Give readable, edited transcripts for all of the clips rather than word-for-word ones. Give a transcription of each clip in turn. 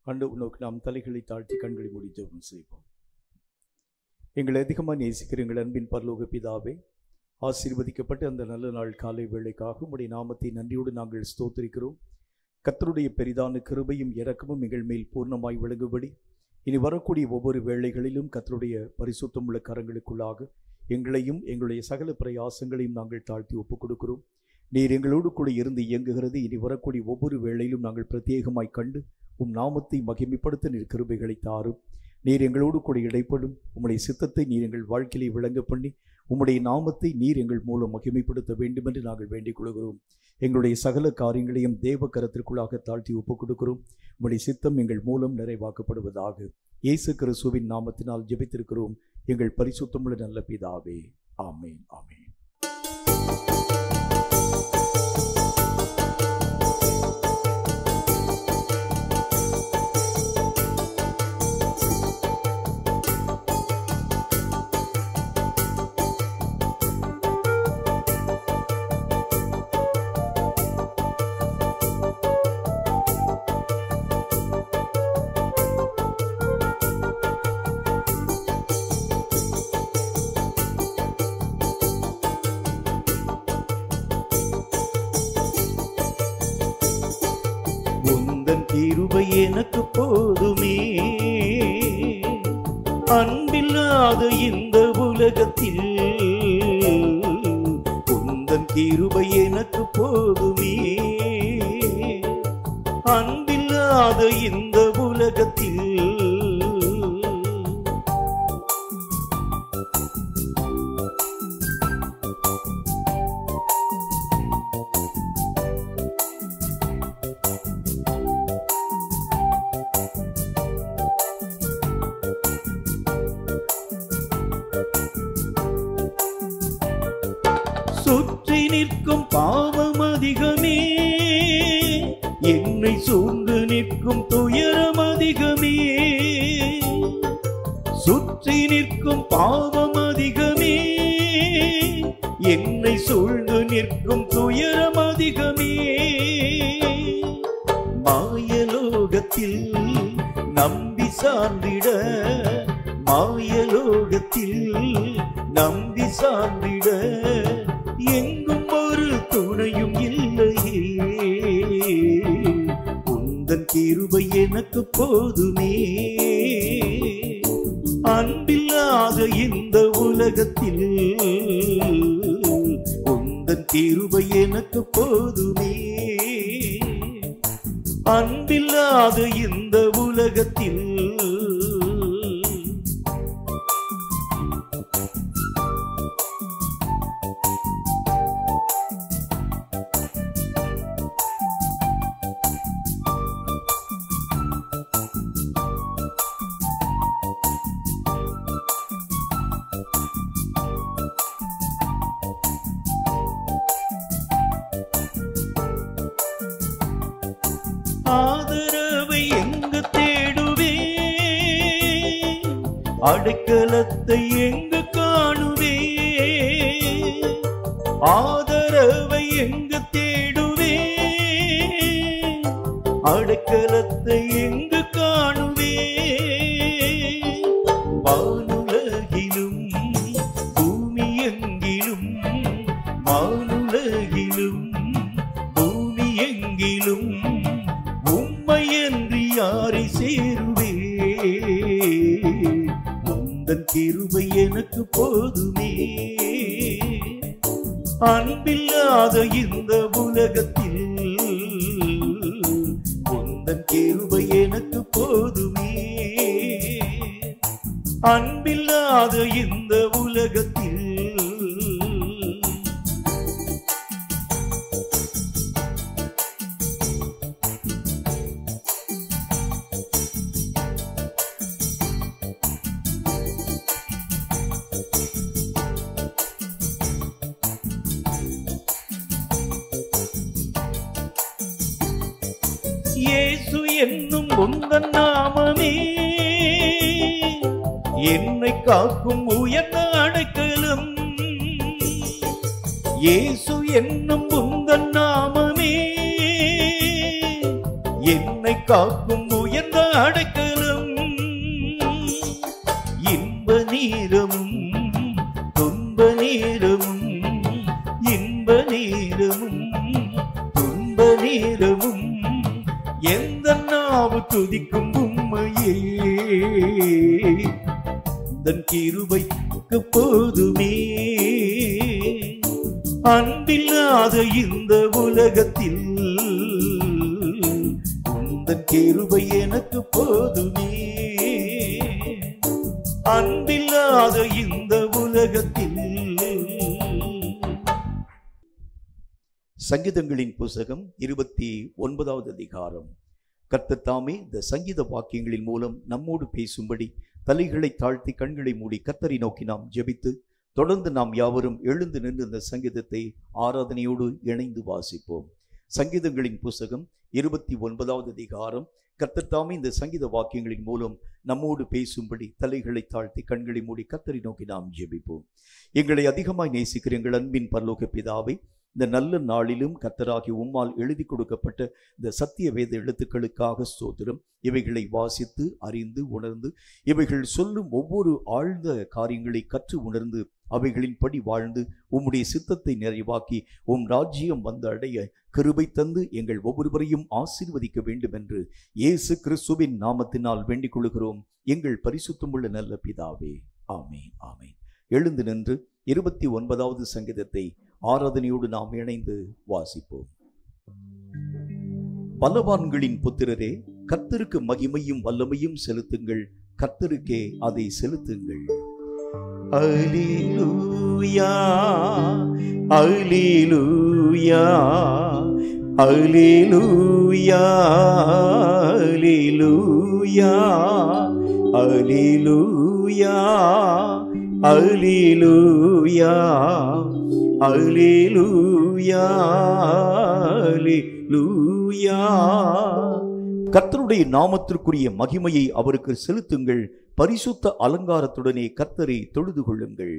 ஆண்டவர் நோக்கி நாம் தலைகளை தாழ்த்தி கண்களை மூடி ஜெபம் செய்வோம். எங்களை அதிகமாக நேசிக்கிற எங்கள் அன்பின் பரலோக பிதாவே, ஆசீர்வதிக்கப்பட்டு அந்த நல்ல நாள் காலை வேளைக்காக உம்முடைய நாமத்தை நன்றியோடு நாங்கள் ஸ்தோத்திரிக்கிறோம். கர்த்தருடைய பெரிதான கிருபையும் இரக்கமும் எங்கள் மேல் பூர்ணமாய் விளங்கும்படி இனி வரக்கூடிய ஒவ்வொரு வேளைகளிலும் கர்த்தருடைய பரிசுத்தமுள்ள கரங்களுக்குள்ளாக எங்களையும் எங்களுடைய சகல பிரயாசங்களையும் நாங்கள் தாழ்த்தி ஒப்புக் கொடுக்கிறோம். நீர் எங்களோடு கூட இருந்து இயங்குகிறது இனி வரக்கூடிய ஒவ்வொரு வேளையிலும் நாங்கள் பிரத்யேகமாய் கண்டு உம் நாமத்தை மகிமைப்படுத்த நீர் கிருபைகளை தாரும். நீர் எங்களோடு கூட இடைப்படும் உம்முடைய சித்தத்தை நீர் எங்கள் வாழ்க்கையை விளங்க பண்ணி உம்முடைய நாமத்தை நீர் எங்கள் மூலம் மகிமைப்படுத்த வேண்டும் என்று நாங்கள் வேண்டிக் கொள்கிறோம். எங்களுடைய சகல காரியங்களையும் தேவ கரத்திற்குள்ளாக தாழ்த்தி ஒப்புக் கொடுக்கிறோம். உம்முடைய சித்தம் எங்கள் மூலம் நிறைவாக்கப்படுவதாக. இயேசு கிறிஸ்துவின் நாமத்தினால் ஜெபித்திருக்கிறோம் எங்கள் பரிசுத்தமுள்ள நல்ல பிதாவே, ஆமென், ஆமென். கிருபை எனக்கு போதுமே, அன்பில்லாத இந்த உலகத்தில் உந்தன் கிருபை எனக்கு போதுமே, அன்பில்லாத இந்த உலகத்தில் சுற்றி நிற்கும் பாவம் அதிகமே, என்னை சூழ்ந்து நிற்கும் துயரம் அதிகமே. சுற்றி நிற்கும் பாவம் அதிகமே, என்னை சூழ்ந்து நிற்கும் துயரம் அதிகமே. மாயலோகத்தில் நம்பி சார்ந்திட, மாயலோகத்தில் நம்பி சார்ந்திட எங்கும் ஒரு துணையும் இல்லையே. உந்தன் கிருபை எனக்கு போதுமே, அன்பில்லாத இந்த உலகத்தில் உந்தன் கிருபை எனக்கு போதுமே, அன்பில்லாத இந்த உலகத்தில். ஆதரவை எங்கு தேடுவே, அடைக்கலத்தை எங்கு காணுவே. ஆதரவை எங்கு தேடுவே, அடைக்கலத்தை எங்கு காணுவே. வானுலகிலும் பூமி எங்கிலும், வானுலகிலும் பூமி எங்கிலும் உம்மையன்றி யாரை சேருவே. உந்தன் கிருபை எனக்கு போதுமே, அன்பில்லாத இந்த உலகத்தில் உந்தன் கிருபை எனக்கு போதுமே, அன்பில்லாத இந்த உலகத்தில். இயேசு என்னும் உந்தன் நாமமே என்னை காக்கும் உயர்ந்த அடைக்கலம். இயேசு என்னும் உந்தன் நாமமே என்னை காக்கும் உயர்ந்த அடைக்கலம். இன்ப நேரமும் துன்ப நேரமும், இன்ப நேரமும் துன்ப நேரமும், எந்த நாவு துதிக்கும் உம்மையே. தன் கிருபைக்கு போதுமே. அன்பில்லாத இந்த உலகத்தில் உந்தன் கிருபை எனக்கு போதுமே. அன்பில்லாத இந்த உலகத்தில். சங்கீதங்களின் புஸ்தகம் 29வது அதிகாரம். கர்த்தர் தாமே இந்த சங்கீத வாக்கியங்களின் மூலம் நம்மோடு பேசும்படி தலைகளை தாழ்த்தி கண்களை மூடி கர்த்தரை நோக்கி நாம் ஜெபித்து தொடர்ந்து நாம் யாவரும் எழுந்து நின்று இந்த சங்கீதத்தை ஆராதனையோடு இணைந்து வாசிப்போம். சங்கீதங்களின் புஸ்தகம் 29வது அதிகாரம். கர்த்தர் தாமே இந்த சங்கீத வாக்கியங்களின் மூலம் நம்மோடு பேசும்படி தலைகளை தாழ்த்தி கண்களை மூடி கர்த்தரை நோக்கி நாம் ஜெபிப்போம். எங்களை அதிகமாய் நேசிக்கிற எங்கள் அன்பின் பரலோக பிதாவே, இந்த நல்ல நாளிலும் கர்த்தராகி உம்மால் எழுதி கொடுக்கப்பட்ட இந்த சத்திய வேத எழுத்துக்களுக்காக ஸ்தோத்திரம். இவைகளை வாசித்து அறிந்து உணர்ந்து இவைகள் சொல்லும் ஒவ்வொரு ஆழ்ந்த காரியங்களை கற்று உணர்ந்து அவைகளின்படி வாழ்ந்து உம்முடைய சித்தத்தை நிறைவாக்கி உம் ராஜ்யம் வந்து அடைய கிருபை தந்து எங்கள் ஒவ்வொருவரையும் ஆசீர்வதிக்க வேண்டும் என்று இயேசு கிறிஸ்துவின் நாமத்தினால் வேண்டிக் கொள்கிறோம் எங்கள் பரிசுத்தமுள்ள நல்ல பிதாவே. ஆமேன், ஆமேன். எழுந்து நின்று 29வது சங்கீதத்தை ஆராதனையோடு நாம் இணைந்து வாசிப்போம். பலவான்களின் புத்திரரே, கர்த்தருக்கு மகிமையும் வல்லமையும் செலுத்துங்கள், கர்த்தருக்கே அதை செலுத்துங்கள். அல்லேலூயா, அல்லேலூயா, அல்லேலூயா, அல்லேலூயா, அல்லேலூயா, அல்லேலூயா, அல்லேலூயா, அல்லேலூயா. கர்த்தருடைய நாமத்திற்குரிய மகிமையை அவருக்கு செலுத்துங்கள், பரிசுத்த அலங்காரத்துடனே கர்த்தரை தொழுது கொள்ளுங்கள்.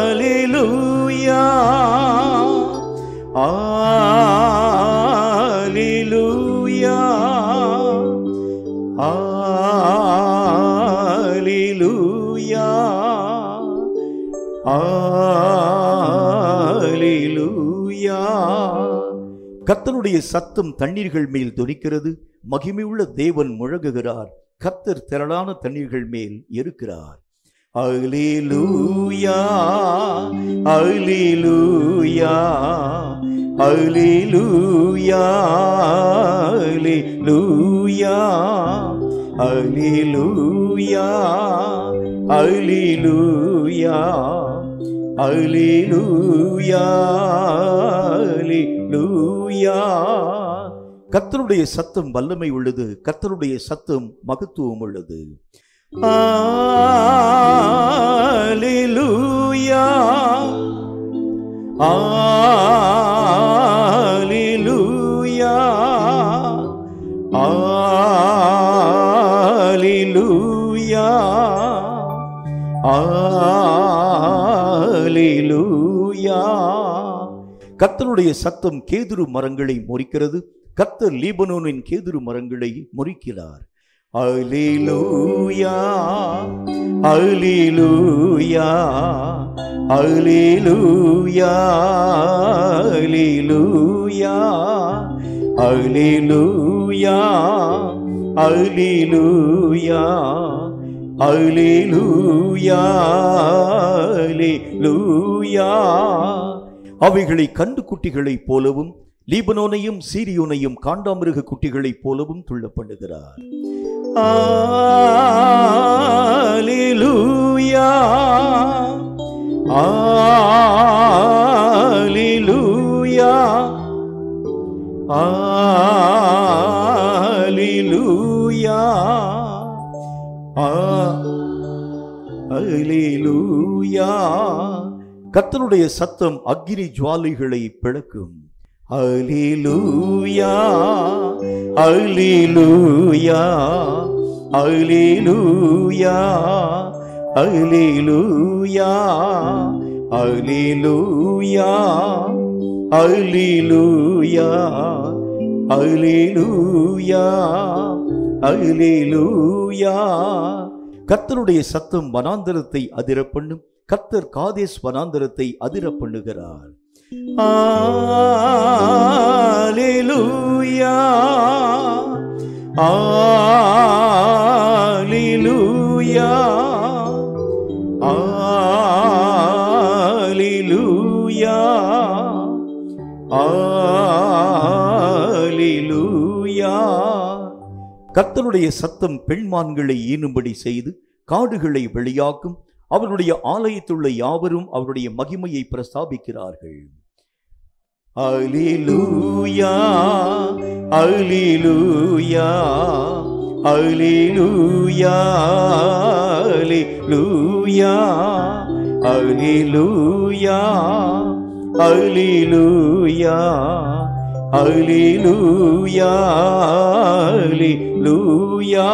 அல்லேலூயா, அல்லேலூயா, அல்லேலூயா, அல்லேலூயா. கர்த்தருடைய சத்தம் தண்ணீர்கள் மேல் தொனிக்கிறது, மகிமையுள்ள தேவன் முழங்குகிறார், கர்த்தர் திரளான தண்ணீர்கள் மேல் இருக்கிறார். அல்லேலூயா, அல்லேலூயா, அல்லேலூயா, அல்லேலூயா, அல்லேலூயா, அல்லேலூயா, அல்லேலூயா, அல்லேலூயா. கர்த்தருடைய சத்தம் வல்லமை உள்ளது, கர்த்தருடைய சத்தம் மகத்துவம் உள்ளது. அல்லேலூயா, அல்லேலூயா, அல்லேலூயா, அல்லேலூயா. கர்த்தருடைய சத்தம் கேதுரு மரங்களை முறிக்கிறது, கர்த்தர் லீபனோனின் கேதுரு மரங்களை முறிக்கிறார். அல்லேலூயா, அல்லேலூயா, அல்லேலூயா, அல்லேலூயா, அல்லேலூயா, அல்லேலூயா, அல்லேலூயா, அல்லேலூயா. அவைகளை கண்டு குட்டிகளைப் போலவும் லீபனோனையும் சீரியோனையும் காண்டாமிருக குட்டிகளைப் போலவும் துள்ள பண்ணுகிறார். அல்லேலூயா, அல்லேலூயா, அல்லேலூயா, அல்லேலூயா. கர்த்தருடைய சத்தம் அக்கினி ஜுவாலைகளை பிளக்கும். அல்லேலூயா, அல்லேலூயா, அல்லேலூயா, அல்லேலூயா, அல்லேலூயா, அல்லேலூயா, அல்லேலூயா அல்லேலூயா. கர்த்தருடைய சத்தம் வனாந்தரத்தை அதிர பண்ணும். கர்த்தர் காதேஸ் வனாந்தரத்தை அதிர பண்ணுகிறார். அல்லேலூயா அல்லேலூயா அல்லேலூயா அல்லேலூயா. கர்த்தருடைய சத்தம் பெண்மான்களை ஈனும்படி செய்து காடுகளை வெளியாக்கும். அவருடைய ஆலயத்துள்ள யாவரும் அவருடைய மகிமையை பிரஸ்தாபிக்கிறார்கள். அல்லேலூயா அல்லேலூயா அல்லேலூயா அல்லேலூயா அல்லேலூயா அல்லேலூயா அல்லேலூயா அல்லேலூயா.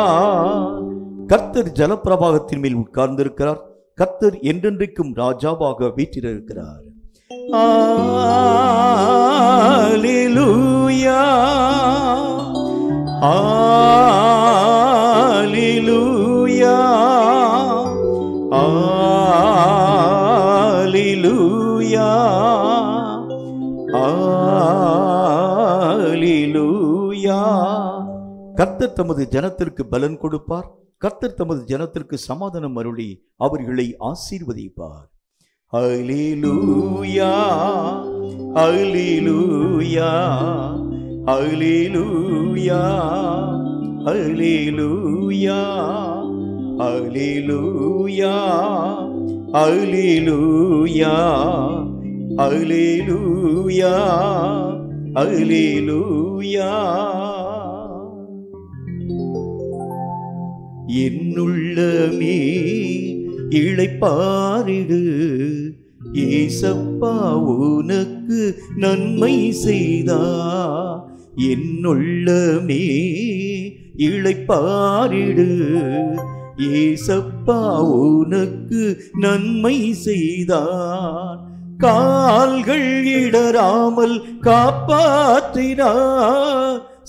கர்த்தர் ஜலப்பிரவாகத்தின் மேல் உட்கார்ந்திருக்கிறார். கர்த்தர் என்றென்றைக்கும் ராஜாவாக வீற்றிருக்கிறார். அல்லேலூயா அல்லேலூயா அல்லேலூயா அல்லேலூயா. கர்த்தர் தமது ஜனத்திற்கு பலன் கொடுப்பார். கர்த்தர் தமது ஜனத்திற்கு சமாதானம் அருளி அவர்களை ஆசீர்வதிப்பார். அல்லேலூயா அல்லேலூயா அல்லேலூயா அல்லேலூயா அல்லேலூயா அல்லேலூயா அல்லேலூயா அல்லேலூயா. என்னுள்ளமே இளைப்பாரிடு, ஏசப்பா உனக்கு நன்மை செய்தா. என்னுள்ளமே இளைப்பாரிடு, ஏசப்பா உனக்கு நன்மை செய்தான். கால்கள் இடராமல் காப்பாற்றினார்,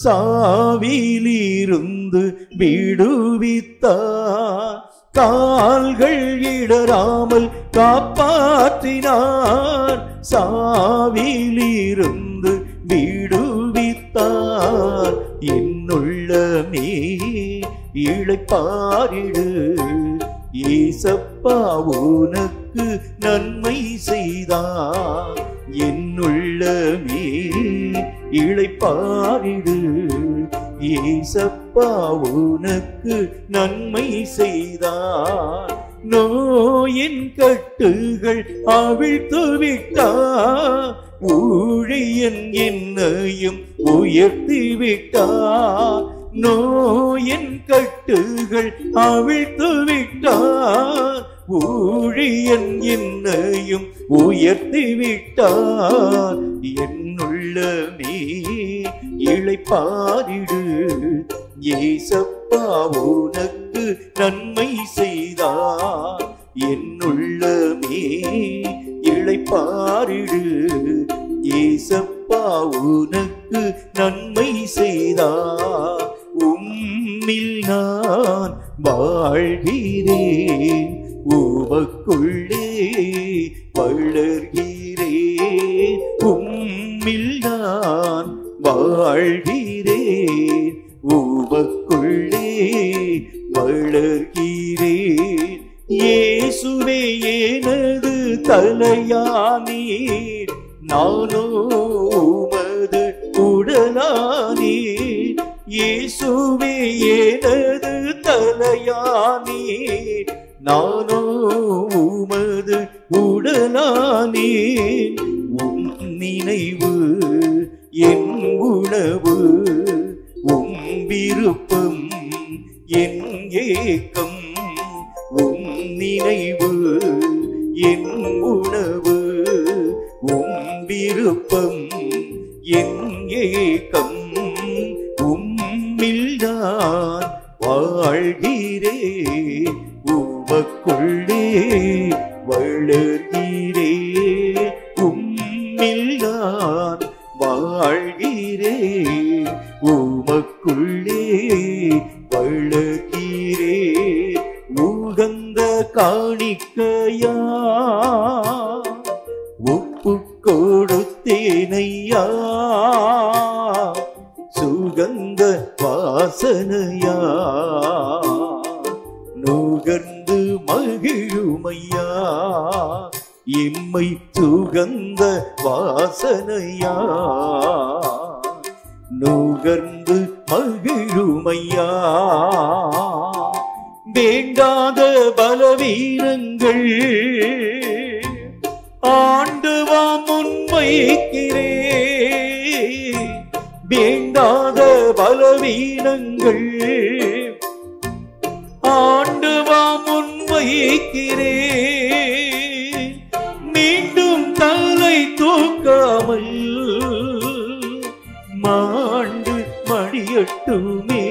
சாவிலிருந்து விடுவித்தார். கால்கள் இடராமல் காப்பாற்றினார், சாவிலிருந்து விடுவித்தார். என்னுள்ளமே இளைப்பாரிடு, ஏசப்பா உனக்கு நன்மை செய்தார். என்னுள்ளமே இளைப்பாரிடு, ஏசப்பா உனக்கு நன்மை செய்தார். நோயின் கட்டுகள் அவிழ்த்து விட்டார், ஊழியன் என்னையும் உயர்த்தி விட்டார். நோயின் கட்டுகள் அவிழ்த்து விட்டார், ஊழியன் என்னையும் உயர்த்தி விட்டார். என்னுள்ளமே இளைப்பாரிடு, ஏசப்பா உனக்கு நன்மை செய்தார். என்னுள்ளமே இளைப்பாரிடு, ஏசப்பா உனக்கு நன்மை செய்தார். உம்மில் நான் வாழ்கிறேன், உமக்குள்ளே வளர்கிறேன். உம்மில் நான் வாழ்கிறேன், உமக்குள்ளே வளர்கிறேன். இயேசுவே எனது தலையானீர், நானோ உமது உடலானீர். இயேசுவே எனது தலையானீர், நானோ உமது உடலானீர். உம் நினைவு என் உணவு, உம் விருப்பம் என் ஏக்கம். உம் நினைவு என் உணவு, உம் விருப்பம் என் ஏக்கம். உம்மில் நான் வாழ்கிறேன், உமக்குள்ளே வளர்கிறேன். உம்மில் நான் வாழ்கிறேன், உமக்குள்ளே வளர்கிறே உகந்த காணிக்கையா ஒப்பு கொடுத்தேனையா சுகந்த வாசனையா நுகர்ந்து மகிழுமையா எம்மை சுகந்த வாசனையா நுகர்ந்து மகிழுமையா வேண்டாத பலவீனங்கள் ஆண்டவா முன்வைக்கிறே வேண்டாத பலவீனங்கள் ஆண்டவா முன்வைக்கிறே மீண்டும் தலை தூக்காமல் மாண்டு மடியட்டுமே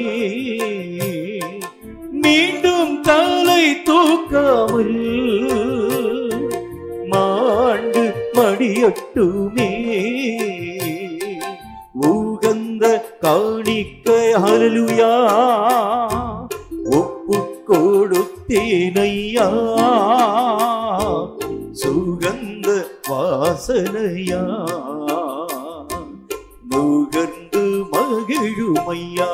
மீண்டும் தலை தூக்காமல் மாண்டு மடியட்டுமே உகந்த காணிக்கை ஹல்லேலூயா ஒப்பு கொடுத்தேனையா சுகந்த வாசனையா நுகர்ந்து மகிழுமையா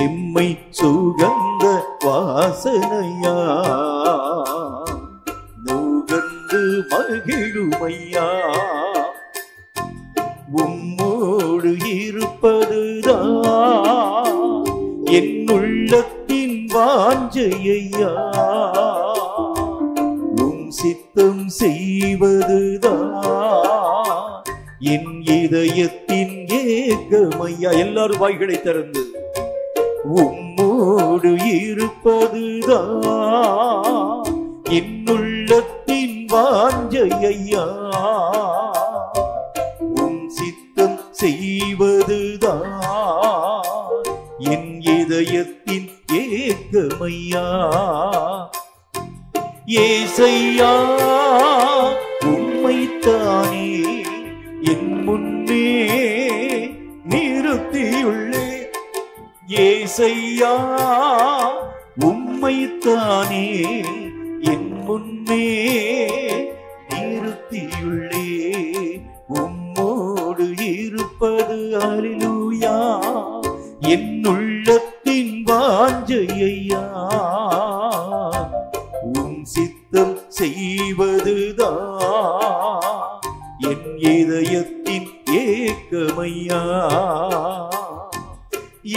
எம்மை சுகந்த வாசனையா நுகர்ந்து மகிழுமையா உம்மோடு இருப்பதுதான் என் உள்ளத்தின் வாஞ்சையா உம் சித்தம் செய்வதுதான் என் இதயத்தின் ஏக்கமையா எல்லாரும் வாய்களை திறந்து உம்மோடு இருப்பதுதான் என் உள்ளத்தின் வாஞ்சையா உம் சித்தம் செய்வதுதான் என் இதயத்தின் ஏக்கமையா ஏசையா உம்மைத்தானே என் முன்னே நிறுத்தியுள்ளே ஏசையா உம்மைத்தானே என் முன்னே நிறுத்தியுள்ளே உம்மோடு இருப்பது ஹல்லேலூயா என் உள்ளத்தின் வாஞ்சையா உம் சித்தம் செய்வதுதான் என் இதயத்தின் ஏக்கமையா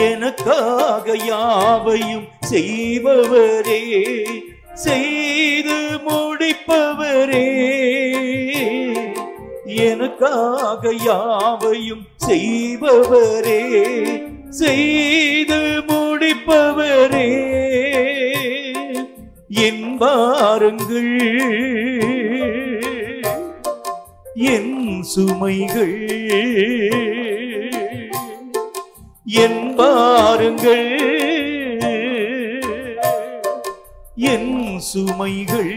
எனக்காக யாவையும் செய்பவரே செய்து முடிப்பவரே எனக்காக யாவையும் செய்பவரே செய்து முடிப்பவரே என் பாரங்கள் என் சுமைகள் என் பாரங்கள் என் சுமைகள்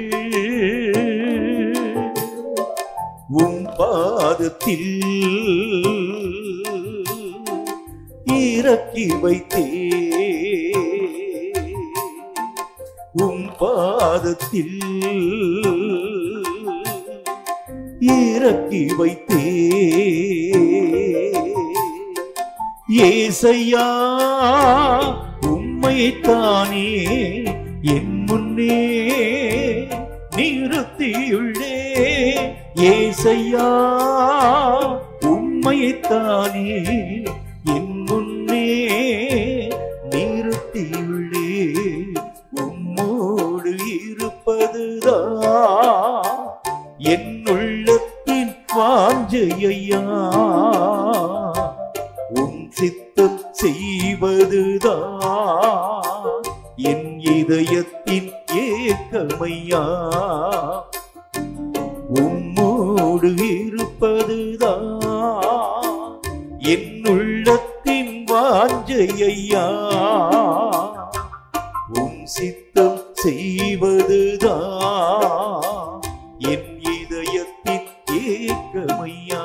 உம் பாதத்தில் இறக்கி வைத்தே உம் பாதத்தில் இறக்கி வைத்தே ஏசையா உம்மைத்தானே என் முன்னே நிறுத்தியுள்ளே ஏசையா உம்மைத்தானே என் முன்னே நிறுத்தியுள்ளே உம்மோடு இருப்பதுதான் என் உள்ளத்தின் வாஞ்சையா உம் சித்தம் செய்வதுதான் என் இதயத்தின் ஏக்கமையா உம்மோடு இருப்பதுதான் என் உள்ளத்தின் வாஞ்சையா உம் சித்தம் செய்வதுதான் என் இதயத்தின் ஏக்கமையா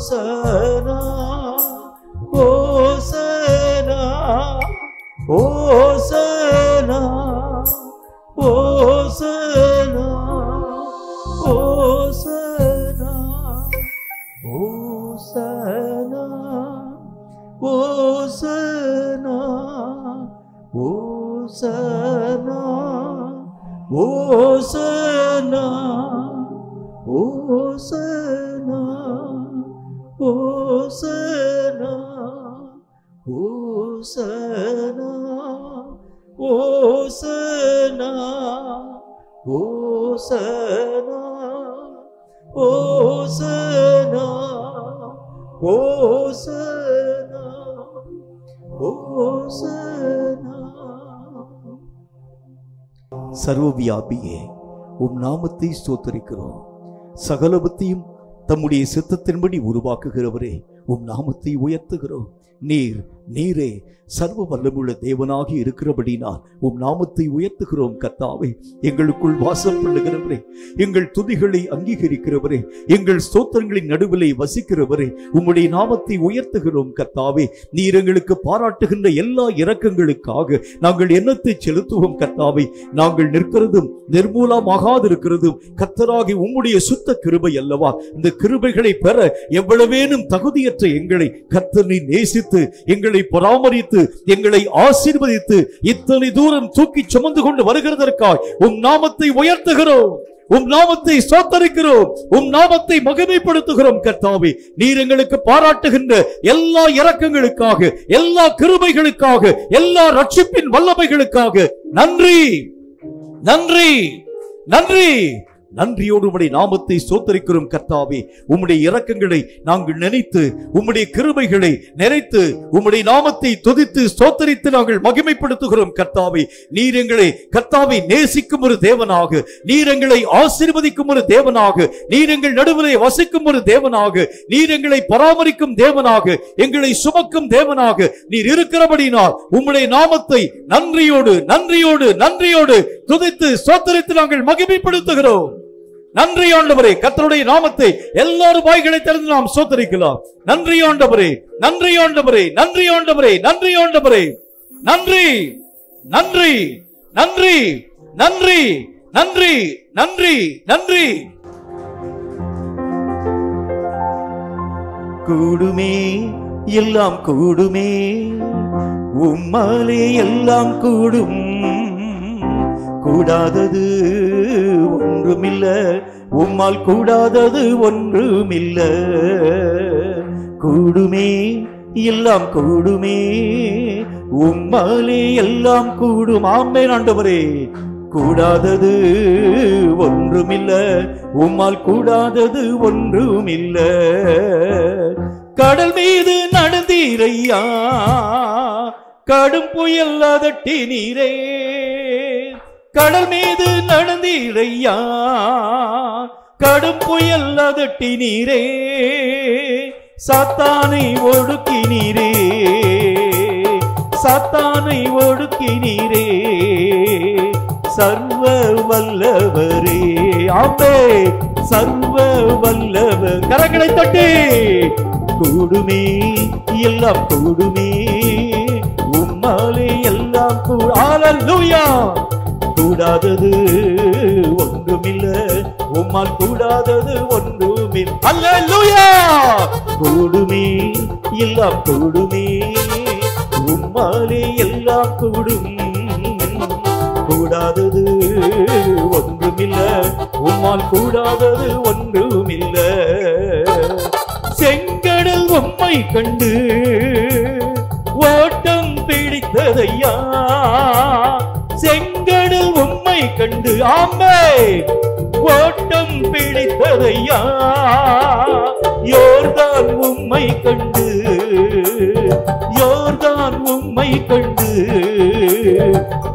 ஓசனா ஓசனா ஓசனா ஓசனா ஓசனா ஓசனா ஓசனா ஓசனா ஓசனா ஓசனா ஓசனா ஓசனா ஓசனா ஓசனா ஓசனா ஓசனா. சர்வவியாபியே, உம் நாமத்தை ஸ்தோத்திரிக்கிறோம். சகலவத்தையும் தம்முடைய சித்தத்தின்படி உருவாக்குகிறவரே, உம் நாமத்தை உயர்த்துகிறோம். நீரே சர்வ வல்லமுள்ள தேவனாகி இருக்கிறபடினால் உம் நாமத்தை உயர்த்துகிறோம். கர்த்தாவே, எங்களுக்குள் வாசம் பண்ணுகிறவரே, எங்கள் துதிகளை அங்கீகரிக்கிறவரே, எங்கள் ஸ்தோத்திரங்களின் நடுவிலே வசிக்கிறவரே, உம்முடைய நாமத்தை உயர்த்துகிறோம். கர்த்தாவே, நீர் எங்களுக்கு பாராட்டுகின்ற எல்லா இரக்கங்களுக்காக நாங்கள் எண்ணத்தை செலுத்துவோம். கர்த்தாவே, நாங்கள் நிற்கிறதும் நிர்மூலமாகாதிருக்கிறதும் கர்த்தராகி உம்முடைய சுத்த கிருபை அல்லவா? இந்த கிருபைகளை பெற எவ்வளவேனும் தகுதியற்ற எங்களை கர்த்தர் நீர் நேசித்து எங்களை பராமரித்து எங்களை ஆசீர்வதித்து இத்தனை தூரம் தூக்கி சுமந்து கொண்டு வருகிறதற்காய் உம் நாமத்தை உயர்த்துகிறோம், உம் நாமத்தை ஸ்தோத்திரிக்கிறோம், உம் நாமத்தை மகிமைப்படுத்துகிறோம். கர்த்தாவே, நீர் எங்களுக்கு பாராட்டுகின்ற எல்லா இரக்கங்களுக்காக, எல்லா கிருபைகளுக்காக, எல்லா ரட்சிப்பின் வல்லமைகளுக்காக நன்றி நன்றி நன்றி. நன்றியோடு உம்முடைய நாமத்தை ஸ்தோத்திரிக்கிறோம். கர்த்தாவே, உம்முடைய இரக்கங்களை நாங்கள் நினைத்து, உம்முடைய கிருபைகளை நினைத்து, உம்முடைய நாமத்தை துதித்து ஸ்தோத்திரித்து நாங்கள் மகிமைப்படுத்துகிறோம். கர்த்தாவே, நீர் எங்களை கர்த்தாவை நேசிக்கும் ஒரு தேவனாக, நீர் எங்களை ஆசீர்வதிக்கும் ஒரு தேவனாக, நீர் எங்கள் நடுவிலே வசிக்கும் ஒரு தேவனாக, நீர் எங்களை பராமரிக்கும் தேவனாக, எங்களை சுமக்கும் தேவனாக நீர் இருக்கிறபடினால் உம்முடைய நாமத்தை நன்றியோடு நன்றியோடு நன்றியோடு துதித்து ஸ்தோத்திரித்து நாங்கள் மகிமைப்படுத்துகிறோம். நன்றி ஆண்டவரே. கர்த்தருடைய நாமத்தை எல்லாரும் வாய்களை திறந்து நாம் ஸ்தோத்திரிக்கலாம். நன்றி ஆண்டவரே, நன்றி ஆண்டவரே, நன்றி ஆண்டவரே, நன்றி ஆண்டவரே, நன்றி நன்றி நன்றி நன்றி நன்றி நன்றி நன்றி. கூடுமே எல்லாம் கூடுமே, உம்மாலே எல்லாம் கூடும், கூடாதது ஒன்றுமில்ல, உம்மால் கூடாதது ஒன்றுமில்ல. கூடுமே எல்லாம் கூடுமே, உம்மாலே எல்லாம் கூடும். ஆமென் ஆண்டவரே. கூடாதது ஒன்றுமில்ல, உம்மால் கூடாதது ஒன்றுமில்ல. கடல் மீது நடந்தீரையா, கடும் புயல் அதட்டி நீரே. கடல் மீது நடந்தீரையா, கடும் புயல் அதட்டி நீரே. சாத்தானை ஒடுக்கினீரே, சாத்தானை ஒடுக்கினீரே. சர்வ வல்லவரே, ஆமே சர்வ வல்லவர். கரங்களை தட்டி. கூடுமே எல்லாம் கூடுமே, உம்மாலே எல்லாம் ஹல்லேலூயா. கூடாதது ஒன்றுமில்ல, உம்மால் கூடாதது ஒன்றுமில்ல. ஹல்லேலூயா. கூடுமே எல்லாம் கூடுமே, உம்மாலே எல்லாம் கூடும். கூடாதது ஒன்றுமில்ல, உம்மால் கூடாதது ஒன்றுமில்ல. செங்கடல் உம்மை கண்டு ஓட்டம் பிடித்ததையா, செங்கடல் உம்மை கண்டு ஆமே ஓட்டம் பிடித்ததையா. யோர்தான் உம்மை கண்டு, யோர்தான் உம்மை கண்டு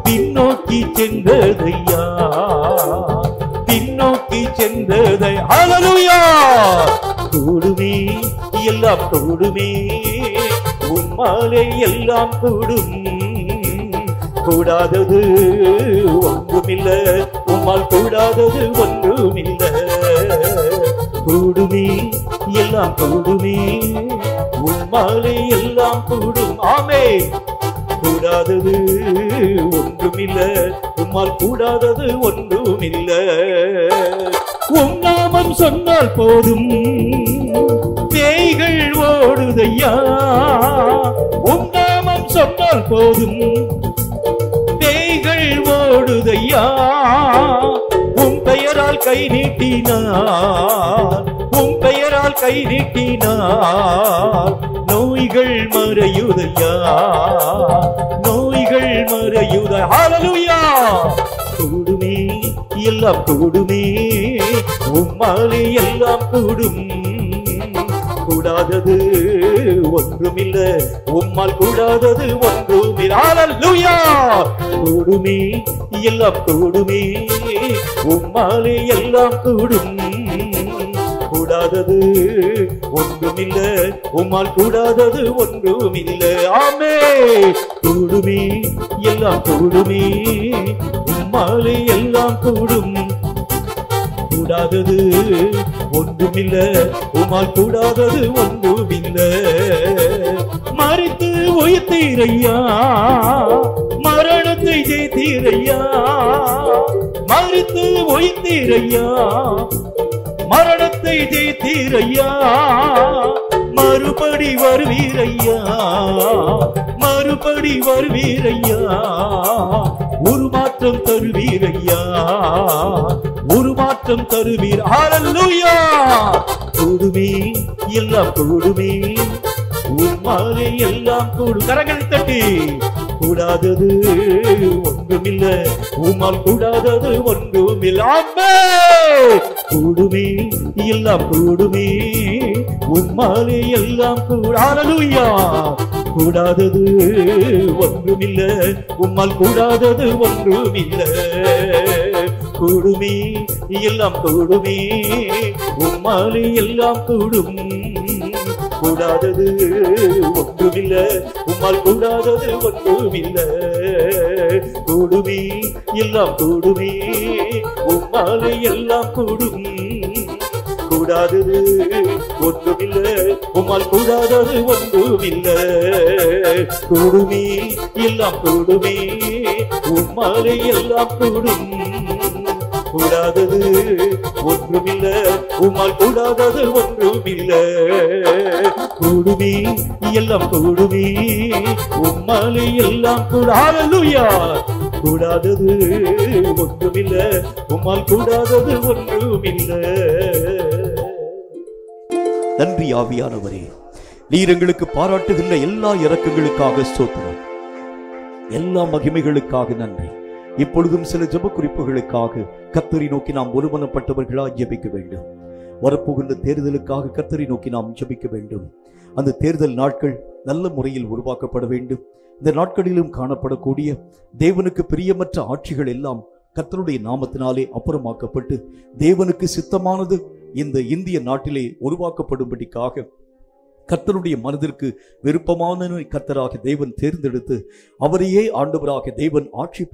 பின்னோக்கி சென்றதையா, பின்னோக்கி சென்றதை. ஹல்லேலூயா. கூடுமே எல்லாம் கூடுமே, உம்மாலே எல்லாம் கூடும். கூடாதது ஒன்றுமில்ல, உம்மால் கூடாதது ஒன்றுமில்ல. கூடுமே எல்லாம் கூடுமே உம்மாலே எல்லாம் கூடும் ஆமே கூடாதது ஒன்றுமில்ல உம்மால் கூடாதது ஒன்றுமில்ல உம் நாமம் சொன்னால் போதும் பேய்கள் ஓடுதையா உம் நாமம் சொன்னால் போதும் பேய்கள் ஓடுதையா உம் பெயரால் கை நீட்டினார் உம் பெயரால் கை நீட்டினார் நோய்கள் மறையுதையா நோய்கள் மறையுதை ஹல்லேலூயா கூடுமே எல்லாம் கூடுமே உம்மாலே எல்லாம் கூடும் கூடாதது ஒன்றுமில்ல உம்மால் கூடாதது ஒன்றுமில்ல ஹல்லேலூயா கூடுமே எல்லாம் கூடுமே உம்மாலே எல்லாம் கூடும் கூடாதது ஒன்றுமில்ல உம்மால் கூடாதது ஒன்றுமில்ல ஆமே கூடுமே எல்லாம் கூடுமே உம்மாலே எல்லாம் கூடும் கூடாதது ஒன்றுமில்ல உம்மால் கூடாதது ஒன்றுமில்ல மரித்து உயிர்த்தீரையா மரணத்தை ஜெயித்தீரையா மரித்து உயிர்த்தீரையா மரணத்தை ஜெயித்தீரையா மறுபடி வருவீரையா மறுபடி வருவீரையா உருமாற்றம் தருவீரையா உருமாற்றம் தருவீர் ஹல்லேலூயா கூடுமே எல்லாம் கூடுமே உம்மாலே எல்லாம் கூடும் கரங்கள் தட்டி கூடாதது ஒன்றுமில்ல உம்மால் கூடாதது ஒன்றுமில்ல ஆமே கூடுமே எல்லாம் கூடுமே உம்மாலே எல்லாம் கூடும் ஹல்லேலூயா கூடாதது ஒன்றுமில்ல உம்மால் கூடாதது ஒன்றுமில்ல கூடுமே எல்லாம் கூடுமே உம்மாலே எல்லாம் கூடும் கூடாதது ஒன்றுமில்ல உம்மால் கூடாதது ஒன்றுமில்ல கூடுமே எல்லாம் கூடுமே உம்மாலே எல்லாம் கூடும் கூடாதது ஒன்றுமில்ல உம்மால் கூடாதது ஒன்றுமில்ல கூடுமே எல்லாம் கூடுமே உம்மாலே எல்லாம் கூடும் கூடாதது ஒன்றுமில்ல உம்மால் கூடாதது ஒன்றுமில்ல கூடுமே எல்லாம் கூடுமே உம்மாலே எல்லாம் கூட ஹல்லேலூயா கூடாதது ஒன்றுமில்ல உம்மால் கூடாதது ஒன்றுமில்ல நன்றி ஆவியானவரே, நீர் எங்களுக்கு பாராட்டுகின்ற எல்லா இரக்கங்களுக்காக ஸ்தோத்திரம், எல்லா மகிமைகளுக்காக நன்றி. இப்பொழுதும் சில ஜெப குறிப்புகளுக்காக கர்த்தரை நோக்கி நாம் ஒருமனப்பட்டவர்களாய் ஜெபிக்க வேண்டும். வரப்போகின்ற தேர்தலுக்காக கர்த்தரை நோக்கி நாம் ஜெபிக்க வேண்டும். அந்த தேர்தல் நாட்கள் நல்ல முறையில் உருவாக்கப்பட வேண்டும். இந்த நாட்களிலும் காணப்படக்கூடிய தேவனுக்கு பிரியமற்ற ஆட்சிகள் எல்லாம் கர்த்தருடைய நாமத்தினாலே அப்புறமாக்கப்பட்டு தேவனுக்கு சித்தமானது இந்த இந்திய நாட்டிலே உருவாக்கப்படும்படிக்காக கர்த்தருடைய மனதிற்கு விருப்பமான கர்த்தராக தேவன் தேர்ந்தெடுத்து அவரையே ஆண்டவராக தேவன் ஆட்சி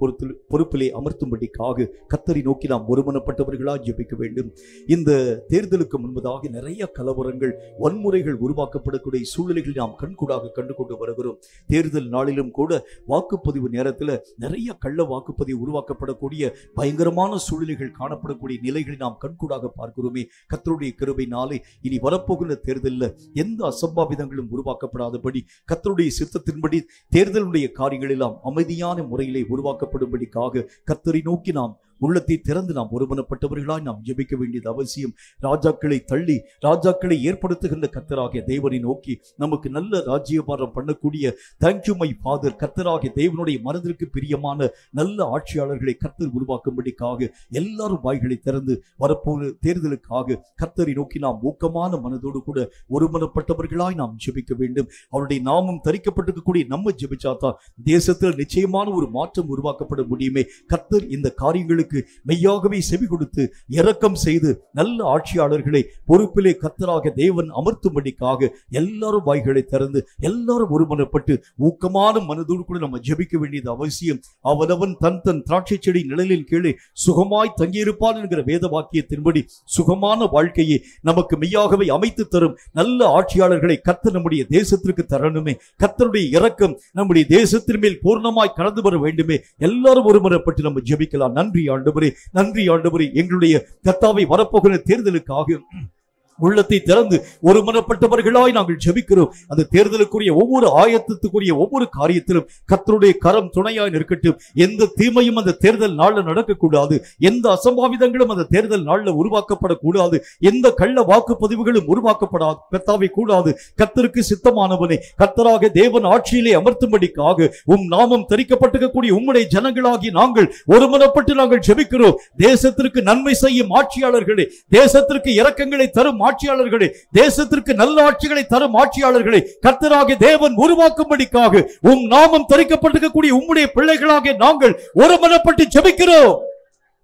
பொறுப்பிலே அமர்த்தும்படிக்காக கர்த்தரை நோக்கி நாம் ஒருமனப்பட்டவர்களாக ஜெபிக்க வேண்டும். இந்த தேர்தலுக்கு முன்பதாக நிறைய கலவரங்கள் வன்முறைகள் உருவாக்கப்படக்கூடிய சூழ்நிலைகளை நாம் கண்கூடாக கண்டு கொண்டு வருகிறோம். தேர்தல் நாளிலும் கூட வாக்குப்பதிவு நேரத்தில் நிறைய கள்ள வாக்குப்பதிவு உருவாக்கப்படக்கூடிய பயங்கரமான சூழ்நிலைகள் காணப்படக்கூடிய நிலைகளை நாம் கண்கூடாக பார்க்கிறோமே. கர்த்தருடைய கிருபையினாலே இனி வரப்போகின்ற தேர்தலில் எந்த அசம்பாவிதங்களும் உருவாக்கப்படாதபடி கர்த்தருடைய சித்தத்தின்படி தேர்தலுடைய காரியங்கள் எல்லாம் அமைதியான முறையிலே உருவாக்கப்படும்படிக்காக கர்த்தரை நோக்கி நாம் உள்ளத்தை திறந்து நாம் ஒருமனப்பட்டவர்களாய் நாம் ஜெபிக்க வேண்டியது அவசியம். ராஜாக்களை தள்ளி ராஜாக்களை ஏற்படுத்துகின்ற கர்த்தராகிய தேவனை நோக்கி நமக்கு நல்ல ராஜ்யபாரம் பண்ணக்கூடிய தேங்க்யூ மை ஃபாதர் கர்த்தராகிய தேவனுடைய மனதிற்கு பிரியமான நல்ல ஆட்சியாளர்களை கர்த்தர் உருவாக்கும்படிக்காக எல்லாரும் வாய்களை திறந்து வரப்போகிற தேர்தலுக்காக கர்த்தரை நோக்கி நாம் ஊக்கமான மனதோடு கூட ஒருமனப்பட்டவர்களாய் நாம் ஜெபிக்க வேண்டும். அவருடைய நாமம் தரிக்கப்பட்டிருக்கக்கூடிய நம்ம ஜெபிச்சாதான் தேசத்தில் நிச்சயமான ஒரு மாற்றம் உருவாக்கப்பட முடியுமே. கர்த்தர் இந்த காரியங்களுக்கு ஜெபங்களுக்கு மெய்யாகவே செவி கொடுத்து இரக்கம் செய்து நல்ல ஆட்சியாளர்களை பொறுப்பிலே கர்த்தராக தேவன் அமர்த்தும்படிக்காக எல்லாரும் வாய்களை திறந்து எல்லாரும் ஒருமனப்பட்டு ஊக்கமான மனதோடு கூட நம்ம ஜெபிக்க வேண்டியது அவசியம். அவனவன் தன் தன் திராட்சை செடி நிழலில் கீழே சுகமாய் தங்கியிருப்பான் என்கிற வேத வாக்கியத்தின்படி சுகமான வாழ்க்கையை நமக்கு மெய்யாகவே அமைத்து தரும் நல்ல ஆட்சியாளர்களை கர்த்தர் நம்முடைய தேசத்திற்கு தரணுமே. கர்த்தருடைய இரக்கம் நம்முடைய தேசத்தின் மேல் பூர்ணமாய் கடந்து வர வேண்டுமே. எல்லாரும் ஒருமனப்பட்டு நம்ம ஜெபிக்கலாம். நன்றி ஆண்டவரே, நன்றி ஆண்டவரே. எங்களுடைய கர்த்தாவை வரப்போகிற தேர்தலுக்காக உள்ளத்தை திறந்து ஒருமனப்பட்டவர்களாய் நாங்கள் ஜெபிக்கிறோம். அந்த தேர்தலுக்குரிய ஒவ்வொரு ஆயத்தத்துக்குரிய ஒவ்வொரு காரியத்திலும் கர்த்தருடைய கரம் துணையாய் நிற்கட்டும். எந்த தீமையும் அந்த தேர்தல் நாள்ல நடக்கக்கூடாது. எந்த அசம்பாவிதங்களும் அந்த தேர்தல் நாள்ல உருவாக்கப்படக்கூடாது. எந்த கள்ள வாக்குப்பதிவுகளும் உருவாக்கப்படாது கூடாது. கர்த்தருக்கு சித்தமானவனை கர்த்தராக தேவன் ஆட்சியிலே அமர்த்தும்படிக்காக நாமம் தரிக்கப்பட்டிருக்கக்கூடிய உம்முடைய ஜனங்களாகி நாங்கள் ஒருமனப்பட்டு நாங்கள் ஜெபிக்கிறோம். தேசத்திற்கு நன்மை செய்யும் ஆட்சியாளர்களே, தேசத்திற்கு இரக்கங்களை தரும் ஆட்சியாளர்களே, தேசத்திற்கு நல்ல ஆட்சிகளை தரும் ஆட்சியாளர்களை கர்த்தராகிய தேவன் உருவாக்கும்படிக்காக நாமம் தரிக்கப்பட்டிருக்கக்கூடிய உம்முடைய பிள்ளைகளாக நாங்கள் ஒருமனப்பட்டு ஜெபிக்கிறோம்.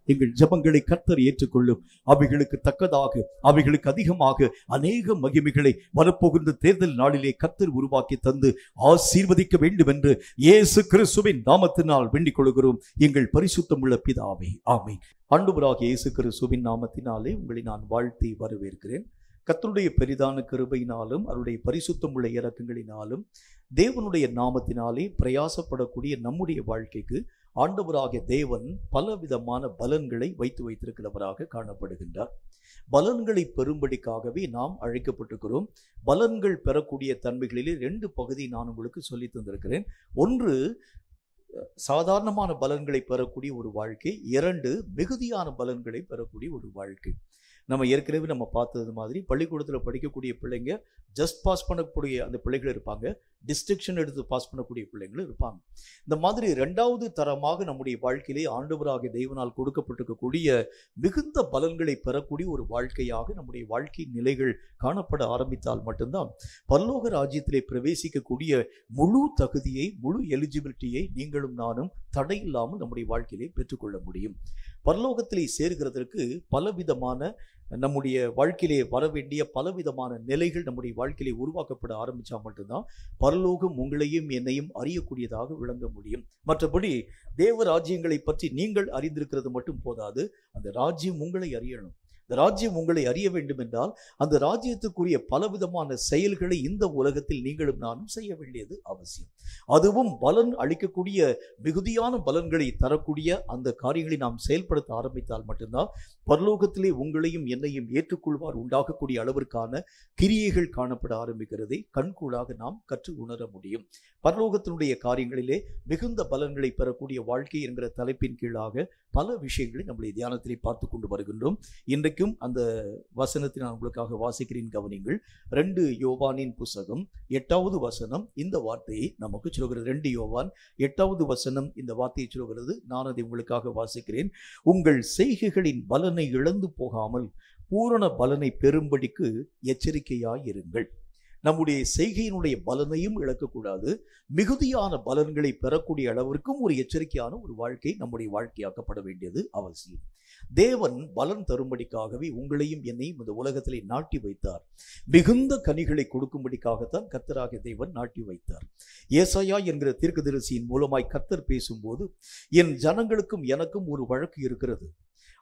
எங்கள் ஜெபங்களை கர்த்தர் ஏற்றுக்கொள்ளும். அவைகளுக்கு தக்கதாக, அவைகளுக்கு அதிகமாக அநேக மகிமைகளை வரப்போகின்ற தேர்தல் நாளிலே கர்த்தர் உருவாக்கி தந்து ஆசீர்வதிக்க வேண்டும் என்று இயேசு கிறிஸ்துவின் நாமத்தினால் வேண்டிக் கொள்கிறோம். எங்கள் பரிசுத்தமுள்ள பிதாவே, ஆமென். ஆண்டவராகிய இயேசு கிறிஸ்துவின் நாமத்தினாலே உங்களை நான் வாழ்த்தி வரவேற்கிறேன். கர்த்தருடைய பெரிதான கிருபையினாலும் அவருடைய பரிசுத்தமுள்ள இரக்கங்களினாலும் தேவனுடைய நாமத்தினாலே பிரயாசப்படக்கூடிய நம்முடைய வாழ்க்கைக்கு ஆண்டவராகிய தேவன் பலவிதமான பலன்களை வைத்திருக்கிறவராக காணப்படுகின்றார். பலன்களை பெறும்படிக்காகவே நாம் அழைக்கப்பட்டிருக்கிறோம். பலன்கள் பெறக்கூடிய தன்மைகளிலே 2 பகுதி நான் உங்களுக்கு சொல்லி தந்திருக்கிறேன். ஒன்று சாதாரணமான பலன்களை பெறக்கூடிய ஒரு வாழ்க்கை, 2 மிகுதியான பலன்களை பெறக்கூடிய ஒரு வாழ்க்கை. நம்ம ஏற்கனவே நம்ம பார்த்தது மாதிரி பள்ளிக்கூடத்தில் படிக்கக்கூடிய பிள்ளைங்க ஜஸ்ட் பாஸ் பண்ணக்கூடிய அந்த பிள்ளைகள் இருப்பாங்க, டிஸ்டிங்ஷன் எடுத்து பாஸ் பண்ணக்கூடிய பிள்ளைங்களும் இருப்பாங்க. இந்த மாதிரி 2வது தரமாக நம்முடைய வாழ்க்கையிலே ஆண்டவராகிய தேவனால் கொடுக்கப்பட்டிருக்கக்கூடிய மிகுந்த பலன்களை பெறக்கூடிய ஒரு வாழ்க்கையாக நம்முடைய வாழ்க்கை நிலைகள் காணப்பட ஆரம்பித்தால் மட்டும்தான் பரலோக ராஜ்யத்திலே பிரவேசிக்கக்கூடிய முழு தகுதியை, முழு எலிஜிபிலிட்டியை நீங்களும் நானும் தடையில்லாமல் நம்முடைய வாழ்க்கையிலே பெற்றுக்கொள்ள முடியும். பரலோகத்திலே சேர்கிறதற்கு பலவிதமான நம்முடைய வாழ்க்கையிலே வர வேண்டிய பலவிதமான நிலைகள் நம்முடைய வாழ்க்கையிலே உருவாக்கப்பட ஆரம்பிச்சா மட்டும்தான் பரலோகம் உங்களையும் என்னையும் அறியக்கூடியதாக விளங்க முடியும். மற்றபடி தேவ ராஜ்யங்களை பற்றி நீங்கள் அறிந்திருக்கிறது மட்டும் போதாது, அந்த ராஜ்யம் உங்களை அறியணும். இந்த ராஜ்யம் உங்களை அறிய வேண்டும் என்றால் அந்த ராஜ்யத்துக்குரிய பலவிதமான செயல்களை இந்த உலகத்தில் நீங்களும் நானும் செய்ய வேண்டியது அவசியம். அதுவும் பலன் அளிக்கக்கூடிய மிகுதியான பலன்களை தரக்கூடிய அந்த காரியங்களை நாம் செயல்படுத்த ஆரம்பித்தால் மட்டும்தான் பரலோகத்திலே உங்களையும் என்னையும் ஏற்றுக்கொள்வார் உண்டாகக்கூடிய அளவிற்கான கிரியைகள் காணப்பட ஆரம்பிக்கிறதை கண்கூடாக நாம் கற்று உணர முடியும். பரலோகத்தினுடைய காரியங்களிலே மிகுந்த பலன்களை பெறக்கூடிய வாழ்க்கை என்கிற தலைப்பின் கீழாக பல விஷயங்களை நம்முடைய தியானத்திலே பார்த்து கொண்டு வருகின்றோம். இன்றைக்கும் அந்த வசனத்தை நான் உங்களுக்காக வாசிக்கிறேன், கவனிங்கள். 2 யோவானின் புத்தகம் 8வது வசனம் இந்த வார்த்தையை நமக்கு சொல்கிறது. 2 யோவான் 8வது வசனம் இந்த வார்த்தையை சொல்கிறது. நான் அதை உங்களுக்காக வாசிக்கிறேன். உங்கள் செய்கைகளின் பலனை இழந்து போகாமல் பூரண பலனை பெறும்படிக்கு எச்சரிக்கையாயிருங்கள். நம்முடைய செய்கையினுடைய பலனையும் இழக்கக்கூடாது, மிகுதியான பலன்களை பெறக்கூடிய அளவிற்கும் ஒரு எச்சரிக்கையான ஒரு வாழ்க்கை நம்முடைய வாழ்க்கையாக்கப்பட வேண்டியது அவசியம். தேவன் பலன் தரும்படிக்காகவே உங்களையும் என்னையும் இந்த உலகத்திலே நாட்டி வைத்தார். மிகுந்த கனிகளை கொடுக்கும்படிக்காகத்தான் கர்த்தராகிய தேவன் நாட்டி வைத்தார். ஏசாயா என்கிற தீர்க்கதரிசியின் மூலமாய் கர்த்தர் பேசும்போது, என் ஜனங்களுக்கும் எனக்கும் ஒரு வழக்கு இருக்கிறது.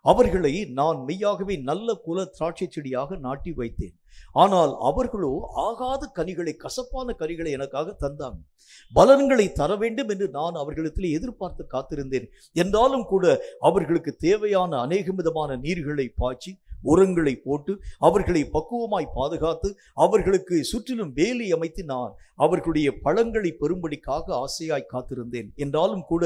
அவர்களை நான் மெய்யாகவே நல்ல குல திராட்சை செடியாக நாட்டி வைத்தேன். ஆனால் அவர்களோ ஆகாத கனிகளை, கசப்பான கனிகளை எனக்காக தந்தாங்க. பலன்களை தர வேண்டும் என்று நான் அவர்களிடத்தில் எதிர்பார்த்து காத்திருந்தேன். என்றாலும் கூட அவர்களுக்கு தேவையான அநேக விதமான நீர்களை பாய்ச்சி உரங்களை போட்டு அவர்களை பக்குவமாய் பாதுகாத்து அவர்களுக்கு சுற்றிலும் வேலி அமைத்து நான் அவர்களுடைய பழங்களை பெறும்படிக்காக ஆசையாய் காத்திருந்தேன். என்றாலும் கூட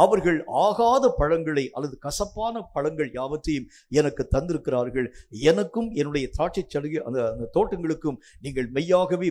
அவர்கள் ஆகாத பழங்களை அல்லது கசப்பான பழங்கள் யாவற்றையும் எனக்கு தந்திருக்கிறார்கள். எனக்கும் என்னுடைய திராட்சை செடி அந்த தோட்டங்களுக்கும் நீங்கள் மெய்யாகவே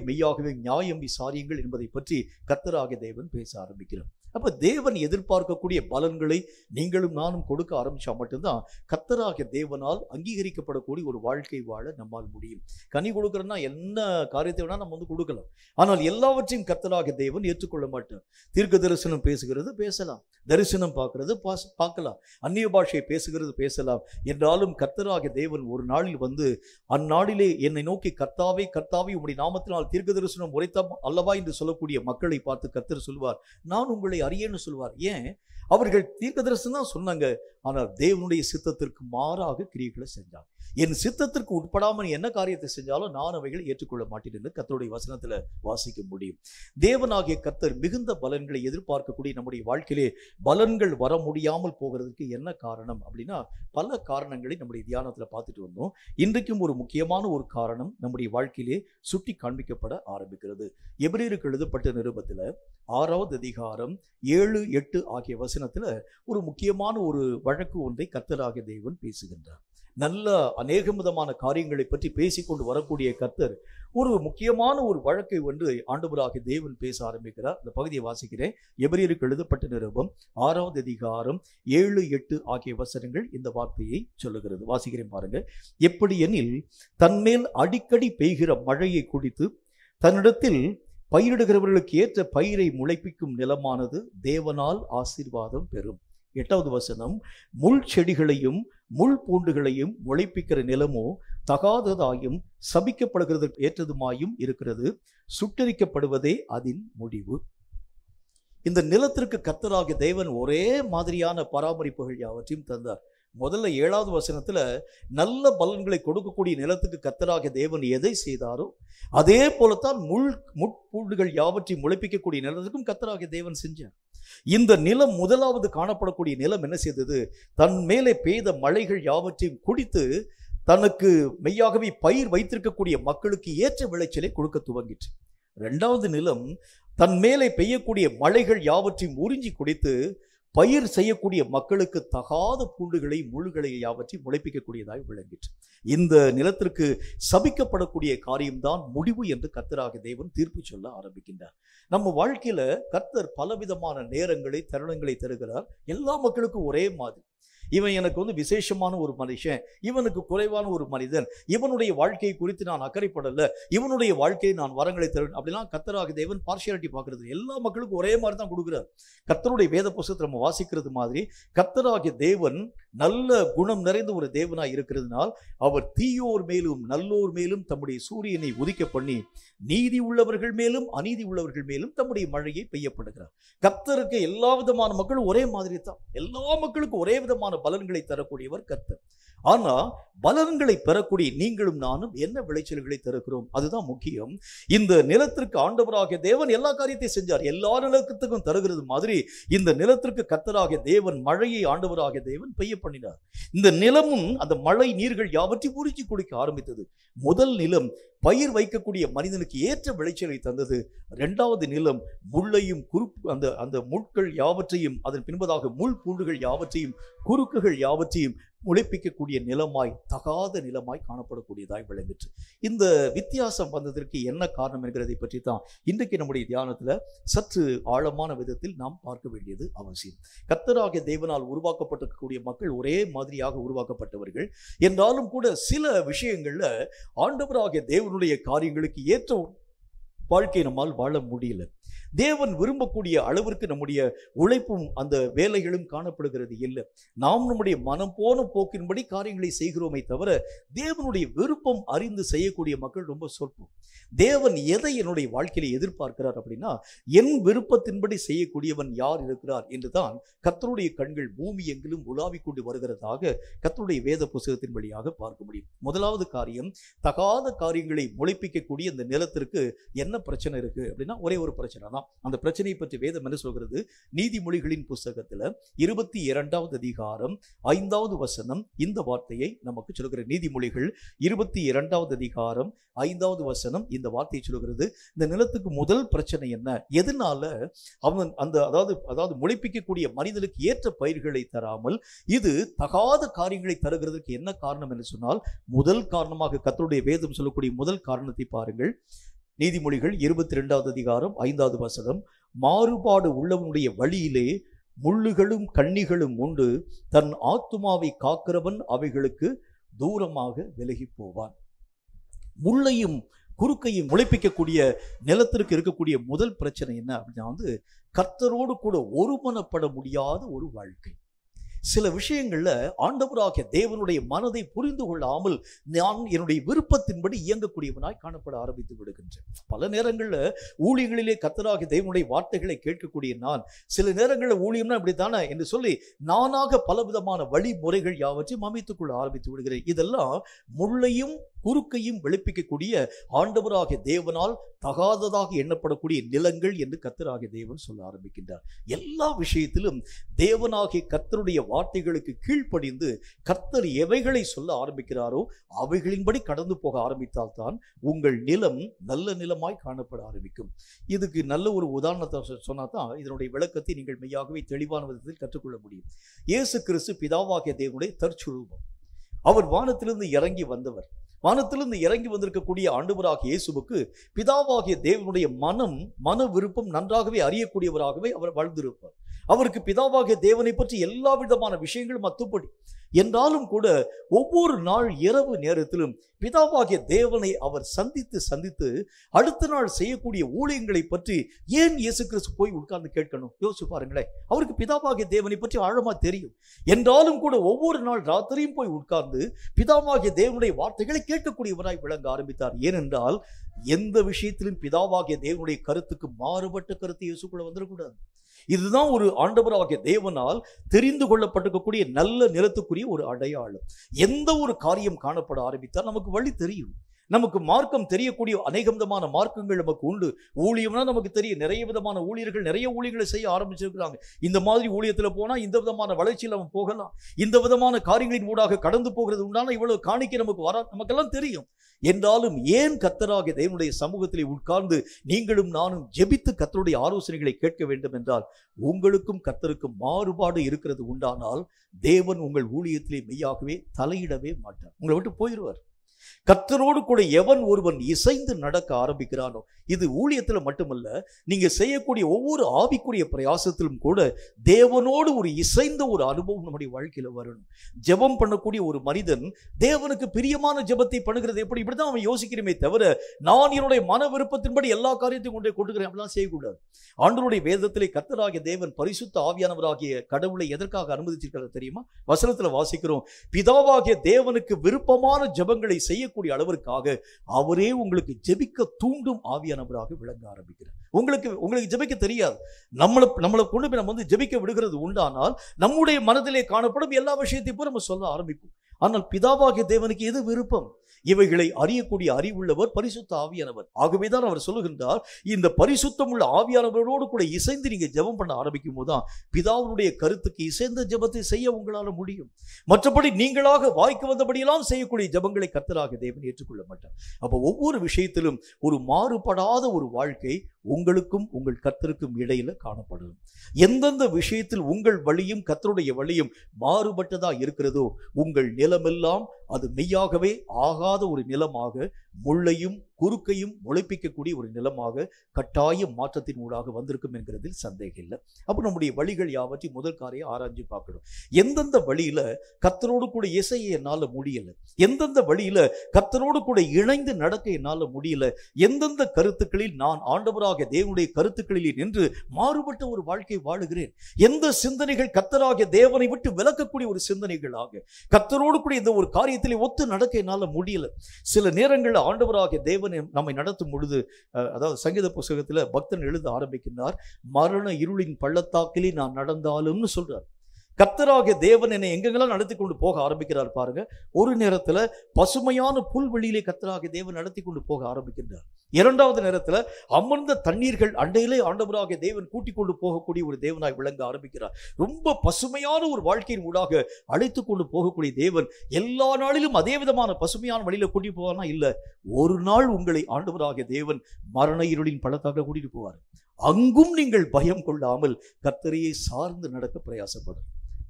நியாயம் விசாரியுங்கள் என்பதை பற்றி கர்த்தராகிய தேவன் பேச ஆரம்பிக்கிறார். அப்ப தேவன் எதிர்பார்க்கக்கூடிய பலன்களை நீங்களும் நானும் கொடுக்க ஆரம்பிச்சா மட்டும்தான் கர்த்தராகிய தேவனால் அங்கீகரிக்கப்படக்கூடிய ஒரு வாழ்க்கை வாழ நம்மால் முடியும். கனி கொடுக்கறதுனா என்ன காரியத்தை வேணா நம்ம வந்து கொடுக்கலாம், ஆனால் எல்லாவற்றையும் கர்த்தராகிய தேவன் ஏற்றுக்கொள்ள மாட்டார். தீர்க்க தரிசனம் பேசுகிறது பேசலாம், தரிசனம் பார்க்கறது பார்க்கலாம், அந்நிய பாஷையை பேசுகிறது பேசலாம். என்றாலும் கர்த்தராகிய தேவன் ஒரு நாளில் வந்து அந்நாளிலே என்னை நோக்கி கர்த்தாவே கர்த்தாவே உம்முடைய நாமத்தினால் தீர்க்க தரிசனம் உரைத்தா அல்லவா என்று சொல்லக்கூடிய மக்களை பார்த்து கர்த்தர் சொல்வார், நான் உங்களை அறியேன்னு சொல்வார். ஏன்? அவர்கள் தீர்க்க தரிசனம் தான் சொன்னாங்க, ஆனால் தேவனுடைய சித்தத்திற்கு மாறாக கிரியைகளை செஞ்சாங்க. என் சித்தத்திற்கு உட்படாமல் என்ன காரியத்தை செஞ்சாலும் நான் அவைகளை ஏற்றுக்கொள்ள மாட்டேன் என்று கர்த்தருடைய வசனத்துல வாசிக்க முடியும். தேவனாகிய கர்த்தர் மிகுந்த பலன்களை எதிர்பார்க்கக்கூடிய நம்முடைய வாழ்க்கையிலே பலன்கள் வர முடியாமல் போகிறதுக்கு என்ன காரணம் அப்படின்னா, பல காரணங்களை நம்முடைய தியானத்துல பார்த்துட்டு வந்தோம். இன்றைக்கும் ஒரு முக்கியமான ஒரு காரணம் நம்முடைய வாழ்க்கையிலே சுட்டி காண்பிக்கப்பட ஆரம்பிக்கிறது. எபிரேயருக்கு எழுதப்பட்ட நிருபத்துல 6வது அதிகாரம் 7, 8 ஆகிய வசனத்துல ஒரு முக்கியமான ஒரு வழக்கு ஒன்றை கர்த்தராகிய தேவன் பேசுகின்றார். நல்ல அநேக விதமான காரியங்களை பற்றி பேசிக்கொண்டு வரக்கூடிய கர்த்தர் ஒரு முக்கியமான ஒரு வழக்கை ஒன்று ஆண்டவராகிய தேவன் பேச ஆரம்பிக்கிறார். அந்த பகுதியை வாசிக்கிறேன். எபிரேயருக்கு எழுதப்பட்ட நிருபம் 6வது அதிகாரம் 7, 8 ஆகிய வசனங்கள் இந்த வார்த்தையை சொல்லுகிறது. வாசிக்கிறேன் பாருங்க. எப்படி எனில், தன்மேல் அடிக்கடி பெய்கிற மழையை குடித்து தன்னிடத்தில் பயிரிடுகிறவர்களுக்கு ஏற்ற பயிரை முளைப்பிக்கும் நிலமானது தேவனால் ஆசீர்வாதம் பெறும். 8வது வசனம், முள் செடிகளையும் முள் பூண்டுகளையும் முளைப்பிக்கிற நிலமோ தகாததாயும் சபிக்கப்படுகிறதற்கு ஏற்றதுமாயும் இருக்கிறது, சுட்டரிக்கப்படுவதே அதன் முடிவு. இந்த நிலத்திற்கு கர்த்தராகிய தேவன் ஒரே மாதிரியான பராமரிப்புகள் யாவற்றையும் தந்தார். முதல்ல 7வது வசனத்துல நல்ல பலன்களை கொடுக்கக்கூடிய நிலத்துக்கு கர்த்தராகிய தேவன் எதை செய்தாரோ அதே போலத்தான் முட்பூண்டுகள் யாவற்றையும் முளைப்பிக்கக்கூடிய நிலத்துக்கும் கர்த்தராகிய தேவன் செஞ்சார். இந்த நிலம், முதலாவது காணப்படக்கூடிய நிலம் என்ன செய்தது? தன் மேலே பெய்த மழைகள் யாவற்றையும் குடித்து தனக்கு மெய்யாகவே பயிர் வைத்திருக்கக்கூடிய மக்களுக்கு ஏற்ற விளைச்சலை கொடுக்க துவங்கிற்று. 2வது நிலம் தன் மேலே பெய்யக்கூடிய மழைகள் யாவற்றையும் உறிஞ்சி குடித்து பயிர் செய்யக்கூடிய மக்களுக்கு தகாத பூண்டுகளை முள்களை யாவற்றையும் முளைப்பிக்கக்கூடியதாய் விளங்கிற்று. இந்த நிலத்திற்கு சபிக்கப்படக்கூடிய காரியம்தான் முடிவு என்று கர்த்தராகிய தேவன் தீர்ப்பு சொல்ல ஆரம்பிக்கின்றார். நம்ம வாழ்க்கையில கர்த்தர் பலவிதமான நேரங்களை, தருணங்களை தருகிறார். எல்லா மக்களுக்கும் ஒரே மாதிரி. இவன் எனக்கு வந்து விசேஷமான ஒரு மனுஷன், இவனுக்கு குறைவான ஒரு மனிதன், இவனுடைய வாழ்க்கையை குறித்து நான் அக்கறைப்படல, இவனுடைய வாழ்க்கையை நான் வரங்களை தருவேன் அப்படிலாம் கர்த்தராகிய தேவன் பார்ஷியாலிட்டி பார்க்கறது. எல்லா மக்களுக்கும் ஒரே மாதிரி தான் கொடுக்குறார். கர்த்தருடைய வேத புஸ்தகத்தை நம்ம வாசிக்கிறது மாதிரி கர்த்தராகிய தேவன் நல்ல குணம் நிறைந்த ஒரு தேவனாய் இருக்கிறதுனால் அவர் தீயோர் மேலும் நல்லோர் மேலும் தம்முடைய சூரியனை உதிக்க பண்ணி நீதி உள்ளவர்கள் மேலும் அநீதி உள்ளவர்கள் மேலும் தம்முடைய மழையை பெய்யப்படுகிறார். கர்த்தருக்கு எல்லா விதமான மக்களும் ஒரே மாதிரி தான். எல்லா மக்களுக்கும் ஒரே விதமான பலன்களை தரக்கூடியவர் கர்த்தர். ஆனா பலன்களை பெறக்கூடிய நீங்களும் நானும் என்ன விளைச்சல்களை தருகிறோம், அதுதான் முக்கியம். இந்த நிலத்திற்கு ஆண்டவராகிய தேவன் எல்லா காரியத்தையும் செஞ்சார். எல்லா நிலத்துக்கும் தருகிறது மாதிரி இந்த நிலத்திற்கு கர்த்தராகிய தேவன் மழையை ஆண்டவராகிய தேவன் பெய்ய பண்ணினார். இந்த நிலமும் அந்த மழை நீர்கள் யாவற்றையும் உறிஞ்சி குடிக்க ஆரம்பித்தது. முதல் நிலம் பயிர் வைக்கக்கூடிய மனிதனுக்கு ஏற்ற விளைச்சலை தந்தது. 2வது நிலம் முள்ளையும் அந்த முட்கள் யாவற்றையும், அதன் பின்பதாக முள் பூண்டுகள் யாவற்றையும், குறுக்குகள் யாவற்றையும் முளைப்பிக்கக்கூடிய நிலமாய், தகாத நிலமாய் காணப்படக்கூடியதாய் விளங்கிற்று. இந்த வித்தியாசம் வந்ததற்கு என்ன காரணம் என்கிறதை பற்றி தான் இன்றைக்கு நம்முடைய தியானத்துல சற்று ஆழமான விதத்தில் நாம் பார்க்க வேண்டியது அவசியம். கர்த்தராகிய தேவனால் உருவாக்கப்பட்டிருக்கக்கூடிய மக்கள் ஒரே மாதிரியாக உருவாக்கப்பட்டவர்கள் என்றாலும் கூட சில விஷயங்கள்ல ஆண்டவராகிய தேவனுடைய காரியங்களுக்கு ஏற்ற வாழ்க்கை நம்மால் வாழ முடியல. தேவன் விரும்பக்கூடிய அளவிற்கு நம்முடைய உழைப்பும் அந்த வேலைகளும் காணப்படுகிறது இல்லை. நாம் நம்முடைய மனம் போன போக்கின்படி காரியங்களை செய்கிறோமே தவிர தேவனுடைய விருப்பம் அறிந்து செய்யக்கூடிய மக்கள் ரொம்ப சொற்பம். தேவன் எதை என்னுடைய வாழ்க்கையில எதிர்பார்க்கிறார் அப்படின்னா, என் விருப்பத்தின்படி செய்யக்கூடியவன் யார் இருக்கிறார் என்றுதான் கர்த்தருடைய கண்கள் பூமி எங்கிலும் உலாவிக் கொண்டு வருகிறதாக கர்த்தருடைய வேத புத்தகத்தின் வழியாக பார்க்க முடியும். முதலாவது காரியம், தகாத காரியங்களை முளைப்பிக்கக்கூடிய இந்த நிலத்திற்கு என்ன பிரச்சனை இருக்கு அப்படின்னா, ஒரே ஒரு பிரச்சனை தான். அந்த பிரச்சனையை பற்றி வேதம் என்ன சொல்கிறது? நீதிமொழிகளின் புஸ்தகத்துல 22வது அதிகாரம் 5வது வசனம் இந்த வார்த்தையை நமக்கு சொல்கிற. நீதிமொழிகள் 22வது அதிகாரம் 5வது வசனம் இந்த வார்த்தையை சொல்கிறது. இந்த நிலத்துக்கு முதல் பிரச்சனை என்ன? எதனால அவன் அதாவது முளைப்பிக்கக்கூடிய மனிதனுக்கு ஏற்ற பயிர்களை தராமல் இது தகாத காரியங்களை தருகிறதுக்கு என்ன காரணம் என்று சொன்னால், முதல் காரணமாக கர்த்தருடைய வேதம் சொல்லக்கூடிய முதல் காரணத்தை பாருங்கள். நீதிமொழிகள் 22வது அதிகாரம் 5வது வசனம், மாறுபாடு உள்ளவனுடைய வழியிலே முள்ளுகளும் கண்ணிகளும் உண்டு, தன் ஆத்துமாவை காக்கிறவன் அவைகளுக்கு தூரமாக விலகி போவான். முள்ளையும் குறுக்கையும் முளைப்பிக்கக்கூடிய நிலத்திற்கு இருக்கக்கூடிய முதல் பிரச்சனை என்ன அப்படின்னா கர்த்தரோடு கூட ஒருமனப்பட முடியாத ஒரு வாழ்க்கை. சில விஷயங்கள்ல ஆண்டவராகிய தேவனுடைய மனதை புரிந்து கொள்ளாமல் நான் என்னுடைய விருப்பத்தின்படி இயங்கக்கூடியவனாய் காணப்பட ஆரம்பித்து விடுகின்றேன். பல நேரங்கள்ல ஊழியங்களிலே கர்த்தராகிய தேவனுடைய வார்த்தைகளை கேட்கக்கூடிய நான் சில நேரங்களில் ஊழியம்னா இப்படித்தானே என்று சொல்லி நானாக பலவிதமான வழிமுறைகள் யாவற்றையும் அமைத்துக் கொள்ள ஆரம்பித்து விடுகிறேன். இதெல்லாம் முள்ளையும் குறுக்கையும் வெளிப்பிக்கக்கூடிய ஆண்டவராகிய தேவனால் தகாததாக எண்ணப்படக்கூடிய நிலங்கள் என்று கர்த்தராகிய தேவன் சொல்ல ஆரம்பிக்கின்றார். எல்லா விஷயத்திலும் தேவனாகிய கர்த்தருடைய வார்த்தைகளுக்கு கீழ்ப்படிந்து கர்த்தர் எவைகளை சொல்ல ஆரம்பிக்கிறாரோ அவைகளின்படி கடந்து போக ஆரம்பித்தால்தான் உங்கள் நிலம் நல்ல நிலமாய் காணப்பட ஆரம்பிக்கும். இதுக்கு நல்ல ஒரு உதாரணத்தை சொன்னாதான் இதனுடைய விளக்கத்தை நீங்கள் மெய்யாகவே தெளிவான விதத்தில் கற்றுக்கொள்ள முடியும். இயேசு கிறிஸ்து பிதாவாகிய தேவனுடைய தற்சுரூபம். அவர் வானத்திலிருந்து இறங்கி வந்தவர். வானத்திலிருந்து இறங்கி வந்திருக்கக்கூடிய ஆண்டவராகிய இயேசுவுக்கு பிதாவாகிய தேவனுடைய மன விருப்பம் நன்றாகவே அறியக்கூடியவராகவே அவர் வாழ்ந்திருப்பார். அவருக்கு பிதாவாகிய தேவனை பற்றி எல்லா விதமான விஷயங்களும் அத்துப்படி. என்றாலும் கூட ஒவ்வொரு நாள் இரவு நேரத்திலும் பிதாவாகிய தேவனை அவர் சந்தித்து அடுத்த நாள் செய்யக்கூடிய ஊழியங்களை பற்றி ஏன் இயேசு கிறிஸ்து போய் உட்கார்ந்து கேட்கணும்? யோசிச்சு பாருங்களேன். அவருக்கு பிதாவாகிய தேவனை பற்றி ஆழமா தெரியும். என்றாலும் கூட ஒவ்வொரு நாள் ராத்திரியும் போய் உட்கார்ந்து பிதாவாகிய தேவனுடைய வார்த்தைகளை கேட்கக்கூடியவராய் விளங்க ஆரம்பித்தார். ஏனென்றால் எந்த விஷயத்திலும் பிதாவாகிய தேவனுடைய கருத்துக்கு மாறுபட்ட கருத்து இயேசுக்குள்ள வந்துடக்கூடாது. இதுதான் ஒரு ஆண்டவராகிய தேவனால் தெரிந்து கொள்ளப்பட்டிருக்கக்கூடிய நல்ல நிலத்துக்குரிய ஒரு அடையாளம். எந்த ஒரு காரியம் காணப்பட ஆரம்பித்தால் நமக்கு வழி தெரியும். நமக்கு மார்க்கம் தெரியக்கூடிய அநேக விதமான மார்க்கங்கள் நமக்கு உண்டு. ஊழியம்னா நமக்கு தெரியும். நிறைய விதமான ஊழியர்கள் நிறைய ஊழியர்களை செய்ய ஆரம்பிச்சிருக்கிறாங்க. இந்த மாதிரி ஊழியத்தில் போனால் இந்த விதமான வளர்ச்சியில் நம்ம போகலாம், இந்த விதமான காரியங்களின் ஊடாக கடந்து போகிறது உண்டான இவ்வளவு காணிக்கை நமக்கு நமக்கெல்லாம் தெரியும். என்றாலும் ஏன் கர்த்தராகிய தேவனுடைய சமூகத்திலே உட்கார்ந்து நீங்களும் நானும் ஜெபித்து கர்த்தருடைய ஆலோசனைகளை கேட்க வேண்டும் என்றால் உங்களுக்கும் கர்த்தருக்கும் மாறுபாடு இருக்கிறது உண்டானால் தேவன் உங்கள் ஊழியத்திலே மெய்யாகவே தலையிடவே மாட்டார். உங்களை விட்டு போயிடுவார். கர்த்தரோடு கூட எவன் ஒருவன் இசைந்து நடக்க ஆரம்பிக்கிறானோ, இது ஊழியத்தில் மட்டுமல்ல, நீங்க செய்யக்கூடிய ஒவ்வொரு ஆவிக்குரிய பிரயாசத்திலும் கூட தேவனோடு ஒரு இசைந்த ஒரு அனுபவம் நம்முடைய வாழ்க்கையில வரணும். ஜெபம் பண்ணக்கூடிய ஒரு மனிதன் தேவனுக்கு பிரியமான ஜெபத்தை பண்ணுகிறது எப்படி? இப்படிதான் அவன் யோசிக்கிறமே தவிர நான் என்னுடைய மன விருப்பத்தின்படி எல்லா காரியத்தையும் கொண்டே கொண்டுக்கிறேன் அப்படிலாம் செய்யக்கூடாது. ஆண்டவருடைய வேதத்திலே கர்த்தராகிய தேவன் பரிசுத்த ஆவியானவராகிய கடவுளை எதற்காக அனுமதிச்சிருக்கிறது தெரியுமா? வசனத்துல வாசிக்கிறோம், பிதாவாகிய தேவனுக்கு விருப்பமான ஜெபங்களை செய்யக்கூடிய அளவிற்காக அவரே உங்களுக்கு ஜெபிக்க தூண்டும் ஆவியானவராக விளங்க ஆரம்பிக்கிறார். உங்களுக்கு ஜெபிக்க தெரியாது. நம்மளை கொண்டு போய் நம்ம வந்து ஜெபிக்க விடுகிறது உண்டானால் நம்முடைய மனதிலே காணப்படும் எல்லா விஷயத்தையும் போய் நம்ம சொல்ல ஆரம்பிப்போம். ஆனால் பிதாவாகிய தேவனுக்கு எது விருப்பம்? இவைகளை அறியக்கூடிய அறிவுள்ளவர் பரிசுத்த ஆவியானவர். ஆகவேதான் அவர் சொல்லுகின்றார், இந்த பரிசுத்தம் உள்ள ஆவியானவரோடு கூட இசைந்து நீங்க ஜெபம் பண்ண ஆரம்பிக்கும் போதுதான் பிதாவுடைய கருத்துக்கு இசைந்த ஜெபத்தை செய்ய உங்களால முடியும். மற்றபடி நீங்களாக வாய்க்கு வந்தபடியெல்லாம் செய்யக்கூடிய ஜெபங்களை கர்த்தராகிய தேவன் ஏற்றுக்கொள்ள மாட்டார். அப்ப ஒவ்வொரு விஷயத்திலும் ஒரு மாறுபடாத ஒரு வாழ்க்கை உங்களுக்கும் உங்கள் கர்த்தருக்கும் இடையில காணப்படும். எந்தெந்த விஷயத்தில் உங்கள் வழியும் கர்த்தருடைய வழியும் மாறுபட்டதா இருக்கிறதோ உங்கள் நிலமெல்லாம் அது மெய்யாகவே ஆகாத ஒரு நிலமாக, முள்ளையும் குறுக்கையும் முளைப்பிக்கக்கூடிய ஒரு நிலமாக கட்டாய மாற்றத்தின் ஊடாக வந்திருக்கும் என்கிறதில் சந்தேகம் இல்லை. அப்போ நம்முடைய வழிகள் யாவற்றையும் முதல் காரியம் ஆராய்ச்சி பார்க்கணும். எந்தெந்த வழியில கர்த்தரோடு கூட இசைய என்னால முடியல, எந்தெந்த வழியில கர்த்தரோடு கூட இணைந்து நடக்க என்னால முடியல, எந்தெந்த கருத்துக்களில் நான் ஆண்டவராகிய தேவனுடைய கருத்துக்களில் நின்று மாறுபட்ட ஒரு வாழ்க்கை வாழுகிறேன், எந்த சிந்தனைகள் கர்த்தராகிய தேவனை விட்டு விலக்கக்கூடிய ஒரு சிந்தனைகளாக கர்த்தரோடு கூட இந்த ஒரு காரியத்திலே ஒத்து நடக்க என்னால முடியல. சில நேரங்களில் ஆண்டவராகிய தேவன் நம்மை நடத்தும் பொழுது, அதாவது சங்கீத புத்தகத்தில் பக்தன் எழுத ஆரம்பிக்கின்றார், மரண இருளின் பள்ளத்தாக்கிலே நான் நடந்தாலும்னு சொல்றார். கர்த்தராகிய தேவன் என்னை எங்கெங்கெல்லாம் நடத்தி கொண்டு போக ஆரம்பிக்கிறார் பாருங்க. ஒரு நேரத்துல பசுமையான புல்வெளியிலே கர்த்தராகிய தேவன் நடத்தி கொண்டு போக ஆரம்பிக்கின்றார். இரண்டாவது நேரத்துல அமர்ந்த தண்ணீர்கள் அண்டையிலே ஆண்டவராகிய தேவன் கூட்டிக் கொண்டு போகக்கூடிய ஒரு தேவனாய் விளங்க ஆரம்பிக்கிறார். ரொம்ப பசுமையான ஒரு வாழ்க்கையின் ஊடாக அழைத்து கொண்டு போகக்கூடிய தேவன் எல்லா நாளிலும் அதே விதமான பசுமையான வழியில கூட்டிட்டு போவானா? இல்ல, ஒரு நாள் உங்களை ஆண்டவராகிய தேவன் மரண இருளின் பள்ளத்தாக்க கூட்டிட்டு போவார். அங்கும் நீங்கள் பயம் கொள்ளாமல் கர்த்தரையை சார்ந்து நடக்க பிரயாசப்படும்.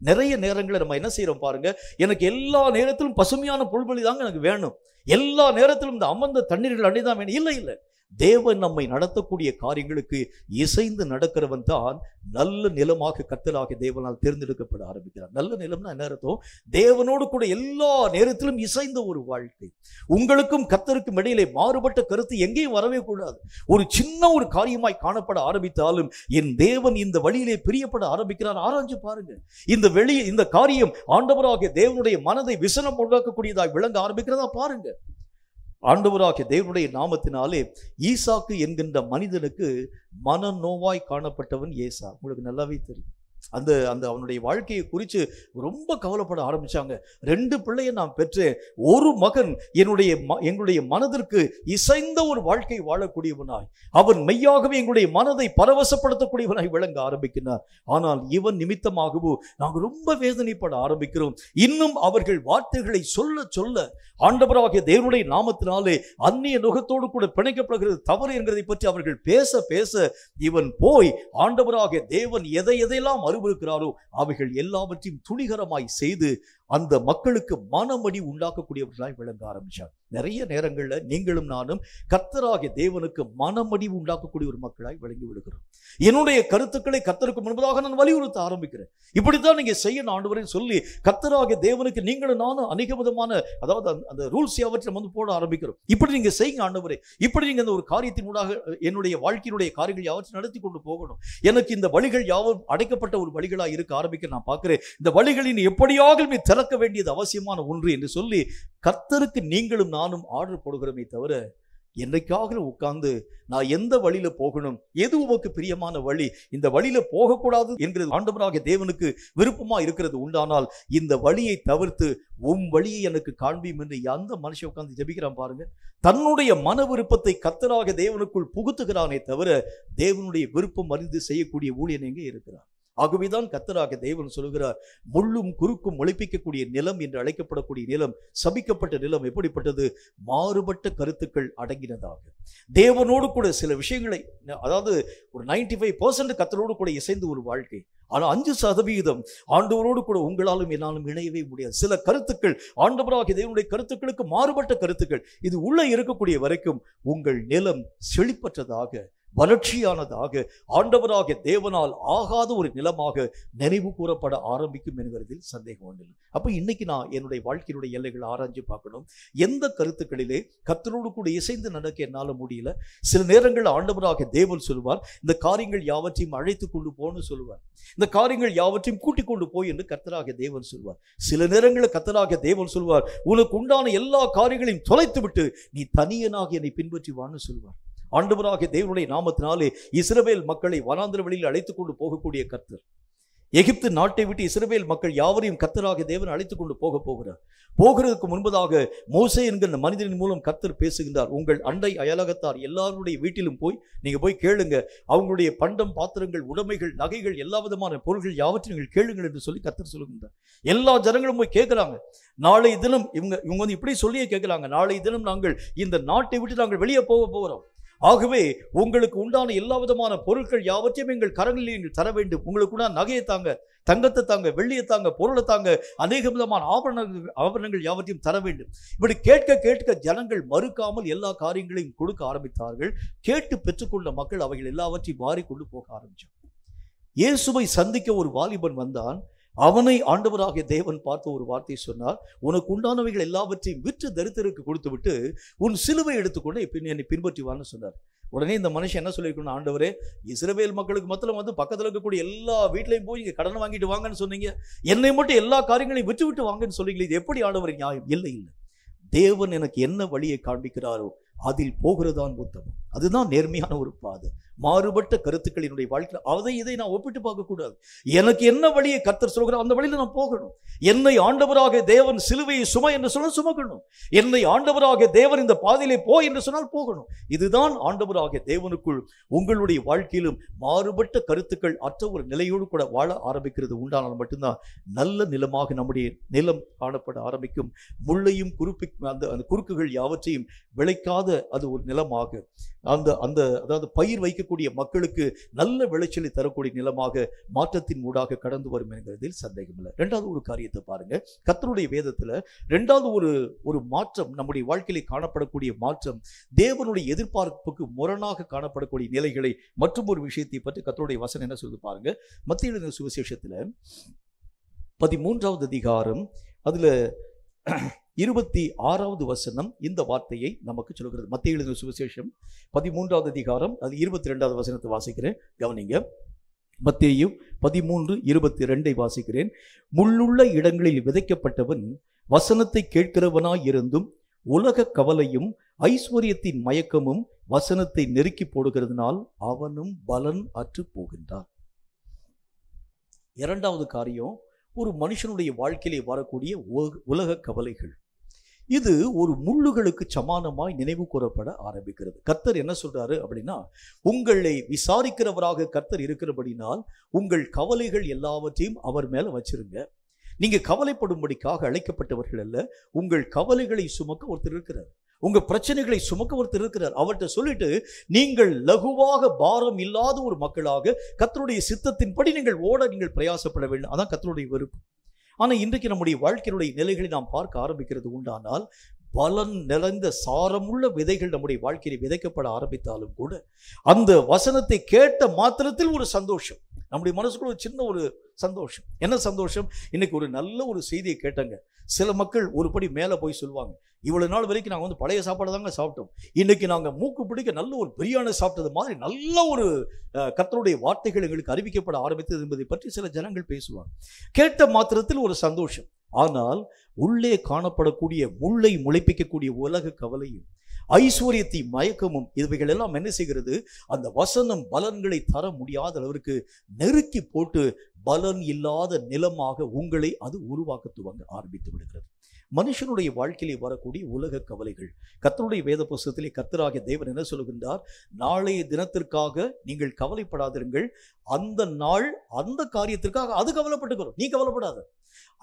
நிறைய நேரங்களில் நம்ம என்ன செய்யறோம் பாருங்க, எனக்கு எல்லா நேரத்திலும் பசுமையான புல்வெளி தாங்க எனக்கு வேணும், எல்லா நேரத்திலும் இந்த அமர்ந்த தண்ணீர்கள் அண்டைதான் வேணும். இல்லை, தேவன் நம்மை நடத்தக்கூடிய காரியங்களுக்கு இசைந்து நடக்கிறவன் தான் நல்ல நிலமாக கர்த்தராகிய தேவனால் தேர்ந்தெடுக்கப்பட ஆரம்பிக்கிறார். நல்ல நிலம்னா என்ன அர்த்தம்? தேவனோடு கூட எல்லா நேரத்திலும் இசைந்த ஒரு வாழ்க்கை. உங்களுக்கும் கர்த்தருக்கும் இடையிலே மாறுபட்ட கருத்து எங்கேயும் வரவே கூடாது. ஒரு சின்ன ஒரு காரியமாய் காணப்பட ஆரம்பித்தாலும் என் தேவன் இந்த வழியிலே பிரியப்பட ஆரம்பிக்கிறார். ஆராய்ஞ்சு பாருங்க. இந்த காரியம் ஆண்டவராகிய தேவனுடைய மனதை விசனம் உண்டாக்கக்கூடியதாய் விளங்க ஆரம்பிக்கிறதா பாருங்க. ஆண்டவராகிய தேவனுடைய நாமத்தினாலே ஈசாக்கு என்கின்ற மனிதனுக்கு மனநோவாய் காணப்பட்டவன் ஏசா. உங்களுக்கு நல்லாவே தெரியும். அந்த அவனுடைய வாழ்க்கையை குறித்து ரொம்ப கவலைப்பட ஆரம்பிச்சாங்க. 2 பிள்ளையை நான் பெற்றேன், ஒரு மகன் எங்களுடைய மனதிற்கு இசைந்த ஒரு வாழ்க்கை வாழக்கூடியவனாய், அவன் மெய்யாகவே எங்களுடைய மனதை பரவசப்படுத்தக்கூடியவனாய் விளங்க ஆரம்பிக்கிறார். ஆனால் இவன் நிமித்தமாகவோ நாங்கள் ரொம்ப வேதனைப்பட ஆரம்பிக்கிறோம். இன்னும் அவர்கள் வார்த்தைகளை சொல்ல சொல்ல ஆண்டவராகிய தேவனுடைய நாமத்தினாலே அந்நிய நுகத்தோடு கூட பிணைக்கப்படுகிறது தவறு என்கிறதை பற்றி அவர்கள் பேச பேச இவன் போய் ஆண்டவராகிய தேவன் எதையெல்லாம் அறிவிருக்கிறாரோ அவைகள் எல்லாவற்றையும் துணிகரமாய் செய்து அந்த மக்களுக்கு மனமடி உண்டாக்கக்கூடியவர்களாய் விளங்க ஆரம்பிச்சார். நிறைய நேரங்களில் நீங்களும் நானும் கர்த்தராகிய தேவனுக்கு மனமடி உண்டாக்கக்கூடிய ஒரு மக்களாய் விளங்கி விடுகிறோம். என்னுடைய கருத்துக்களை கர்த்தருக்கு முன்பதாக நான் வலியுறுத்த ஆரம்பிக்கிறேன். இப்படித்தான் நீங்க செய்ய ஆண்டவரே சொல்லி கர்த்தராகிய தேவனுக்கு நீங்களும் நானும் அநேக விதமான அதாவது அந்த ரூல்ஸ் யாவற்றை நம்ம போட ஆரம்பிக்கிறோம். இப்படி நீங்க செய்யுங்க ஆண்டவரே, இப்படி நீங்க அந்த ஒரு காரியத்தினூடாக என்னுடைய வாழ்க்கையினுடைய காரியங்கள் யாவற்றை நடத்தி கொண்டு போகணும். எனக்கு இந்த வழிகள் யாவும் அடைக்கப்பட்ட ஒரு வழிகளாக இருக்க ஆரம்பிக்க நான் பார்க்கிறேன். இந்த வழிகளின் எப்படியாக திறக்க வேண்டியது அவசியமான ஒன்று என்று சொல்லி கர்த்தருக்கு நீங்களும் நானும் ஆர்டர் போடுகிறோமே தவிர என்னைக்காக உட்கார்ந்து நான் எந்த வழியில போகணும், எது உமக்கு பிரியமான வழி, இந்த வழியில போகக்கூடாது என்கிறது ஆண்டவராகிய தேவனுக்கு விருப்பமா இருக்கிறது உண்டானால் இந்த வழியை தவிர்த்து வழியை எனக்கு காண்பியும் என்று அந்த மனுஷன் உட்கார்ந்து ஜெபிக்கிறான் பாருங்க. தன்னுடைய மன விருப்பத்தை கர்த்தராகிய தேவனுக்குள் புகுத்துகிறானே தவிர தேவனுடைய விருப்பம் அறிந்து செய்யக்கூடிய ஊழியன் எங்கே இருக்கிறார்? ஆகவேதான் கர்த்தராகிய தேவன் சொல்கிறார், முள்ளும் குறுக்கும் முளைப்பிக்கக்கூடிய நிலம் என்று அழைக்கப்படக்கூடிய நிலம் சபிக்கப்பட்ட நிலம். எப்படிப்பட்டது? மாறுபட்ட கருத்துக்கள் அடங்கினதாக, தேவனோடு கூட சில விஷயங்களை, அதாவது ஒரு 95% கர்த்தரோடு கூட இசைந்து ஒரு வாழ்க்கை, ஆனால் 5% ஆண்டவரோடு கூட உங்களாலும் என்னாலும் இணையவே முடியாது. சில கருத்துக்கள் ஆண்டவராகிய தேவனுடைய கருத்துக்களுக்கு மாறுபட்ட கருத்துக்கள் இது உள்ள இருக்கக்கூடிய வரைக்கும் உங்கள் நிலம் செழிப்பற்றதாக வளர்ச்சியானதாக ஆண்டவராகிய தேவனால் ஆகாத ஒரு நிலமாக நினைவு கூறப்பட ஆரம்பிக்கும் என்கிறதில் சந்தேகம் ஒன்றில்லை. அப்ப இன்னைக்கு நான் என்னுடைய வாழ்க்கையினுடைய எல்லைகளை ஆராய்ச்சி பார்க்கணும். எந்த கருத்துக்களிலே கர்த்தரோடு கூட இசைந்து நடக்க என்னால் முடியல. சில நேரங்களில் ஆண்டவராகிய தேவன் சொல்லுவார், இந்த காரியங்கள் யாவற்றையும் அழைத்து கொண்டு போன்னு சொல்லுவார், இந்த காரியங்கள் யாவற்றையும் கூட்டிக் கொண்டு போய் என்று கர்த்தராகிய தேவன் சொல்வார். சில நேரங்களில் கர்த்தராகிய தேவன் சொல்வார், உனக்கு உண்டான எல்லா காரியங்களையும் தொலைத்து விட்டு நீ தனியனாக என்னை பின்பற்றி வான்னு சொல்வார். ஆண்டவராகிய தேவனுடைய நாமத்தினாலே இஸ்ரவேல் மக்களை வனாந்திர வழியில் அழைத்துக் கொண்டு போகக்கூடிய கர்த்தர், எகிப்து நாட்டை விட்டு இஸ்ரவேல் மக்கள் யாவரையும் கர்த்தராகிய தேவன் அழைத்துக் கொண்டு போகிறார். போகிறதுக்கு முன்பதாக மோசே என்கிற மனிதனின் மூலம் கர்த்தர் பேசுகின்றார். உங்கள் அண்டை அயலகத்தார் எல்லாருடைய வீட்டிலும் போய் நீங்க போய் கேளுங்க, அவங்களுடைய பண்டம் பாத்திரங்கள் உடைமைகள் நகைகள் எல்லா விதமான பொருள்கள் யாவற்றையும் நீங்கள் கேளுங்கள் என்று சொல்லி கர்த்தர் சொல்லுகின்றார். எல்லா ஜனங்களும் போய் கேட்கிறாங்க. நாளை தினம் இவங்க வந்து இப்படி சொல்லியே கேட்கிறாங்க, நாளை தினம் நாங்கள் இந்த நாட்டை விட்டு நாங்கள் வெளியே போகிறோம். ஆகவே உங்களுக்கு உண்டான எல்லா விதமான பொருட்கள் யாவற்றையும் எங்கள் கரங்களில் நீங்கள் தர வேண்டும். உங்களுக்கு உண்டான நகையை தாங்க, தங்கத்தை தாங்க, வெள்ளியை தாங்க, பொருளை தாங்க, அநேக விதமான ஆபரணங்கள் யாவற்றையும் தர வேண்டும். இப்படி கேட்க கேட்க ஜனங்கள் மறுக்காமல் எல்லா காரியங்களையும் கொடுக்க ஆரம்பித்தார்கள். கேட்டு பெற்றுக்கொண்ட மக்கள் அவைகள் எல்லாவற்றையும் மாறிக்கொண்டு போக ஆரம்பித்தார். இயேசுவை சந்திக்க ஒரு வாலிபன் வந்தான். அவனை ஆண்டவராகிய தேவன் பார்த்து ஒரு வார்த்தை சொன்னார், உனக்கு உண்டானவைகள் எல்லாவற்றையும் விற்று தரித்திரருக்கு கொடுத்து விட்டு உன் சிலுவை எடுத்துக்கொண்டு என்னை பின்பற்றுவான்னு சொன்னார். உடனே இந்த மனுஷன் என்ன சொல்லியிருக்கணும், ஆண்டவரே இஸ்ரவேல் மக்களுக்கு மொத்தம் வந்து பக்கத்தில் இருக்கக்கூடிய எல்லா வீட்லையும் போய் இங்கே கடன் வாங்கிட்டு வாங்கன்னு சொன்னீங்க, என்னை மட்டும் எல்லா காரியங்களையும் விட்டு விட்டு வாங்கன்னு சொல்றீங்களே, இது எப்படி ஆண்டவரே நியாயம்? இல்லை இல்லை, தேவன் எனக்கு என்ன வழியை காண்பிக்கிறாரோ அதில் போகிறதான் உத்தமம். அதுதான் நேர்மையான ஒரு பாதை. மாறுபட்ட கருத்துக்கள் என்னுடைய வாழ்க்கையில் இதை நான் ஒப்பிட்டு பார்க்க கூடாது. எனக்கு என்ன வழியை கர்த்தர் சொல்கிறார் அந்த வழியில் நான் போகணும். என்னை ஆண்டவராக தேவன் சிலுவையை சுமை என்று சொன்னால் சுமக்கணும். என்னை ஆண்டவராக தேவன் இந்த பாதையிலே போ என்று சொன்னால் போகணும். இதுதான் ஆண்டவராக தேவனுக்குள் உங்களுடைய வாழ்க்கையிலும் மாறுபட்ட கருத்துக்கள் அற்ற ஒரு நிலையோடு கூட வாழ ஆரம்பிக்கிறது உண்டானால் மட்டும்தான் நல்ல நிலமாக நம்முடைய நிலம் காணப்பட ஆரம்பிக்கும். முள்ளையும் அந்த குறுக்குகள் யாவற்றையும் விளைக்காத அது ஒரு நிலமாக அந்த அந்த அதாவது பயிர் வைக்கக்கூடிய மக்களுக்கு நல்ல விளைச்சலை தரக்கூடிய நிலமாக மாற்றத்தின் ஊடாக கடந்து வரும் என்கிறதில் சந்தேகம் இல்லை. ரெண்டாவது ஒரு காரியத்தை பாருங்க, கர்த்தருடைய வேதத்துல ரெண்டாவது ஒரு மாற்றம், நம்முடைய வாழ்க்கையிலே காணப்படக்கூடிய மாற்றம், தேவனுடைய எதிர்பார்ப்புக்கு முரணாக காணப்படக்கூடிய நிலைகளை மற்றும் ஒரு விஷயத்தை பற்றி கர்த்தருடைய வசனம் என்ன சொல்லுது பாருங்க. மத்தேயு எழுதின சுவிசேஷத்துல 13வது அதிகாரம் அதுல 26வது வசனம் இந்த வார்த்தையை நமக்கு சொல்கிறது. மத்தேயு எழுதின சுவிசேஷம் 13வது அதிகாரம் அது 22வது வசனத்தை வாசிக்கிறேன், கவனிங்க. மத்தேயு 13:22 வாசிக்கிறேன். முள்ளுள்ள இடங்களில் விதைக்கப்பட்டவன் வசனத்தை கேட்கிறவனாயிருந்தும் உலக கவலையும் ஐஸ்வர்யத்தின் மயக்கமும் வசனத்தை நெருக்கி போடுகிறதுனால் அவனும் பலன் அற்று போகின்றான். இரண்டாவது காரியம், ஒரு மனுஷனுடைய வாழ்க்கையிலே வரக்கூடிய உலக கவலைகள், இது ஒரு முள்ளுகளுக்கு சமானமாய் நினைவு கூறப்பட ஆரம்பிக்கிறது. கர்த்தர் என்ன சொல்றாரு அப்படின்னா, உங்களை விசாரிக்கிறவராக கர்த்தர் இருக்கிறபடினால் உங்கள் கவலைகள் எல்லாவற்றையும் அவர் மேல வச்சிருங்க. நீங்க கவலைப்படும்படிக்காக அழைக்கப்பட்டவர்கள் அல்ல, உங்கள் கவலைகளை சுமக்க ஒருத்தர் இருக்கிறார், உங்க பிரச்சனைகளை சுமக்க ஒருத்தர் இருக்கிறார். அவர்கிட்ட சொல்லிட்டு நீங்கள் லகுவாக பாரம் இல்லாத ஒரு மக்களாக கர்த்தருடைய சித்தத்தின்படி நீங்கள் ஓட நீங்கள் பிரயாசப்பட வேண்டும். அதான் கர்த்தருடைய விருப்பம். ஆனால் இன்றைக்கு நம்முடைய வாழ்க்கையினுடைய நிலைகளை நாம் பார்க்க ஆரம்பிக்கிறது உண்டானால், பலன் நிறைந்த சாரமுள்ள விதைகள் நம்முடைய வாழ்க்கையில் விதைக்கப்பட ஆரம்பித்தாலும் கூட அந்த வசனத்தை கேட்ட மாத்திரத்தில் ஒரு சந்தோஷம், நம்முடைய மனசுக்குள்ள ஒரு சின்ன ஒரு சந்தோஷம். என்ன சந்தோஷம்? இன்னைக்கு ஒரு நல்ல ஒரு செய்தியை கேட்டங்க. சில மக்கள் ஒருபடி மேலே போய் சொல்லுவாங்க, இவ்வளவு நாள் வரைக்கும் நாங்கள் வந்து பழைய சாப்பாடு தாங்க சாப்பிட்டோம், இன்னைக்கு நாங்கள் மூக்கு பிடிக்க நல்ல ஒரு பிரியாணி சாப்பிட்டது மாதிரி நல்ல ஒரு கர்த்தருடைய வார்த்தைகள் எங்களுக்கு அறிவிக்கப்பட ஆரம்பித்தது என்பதை பற்றி சில ஜனங்கள் பேசுவாங்க. கேட்ட மாத்திரத்தில் ஒரு சந்தோஷம். ஆனால் உள்ளே காணப்படக்கூடிய முள்ளை முளைப்பிக்கக்கூடிய உலக கவலையும் ஐஸ்வர்யத்தை மயக்கமும் இவைகள் எல்லாம் என்ன செய்கிறது? அந்த வசனம் பலன்களை தர முடியாத அளவிற்கு நெருக்கி போட்டு பலன் இல்லாத நிலமாக உங்களை அது உருவாக்க துவங்க ஆரம்பித்து விடுகிறது. மனுஷனுடைய வாழ்க்கையிலே வரக்கூடிய உலக கவலைகள், கர்த்தருடைய வேத புஸ்தகத்திலே கர்த்தராகிய தேவன் என்ன சொல்லுகின்றார்? நாளைய தினத்திற்காக நீங்கள் கவலைப்படாதிருங்கள், அந்த நாள் அந்த காரியத்திற்காக அது கவலைப்பட்டுக்கிறோம், நீ கவலைப்படாத,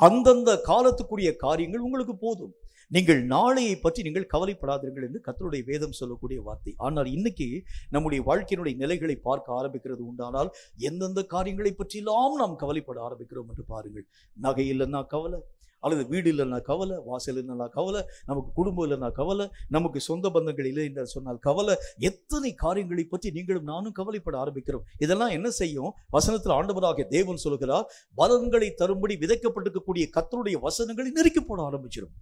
அந்தந்த காலத்துக்குரிய காரியங்கள் உங்களுக்கு போதும், நீங்கள் நாளையை பற்றி நீங்கள் கவலைப்படாதீர்கள் என்று கர்த்தருடைய வேதம் சொல்லக்கூடிய வார்த்தை. ஆனால் இன்னைக்கு நம்முடைய வாழ்க்கையினுடைய நிலைகளை பார்க்க ஆரம்பிக்கிறது உண்டானால், எந்தெந்த காரியங்களை பற்றியெல்லாம் நாம் கவலைப்பட ஆரம்பிக்கிறோம் என்று பாருங்கள். நகை இல்லைன்னா கவலை, அல்லது வீடு இல்லைன்னா கவலை, வாசல் இல்லைன்னா கவலை, நமக்கு குடும்பம் இல்லைன்னா கவலை, நமக்கு சொந்த பந்தங்கள் இல்லை என்று சொன்னால் கவலை, எத்தனை காரியங்களை பற்றி நீங்களும் நானும் கவலைப்பட ஆரம்பிக்கிறோம். இதெல்லாம் என்ன செய்யும்? வசனத்தில் ஆண்டவராகிய தேவன் சொல்கிறார், பலன்களை தரும்படி விதைக்கப்பட்டிருக்கக்கூடிய கர்த்தருடைய வசனங்களை நெருக்கி போட ஆரம்பிச்சிடும்.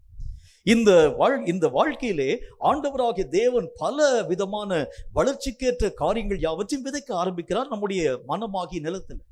இந்த வாழ்க்கையிலே ஆண்டவராகிய தேவன் பல விதமான வளர்ச்சிக்கேற்ற காரியங்கள் யாவற்றையும் விதைக்க ஆரம்பிக்கிறார் நம்முடைய மனமாகிய நிலத்தில்.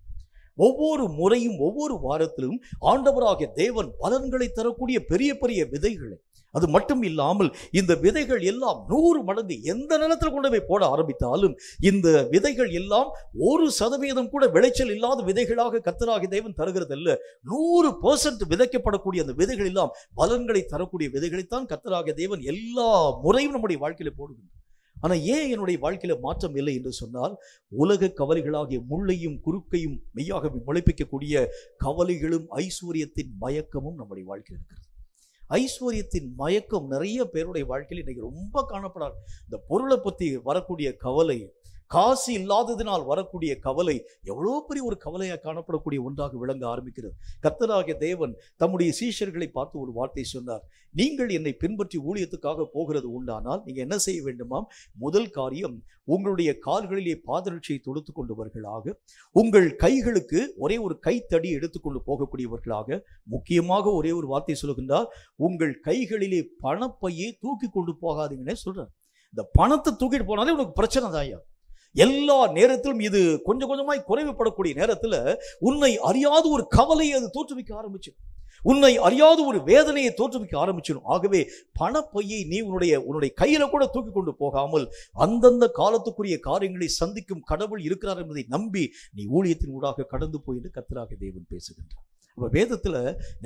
ஒவ்வொரு முறையும் ஒவ்வொரு வாரத்திலும் ஆண்டவராகிய தேவன் பலன்களை தரக்கூடிய பெரிய பெரிய விதைகளை, அது மட்டும் இல்லாமல் இந்த விதைகள் எல்லாம் 100 மடங்கு எந்த நிலத்தில் கொண்டு போய் போட ஆரம்பித்தாலும் இந்த விதைகள் எல்லாம் 1% கூட விளைச்சல் இல்லாத விதைகளாக கர்த்தராகிய தேவன் தருகிறது அல்ல. 100% விதைக்கப்படக்கூடிய அந்த விதைகள் எல்லாம் பலன்களை தரக்கூடிய விதைகளைத்தான் கர்த்தராகிய தேவன் எல்லா முறையும் நம்முடைய வாழ்க்கையில போடுகிறார். ஆனால் ஏன் என்னுடைய வாழ்க்கையில மாற்றம் இல்லை என்று சொன்னால், உலக கவலைகளாகிய முள்ளையும் குறுக்கையும் மெய்யாக முளைப்பிக்கக்கூடிய கவலைகளும் ஐஸ்வர்யத்தின் மயக்கமும் நம்முடைய வாழ்க்கையில் இருக்கிறது. ஐஸ்வர்யத்தின் மயக்கம் நிறைய பேருடைய வாழ்க்கையில் இன்னைக்கு ரொம்ப காணப்படாது. இந்த பொருளை பற்றி வரக்கூடிய கவலை, காசு இல்லாததினால் வரக்கூடிய கவலை எவ்வளோ பெரிய ஒரு கவலையாக காணப்படக்கூடிய ஒன்றாக விளங்க ஆரம்பிக்கிறது. கர்த்தராகிய தேவன் தம்முடைய சீஷர்களை பார்த்து ஒரு வார்த்தை சொன்னார், நீங்கள் என்னை பின்பற்றி ஊழியத்துக்காக போகிறது உண்டானால் நீங்கள் என்ன செய்ய வேண்டுமாம்? முதல் காரியம், உங்களுடைய கால்களிலே பாதரட்சியை தொடுத்து கொண்டவர்களாக, உங்கள் கைகளுக்கு ஒரே ஒரு கைத்தடி எடுத்துக்கொண்டு போகக்கூடியவர்களாக, முக்கியமாக ஒரே ஒரு வார்த்தை சொல்லுகின்றார், உங்கள் கைகளிலே பணப்பையை தூக்கி கொண்டு போகாதீங்கன்னே சொல்றார். இந்த பணத்தை தூக்கிட்டு போனாலே உனக்கு பிரச்சனை தாயா. எல்லா நேரத்திலும் இது கொஞ்சம் கொஞ்சமாய் குறைவுபடக்கூடிய நேரத்தில் உன்னை அறியாத ஒரு கவலையை அது தோற்றுவிக்க ஆரம்பிச்சிடும், உன்னை அறியாத ஒரு வேதனையை தோற்றுவிக்க ஆரம்பிச்சிடும். ஆகவே பணப்பையை நீ உன்னுடைய கையில கூட தூக்கி கொண்டு போகாமல் அந்தந்த காலத்துக்குரிய காரியங்களை சந்திக்கும் கடவுள் இருக்கிறார் என்பதை நம்பி நீ ஊழியத்தின் ஊடாக கடந்து போய் என்று கர்த்தராகிய தேவன் பேசுகின்றார். அப்ப வேதத்துல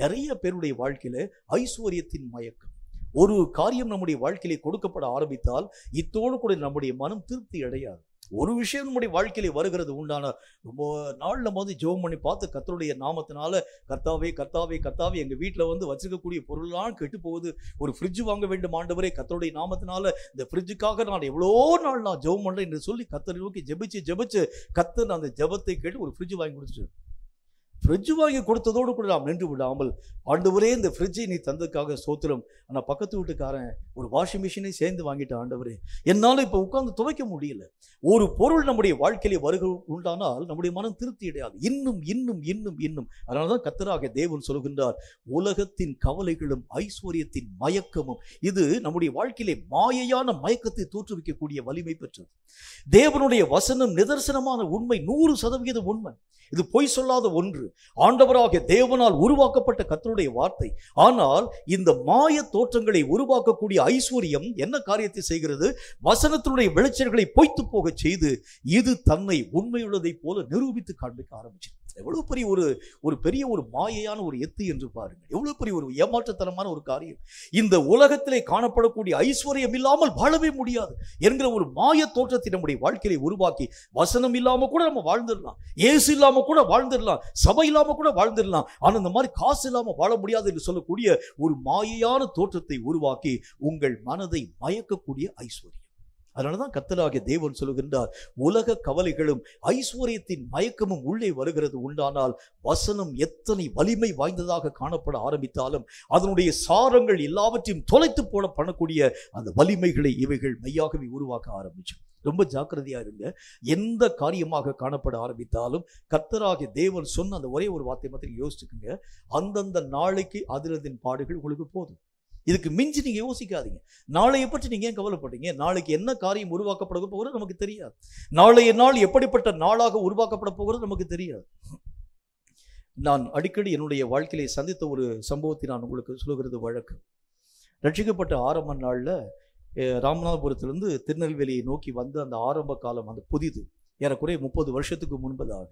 நிறைய பேருடைய வாழ்க்கையில ஐஸ்வர்யத்தின் மயக்கம், ஒரு காரியம் நம்முடைய வாழ்க்கையிலே கொடுக்கப்பட ஆரம்பித்தால் இத்தோடு கூட நம்முடைய மனம் திருப்தி அடையாது. ஒரு விஷயம் நம்முடைய வாழ்க்கையில வருகிறது உண்டான ரொம்ப நாள் நம்ம வந்து ஜெபம் பண்ணி பார்த்து கர்த்தருடைய நாமத்தினால கர்த்தாவே கர்த்தாவே கர்த்தாவே எங்கள் வீட்டில் வந்து வச்சிருக்கக்கூடிய பொருள்லாம் கெட்டு போகுது, ஒரு ஃப்ரிட்ஜ் வாங்க வேண்டும் ஆண்டவரே, கர்த்தருடைய நாமத்தினால இந்த ஃப்ரிட்ஜுக்காக நான் எவ்வளோ நாள் நான் ஜெபம் பண்ணுறேன் என்று சொல்லி கர்த்தரை நோக்கி ஜெபிச்சு கர்த்தர் அந்த ஜெபத்தை கேட்டு ஒரு ஃப்ரிட்ஜ் வாங்கி கொடுத்துட்டு, ஃப்ரிட்ஜ் வாங்கி கொடுத்ததோடு கூட நாம் நின்று விடாமல் ஆண்டவரே இந்த ஃப்ரிட்ஜை நீ தந்ததுக்காக ஸ்தோத்திரம், ஆனால் பக்கத்து வீட்டுக்காரன் ஒரு வாஷிங் மிஷினை சேர்ந்து வாங்கிட்ட ஆண்டவரே, என்னால் இப்போ உட்கார்ந்து துவைக்க முடியல. ஒரு பொருள் நம்முடைய வாழ்க்கையிலே வருகை உண்டானால் நம்முடைய மனம் திருப்தி அடையாது, இன்னும் இன்னும் இன்னும் இன்னும். அதனால தான் கர்த்தராகிய தேவன் சொல்கின்றார், உலகத்தின் கவலைகளும் ஐஸ்வர்யத்தின் மயக்கமும், இது நம்முடைய வாழ்க்கையிலே மாயையான மயக்கத்தை தோற்றுவிக்கக்கூடிய வலிமை பெற்றது. தேவனுடைய வசனம் நிதர்சனமான உண்மை, 100% உண்மை. இது பொய் சொல்லாத ஒன்று, ஆண்டவராகிய தேவனால் உருவாக்கப்பட்ட கர்த்தருடைய வார்த்தை. ஆனால் இந்த மாய தோற்றங்களை உருவாக்கக்கூடிய ஐஸ்வர்யம் என்ன காரியத்தை செய்கிறது? வசனத்தினுடைய வெளிச்சல்களை பொய்த்து போக செய்து இது தன்னை உண்மையுள்ளதை போல நிரூபித்து காண்பிக்க ஆரம்பிச்சது. எவ்வளவு பெரிய ஒரு பெரிய ஒரு மாயையான ஒரு எத்து என்று பாருங்கள். எவ்வளவு பெரிய ஒரு ஏமாற்றத்தனமான ஒரு காரியம். இந்த உலகத்திலே காணப்படக்கூடிய ஐஸ்வர்யம் இல்லாமல் வாழவே முடியாது என்கிற ஒரு மாய தோற்றத்தை நம்முடைய வாழ்க்கையை உருவாக்கி, வசனம் இல்லாம கூட நம்ம வாழ்ந்துடலாம், இயேசு இல்லாம கூட வாழ்ந்துடலாம், சபை இல்லாம கூட வாழ்ந்துடலாம், ஆனா இந்த மாதிரி காசு இல்லாம வாழ முடியாது என்று சொல்லக்கூடிய ஒரு மாயையான தோற்றத்தை உருவாக்கி உங்கள் மனதை மயக்கக்கூடிய ஐஸ்வர்யம். அதனாலதான் கர்த்தராகிய தேவன் சொல்லுகின்றார், உலக கவலைகளும் ஐஸ்வர்யத்தின் மயக்கமும் உள்ளே வருகிறது உண்டானால் வசனம் எத்தனை வலிமை வாய்ந்ததாக காணப்பட ஆரம்பித்தாலும் அதனுடைய சாரங்கள் எல்லாவற்றையும் தொலைத்து போட பண்ணக்கூடிய அந்த வலிமைகளை இவைகள் மெய்யாகவே உருவாக்க ஆரம்பிச்சு. ரொம்ப ஜாக்கிரதையா இருங்க. எந்த காரியமாக காணப்பட ஆரம்பித்தாலும் கர்த்தராகிய தேவன் சொன்ன அந்த ஒரே ஒரு வார்த்தை மாத்திரம் யோசிச்சுக்குங்க, அந்தந்த நாளைக்கு அதிரதின் பாடுகள் உங்களுக்கு போதும். இதுக்கு மிஞ்சி நீங்க யோசிக்காதீங்க. நாளையை பற்றி நீங்க ஏன் கவலைப்படுறீங்க? நாளைக்கு என்ன காரியம் உருவாக்கப்பட போகிறது நமக்கு தெரியாது. நாளைய நாள் எப்படிப்பட்ட நாளாக உருவாக்கப்பட போகிறது நமக்கு தெரியாது. நான் அடிக்கடி என்னுடைய வாழ்க்கையிலே சந்தித்த ஒரு சம்பவத்தை நான் உங்களுக்கு சொல்லுகிறது வழக்கு. ரட்சிக்கப்பட்ட ஆரம்ப நாளில் ராமநாதபுரத்திலிருந்து திருநெல்வேலியை நோக்கி வந்த அந்த ஆரம்ப காலம், அந்த புதிது ஏறக்குறைய 30 வருஷத்துக்கு முன்பதாக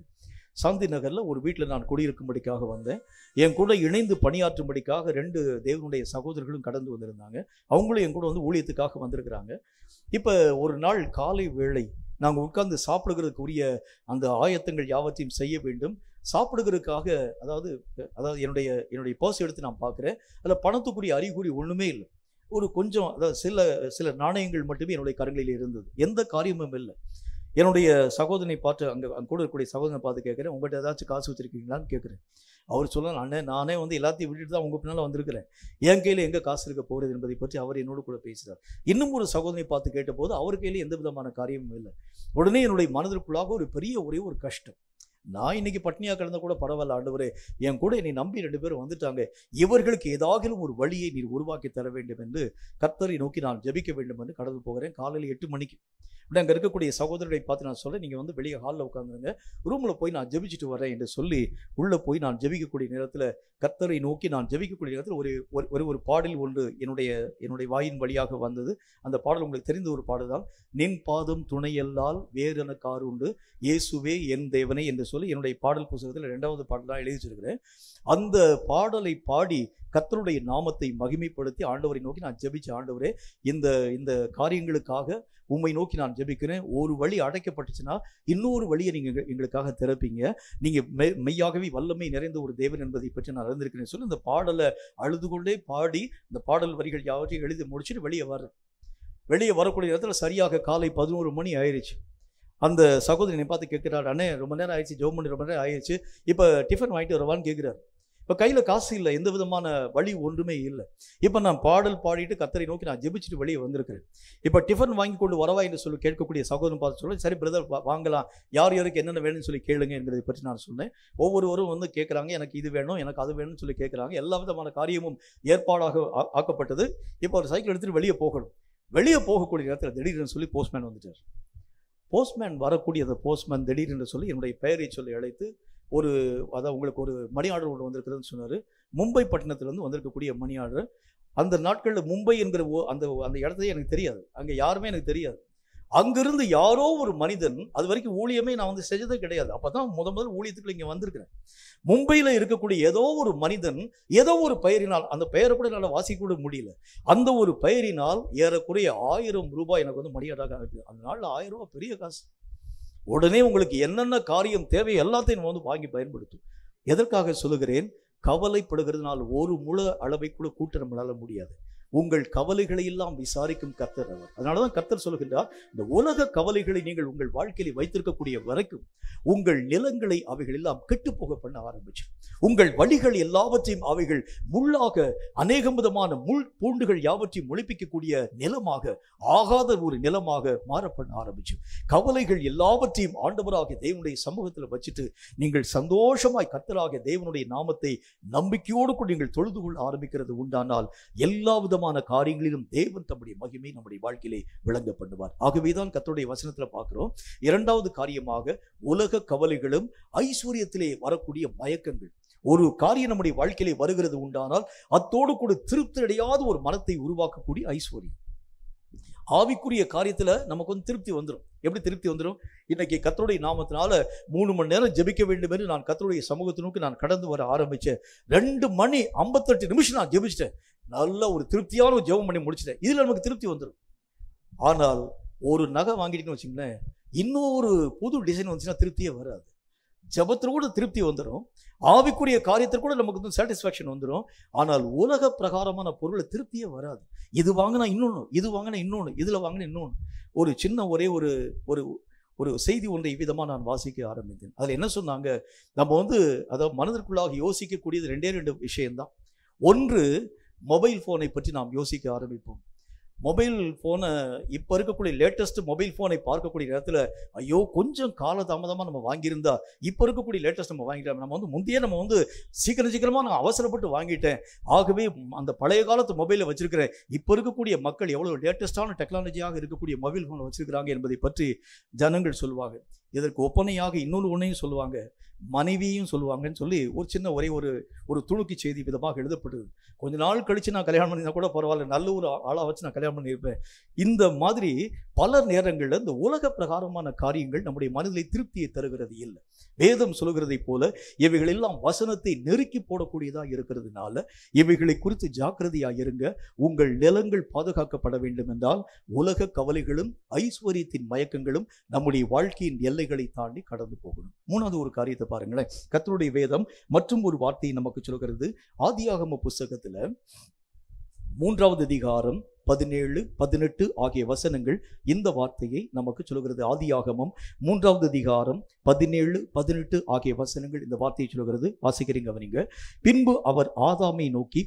சாந்தி நகரில் ஒரு வீட்டில் நான் குடியிருக்கும்படிக்காக வந்தேன். என் கூட இணைந்து பணியாற்றும்படிக்காக 2 தேவனுடைய சகோதரர்களும் கடந்து வந்திருந்தாங்க. அவங்களும் என் கூட வந்து ஊழியத்துக்காக வந்திருக்கிறாங்க. இப்போ ஒரு நாள் காலை வேளை நாங்கள் உட்கார்ந்து சாப்பிடுகிறதுக்குரிய அந்த ஆயத்தங்கள் யாவற்றையும் செய்ய வேண்டும். சாப்பிடுகிறதுக்காக அதாவது என்னுடைய பர்ஸ் எடுத்து நான் பார்க்குறேன். அதில் பணத்துக்குரிய அறிகுறி ஒன்றுமே இல்லை. ஒரு கொஞ்சம் அதாவது சில நாணயங்கள் மட்டுமே என்னுடைய கரங்களில் இருந்தது. எந்த காரியமும் இல்லை. என்னுடைய சகோதரனை பார்த்து அங்கே கூட இருக்கக்கூடிய சகோதரனை பார்த்து கேட்குறேன், உங்கள்கிட்ட ஏதாச்சும் காசு வச்சுருக்கீங்களான்னு கேட்குறேன். அவர் சொல்ல, நானே வந்து எல்லாத்தையும் விட்டுட்டு தான் உங்கள் பின்னால் வந்திருக்கிறேன், என் கையில் எங்கே காசு இருக்க போகிறது என்பதை பற்றி அவர் என்னோடு கூட பேசுகிறார். இன்னும் ஒரு சகோதரனை பார்த்து கேட்டபோது அவர் கையில் எந்த விதமான காரியமும் இல்லை. உடனே என்னுடைய மனதிற்குள்ளாக ஒரே ஒரு கஷ்டம். நான் இன்னைக்கு பட்னியாக கிடந்த கூட பரவாயில்ல ஆண்டவரே, என் கூட என்னை நம்பி 2 பேரும் வந்துட்டாங்க, இவர்களுக்கு ஏதாகிலும் ஒரு வழியை நீர் உருவாக்கி தர வேண்டும் என்று கர்த்தரை நோக்கி நான் ஜெபிக்க வேண்டும் என்று கடந்து போகிறேன். காலையில் 8 மணிக்கு அங்கே இருக்கக்கூடிய சகோதரரை பார்த்து நான் சொல்கிறேன், நீங்கள் வந்து வெளியே ஹாலில் உட்காந்துருங்க, ரூமில் போய் நான் ஜெபிச்சுட்டு வரேன் என்று சொல்லி உள்ளே போய் நான் ஜெபிக்கக்கூடிய நேரத்தில், கர்த்தரை நோக்கி நான் ஜெபிக்கக்கூடிய நேரத்தில் ஒரு பாடல் ஒன்று என்னுடைய வாயின் வழியாக வந்தது. அந்த பாடல் உங்களுக்கு தெரிந்த ஒரு பாடல் தான். நின் பாதம் துணையல்லால் வேறு எனக்கு ஆறு உண்டு, இயேசுவே என் தேவனே என்று சொல்லி என்னுடைய பாடல் புத்தகத்தில் 2வது பாடலாக எழுதி வச்சிருக்கிறேன். அந்த பாடலை பாடி கர்த்தருடைய நாமத்தை மகிமைப்படுத்தி ஆண்டவரை நோக்கி நான் ஜெபிச்ச, ஆண்டவரே இந்த காரியங்களுக்காக உம்மை நோக்கி நான் ஜெபிக்கிறேன், ஒரு வழி அடைக்கப்பட்டுச்சுன்னா இன்னொரு வழியை நீங்கள் எங்களுக்காக திறப்பீங்க, நீங்கள் மெய்யாகவே வல்லமை நிறைந்த ஒரு தேவன் என்பதை பற்றி நான் அறிந்திருக்கிறேன் சொல்லி இந்த பாடலை அழுது கொண்டே பாடி இந்த பாடல் வரிகள் யாவற்றையும் எழுதி முடிச்சுட்டு வெளியே வரக்கூடிய இடத்துல சரியாக காலை 11 மணி ஆயிடுச்சு. அந்த சகோதரனை பார்த்து கேட்குறாரு, அண்ணே ரொம்ப நேரம் ஆயிடுச்சு, ஜெபம் பண்ணி ரொம்ப நேரம் ஆயிடுச்சு, இப்போ டிஃபன் வாங்கிட்டு வரவான்னு கேட்குறாரு. இப்போ கையில் காசு இல்லை, எந்த விதமான வழி ஒன்றுமே இல்லை. இப்போ நான் பாடல் பாடிட்டு கர்த்தரை நோக்கி நான் ஜெபிச்சுட்டு வெளியே வந்திருக்கிறேன். இப்போ டிஃபன் வாங்கி கொண்டு வரவா என்று சொல்லி கேட்கக்கூடிய சகோதரன் பார்த்து சொல்ல, சரி பிரதர் வாங்கலாம், யாருக்கு என்னென்ன வேணும்னு சொல்லி கேளுங்க என்கிறதை பற்றி நான் சொன்னேன். ஒவ்வொருவரும் வந்து கேட்குறாங்க, எனக்கு இது வேணும், எனக்கு அது வேணும்னு சொல்லி கேட்குறாங்க. எல்லா விதமான காரியமும் ஏற்பாடாக ஆக்கப்பட்டது. இப்போ ஒரு சைக்கிள் எடுத்துகிட்டு வெளியே போகணும். வெளியே போகக்கூடிய நேரத்தில் திடீர்னு சொல்லி போஸ்ட்மேன் வந்துட்டார். போஸ்ட்மேன் வரக்கூடிய அந்த போஸ்ட்மேன் திடீர்னு சொல்லி என்னுடைய பெயரை சொல்லி அழைத்து, அதாவது உங்களுக்கு ஒரு மணி ஆர்டர் ஒன்று வந்திருக்கிறதுன்னு சொன்னார். மும்பை பட்டணத்திலேருந்து வந்திருக்கக்கூடிய மணி ஆர்டர். அந்த நாட்களில் மும்பை என்கிற அந்த இடத்தையே எனக்கு தெரியாது, அங்கே யாருமே எனக்கு தெரியாது. அங்கிருந்து யாரோ ஒரு மனிதன், அது வரைக்கும் ஊழியமே நான் வந்து செஞ்சதே கிடையாது, அப்போ தான் முதல் ஊழியத்துக்குள்ள இங்கே வந்திருக்கிறேன். மும்பையில் இருக்கக்கூடிய ஏதோ ஒரு மனிதன் ஏதோ ஒரு பெயரினால், அந்த பெயரை கூட என்னால் வாசிக்க கூட முடியல, அந்த ஒரு பெயரினால் ஏறக்குறைய 1000 ரூபாய் எனக்கு வந்து மணியாடாக அனுப்பி. அந்த நாளில் 1000 ரூபாய் பெரிய காசு. உடனே உங்களுக்கு என்னென்ன காரியம் தேவை எல்லாத்தையும் நம்ம வந்து வாங்கி பயன்படுத்தும். எதற்காக சொல்லுகிறேன்? கவலைப்படுகிறதுனால் ஒரு முழு அளவை கூட கூட்ட நம்மளால முடியாது. உங்கள் கவலைகளை எல்லாம் விசாரிக்கும் கர்த்தர் அவர். அதனாலதான் கர்த்தர் சொல்லுகின்றார், இந்த உலக கவலைகளை நீங்கள் உங்கள் வாழ்க்கையில் வைத்திருக்கக்கூடிய வரைக்கும் உங்கள் நிலங்களை அவைகள் எல்லாம் கெட்டு போக பண்ண ஆரம்பிச்சு, உங்கள் வழிகள் எல்லாவற்றையும் அவைகள் முள்ளாக, அநேக விதமான முள் பூண்டுகள் யாவற்றையும் முளைப்பிக்கக்கூடிய நிலமாக, ஆகாத ஒரு நிலமாக மாற பண்ண ஆரம்பிச்சு. கவலைகள் எல்லாவற்றையும் ஆண்டவராகிய தேவனுடைய சமூகத்தில் வச்சுட்டு நீங்கள் சந்தோஷமாய் கர்த்தராகிய தேவனுடைய நாமத்தை நம்பிக்கையோடு கூட நீங்கள் தொழுது கொள்ள ஆரம்பிக்கிறது உண்டானால் எல்லா விதமான காரியங்களிலும் தேவன் தம்முடைய மகிமை நம்முடைய வாழ்க்கையிலே விளங்க பண்ணுவார். ஆகவேதான் கர்த்தருடைய வசனத்துல பார்க்கிறோம், இரண்டாவது காரியமாக உலக கவலைகளும் ஐஸ்வர்யத்திலே வரக்கூடிய மயக்கங்கள். ஒரு காரியம் நம்முடைய வாழ்க்கையிலே வருகிறது உண்டானால் அத்தோடு கூட திருப்தி அடையாத ஒரு மனத்தை உருவாக்கக்கூடிய ஐஸ்வர்யம். ஆவிக்குரிய காரியத்துல நமக்கு வந்து திருப்தி வந்துடும். எப்படி திருப்தி வந்துடும்? இன்னைக்கு கர்த்தருடைய நாமத்தினால 3 மணி நேரம் ஜெபிக்க வேண்டும் என்று நான் கர்த்தருடைய சமூகத்தினுக்கு நான் கடந்து வர ஆரம்பிச்சேன். 2 மணி 58 நிமிஷம் நான் ஜெபிச்சிட்டேன். நல்ல ஒரு திருப்தியான ஒரு ஜெபம் பண்ணி முடிச்சிட்டேன். இதுல நமக்கு திருப்தி வந்துடும். ஆனால் ஒரு நகை வாங்கிட்டீங்கன்னு வச்சுங்களேன், இன்னொரு புது டிசைன் வந்துச்சுன்னா திருப்தியே வராது. ஜெபத்துல கூட திருப்தி வந்துடும், ஆவிக்குரிய காரியத்தில் கூட நமக்கு வந்து சாட்டிஸ்ஃபேக்ஷன் வந்துடும். ஆனால் உலக பிரகாரமான பொருளை திருப்தியே வராது. இது வாங்கினா இன்னொன்று, இது வாங்கினா இன்னொன்று, இதுல வாங்கினா இன்னொன்று. ஒரு சின்ன ஒரே ஒரு ஒரு ஒரு செய்தி ஒன்றை விதமாக நான் வாசிக்க ஆரம்பித்தேன். அதில் என்ன சொன்னாங்க, நம்ம வந்து அதாவது மனதிற்குள்ளாக யோசிக்கக்கூடியது 2 விஷயம்தான். ஒன்று, மொபைல் ஃபோனை பற்றி நாம் யோசிக்க ஆரம்பிப்போம். மொபைல் ஃபோனை இப்போ இருக்கக்கூடிய லேட்டஸ்ட் மொபைல் ஃபோனை பார்க்கக்கூடிய நேரத்தில் ஐயோ கொஞ்சம் காலதாமதமாக நம்ம வாங்கியிருந்தா இப்போ இருக்கக்கூடிய லேட்டஸ்ட் நம்ம வாங்கிட்டோம். நம்ம வந்து முந்தையே நம்ம வந்து சீக்கிரமாக நான் அவசரப்பட்டு வாங்கிட்டேன், ஆகவே அந்த பழைய காலத்து மொபைலை வச்சிருக்கிறேன். இப்போ இருக்கக்கூடிய மக்கள் எவ்வளோ லேட்டஸ்டான டெக்னாலஜியாக இருக்கக்கூடிய மொபைல் ஃபோனை வச்சிருக்கிறாங்க என்பதை பற்றி ஜனங்கள் சொல்லுவாங்க. இதற்கு ஒப்பனையாக இன்னொரு ஒன்றையும் சொல்லுவாங்க, மனைவியும் சொல்லுவாங்கன்னு சொல்லி ஒரு சின்ன ஒரு துணுக்கி செய்தி விதமாக எழுதப்படுது. கொஞ்ச நாள் கழிச்சு நான் கல்யாணம் பண்ணினா கூட பரவாயில்ல, நல்ல ஒரு ஆளாக வச்சு நான் கல்யாணம் பண்ணியிருப்பேன். இந்த மாதிரி பல நேரங்களில் இந்த உலக பிரகாரமான காரியங்கள் நம்முடைய மனதிலே திருப்தியை தருகிறது இல்லை. வேதம் சொல்லுகிறதை போல இவைகள் எல்லாம் வசனத்தை நெருக்கி போடக்கூடியதாக இருக்கிறதுனால இவைகளை குறித்து ஜாக்கிரதையாக இருங்க. உங்கள் நிலங்கள் பாதுகாக்கப்பட வேண்டும் என்றால் உலக கவலைகளும் ஐஸ்வர்யத்தின் மயக்கங்களும் நம்முடைய வாழ்க்கையின் எல்லைகளை தாண்டி கடந்து போகணும். மூணாவது ஒரு காரியத்தை பாருங்களேன், கர்த்தருடைய வேதம் மற்றும் ஒரு வார்த்தையை நமக்கு சொல்கிறது. ஆதியாகம புஸ்தகத்துல 3வது அதிகாரம் 17, 18 ஆகிய வசனங்கள் இந்த வார்த்தையை நமக்கு சொல்கிறது. ஆதியாகமம் 3வது அதிகாரம் 17, 18 ஆகிய வசனங்கள் இந்த வார்த்தையை சொல்கிறது. வாசிக்கிறீங்க அவனிங்க. பின்பு அவர் ஆதாமை நோக்கி,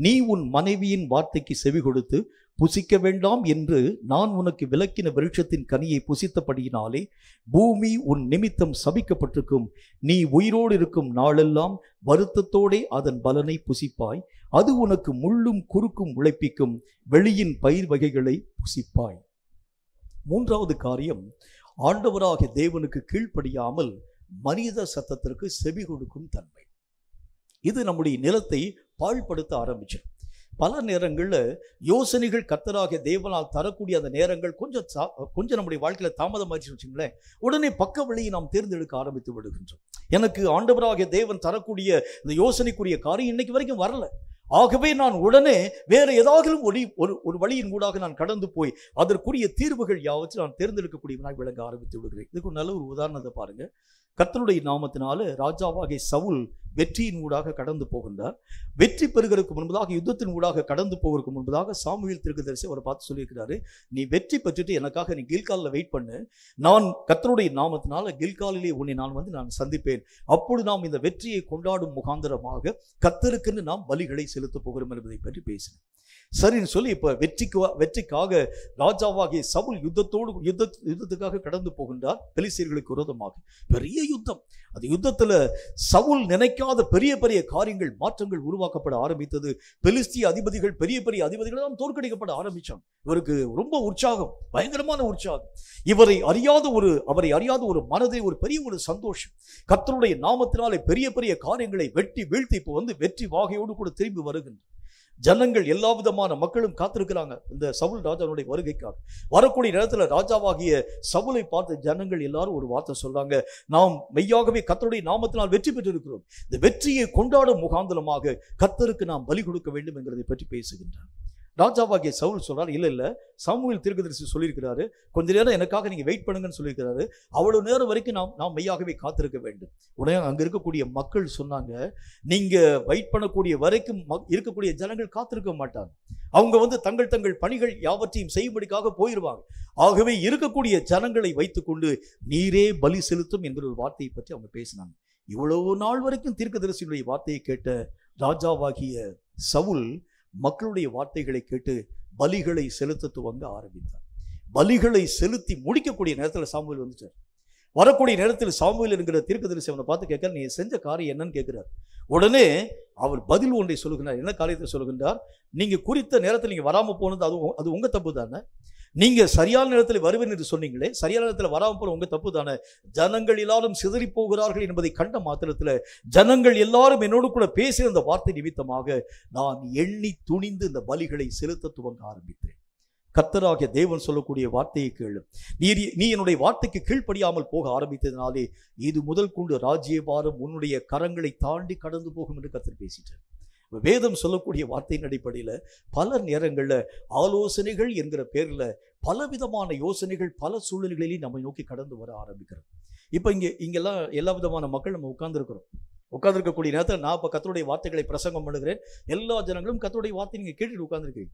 நீ உன் மனைவியின் வார்த்தைக்கு செவி கொடுத்து புசிக்க வேண்டாம் என்று நான் உனக்கு விலக்கின விருட்சத்தின் கனியை புசித்தபடியினாலே பூமி உன் நிமித்தம் சபிக்கப்பட்டிருக்கும். நீ உயிரோடு இருக்கும் நாளெல்லாம் வருத்தத்தோடே அதன் பலனை புசிப்பாய். அது உனக்கு முள்ளும் குறுக்கும் உழைப்பிக்கும். வெளியின் பயிர் வகைகளை புசிப்பாய். மூன்றாவது காரியம், ஆண்டவராகிய தேவனுக்கு கீழ்ப்படியாமல் மனித சத்தத்திற்கு செவி கொடுக்கும் தன்மை. இது நம்முடைய நிலத்தை பாழ்படுத்த ஆரம்பிச்சு. பல நேரங்களில் யோசனைகள் கர்த்தராகிய தேவனால் தரக்கூடிய அந்த நேரங்கள் கொஞ்சம் நம்முடைய வாழ்க்கையில் தாமதமாச்சு வச்சுங்களேன், உடனே பக்க வழியை நாம் தேர்ந்தெடுக்க ஆரம்பித்து விடுகின்றோம். எனக்கு ஆண்டவராகிய தேவன் தரக்கூடிய இந்த யோசனைக்குரிய காரியம் இன்னைக்கு வரைக்கும் வரல, ஆகவே நான் உடனே வேற ஏதாவது ஒரு வழியின் ஊடாக நான் கடந்து போய் அதற்குரிய தீர்வுகள் யாவற்றையும் நான் தேர்ந்தெடுக்கக்கூடியவனாக விளங்க ஆரம்பித்து விடுகிறேன். இதுக்கு நல்ல ஒரு உதாரணத்தை பாருங்க. கர்த்தருடைய நாமத்தினால ராஜாவாகிய சவுல் வெற்றியின் ஊடாக கடந்து போகின்றார். வெற்றி பெறுகிறதுக்கு முன்பதாக, யுத்தத்தின் ஊடாக கடந்து போவதற்கு முன்பதாக சாமுவேல் தீர்க்கதரிசி அவரை பார்த்து சொல்லியிருக்கிறாரு, நீ வெற்றி பெற்றுட்டு எனக்காக நீ கில்காலில் வெயிட் பண்ணு, நான் கர்த்தருடைய நாமத்தினால கில்காலிலே உன்னை நான் சந்திப்பேன், அப்பொழுது நாம் இந்த வெற்றியை கொண்டாடும் முகாந்திரமாக கர்த்தருக்குன்னு நாம் பலிகளை செலுத்த போகிறோம் என்பதை பற்றி பேசினேன். சரின்னு சொல்லி இப்ப வெற்றிக்காக ராஜாவாகிய சவுல் யுத்தத்துக்காக கடந்து போகின்றார். பெலிஸ்தியர்களுக்கு விரோதமாக பெரிய யுத்தம். அந்த யுத்தத்துல சவுல் நினைக்காத பெரிய பெரிய காரியங்கள், மாற்றங்கள் உருவாக்கப்பட ஆரம்பித்தது. பெலிஸ்திய அதிபதிகள், பெரிய பெரிய அதிபதிகள் தான் தோற்கடிக்கப்பட ஆரம்பிச்சாங்க. இவருக்கு ரொம்ப உற்சாகம், பயங்கரமான உற்சாகம். அவரை அறியாத ஒரு மனதை, ஒரு பெரிய ஒரு சந்தோஷம். கர்த்தருடைய நாமத்தினாலே பெரிய பெரிய காரியங்களை வெட்டி வீழ்த்தி இப்போ வெற்றி வாகையோடு கூட திரும்பி வருகின்ற ஜனங்கள், எல்லா விதமான மக்களும் காத்திருக்கிறாங்க இந்த சவுல் ராஜாவுடைய வருகைக்காக. வரக்கூடிய நேரத்தில் ராஜாவாகிய சவுலை பார்த்த ஜனங்கள் எல்லாரும் ஒரு வார்த்தை சொல்றாங்க, நாம் மெய்யாகவே கர்த்தருடைய நாமத்தினால் வெற்றி பெற்றிருக்கிறோம், இந்த வெற்றியை கொண்டாடும் முகாந்திரமாக கர்த்தருக்கு நாம் பலி கொடுக்க வேண்டும் என்கிறதை பற்றி பேசுகின்றார். ராஜாவாகிய சவுல் சொல்றாரு, இல்ல சாமுவேல் தீர்க்கதரிசி சொல்லியிருக்கிறாரு, கொஞ்ச நேரம் எனக்காக நீங்க வெயிட் பண்ணுங்கன்னு சொல்லியிருக்கிறாரு, அவ்வளவு நேரம் வரைக்கும் நாம் மெய்யாகவே காத்திருக்க வேண்டும். உடனே அங்க இருக்கக்கூடிய மக்கள் சொன்னாங்க, நீங்க வெயிட் பண்ணக்கூடிய வரைக்கும் இருக்கக்கூடிய ஜனங்கள் காத்திருக்க மாட்டாங்க, அவங்க தங்கள் தங்கள் பணிகள் யாவற்றையும் செய்யும்படிக்காக போயிடுவாங்க. ஆகவே இருக்கக்கூடிய ஜனங்களை வைத்துக்கொண்டு நீரே பலி செலுத்தும் என்கிற ஒரு வார்த்தையை பற்றி அவங்க பேசினாங்க. இவ்வளவு நாள் வரைக்கும் தீர்க்கதரிசியுடைய வார்த்தையை கேட்ட ராஜாவாகிய சவுல் மக்களுடைய வார்த்தைகளை கேட்டு பலிகளை செலுத்த துவங்க ஆரம்பித்தார். பலிகளை செலுத்தி முடிக்கக்கூடிய நேரத்தில் சாமுவேல் வந்துட்டார். வரக்கூடிய நேரத்தில் சாமுவேல் என்கிற தீர்க்கதரிசி அவனை பார்த்து கேட்க, நீ செஞ்ச காரியம் என்னன்னு கேட்கிறார். உடனே அவர் பதில் ஒன்றை சொல்லுகிறார். என்ன காரியத்தை சொல்லுகின்றார்? நீங்க குறித்த நேரத்தில் நீங்க வராம போனது அது உங்க தப்பு தானே. நீங்க சரியான நேரத்தில் வருவேன் என்று சொன்னீங்களே, சரியான நேரத்தில் வராமல் போல உங்க தப்பு தானே. ஜனங்கள் எல்லாரும் சிதறி போகிறார்கள் என்பதை கண்ட மாத்திரத்தில் ஜனங்கள் எல்லாரும் என்னோடு கூட பேசிய அந்த வார்த்தை நிமித்தமாக நான் எண்ணி துணிந்து இந்த பலிகளை செலுத்த துவங்க ஆரம்பித்தேன். கர்த்தராகிய தேவன் சொல்லக்கூடிய வார்த்தையை கேளு. நீ என்னுடைய வார்த்தைக்கு கீழ்ப்படியாமல் போக ஆரம்பித்ததினாலே இது முதல் கொண்டு ராஜ்யபாரம் உன்னுடைய கரங்களை தாண்டி கடந்து போகும் என்று கர்த்தர் பேசிட்டார். வேதம் சொல்லக்கூடிய வார்த்தையின் அடிப்படையில் பல நேரங்களில் ஆலோசனைகள் என்கிற பேரில் பலவிதமான யோசனைகள் பல சூழ்நிலைகளையும் நம்மை நோக்கி கடந்து வர ஆரம்பிக்கிறோம். இப்போ இங்கெல்லாம் எல்லா விதமான மக்கள் நம்ம உட்கார்ந்துருக்கக்கூடிய நேரத்தில் நான் இப்போ கர்த்தருடைய வார்த்தைகளை பிரசங்கம் பண்ணுகிறேன். எல்லா ஜனங்களும் கர்த்தருடைய வார்த்தை நீங்கள் கேட்டுட்டு உட்கார்ந்துருக்கீங்க.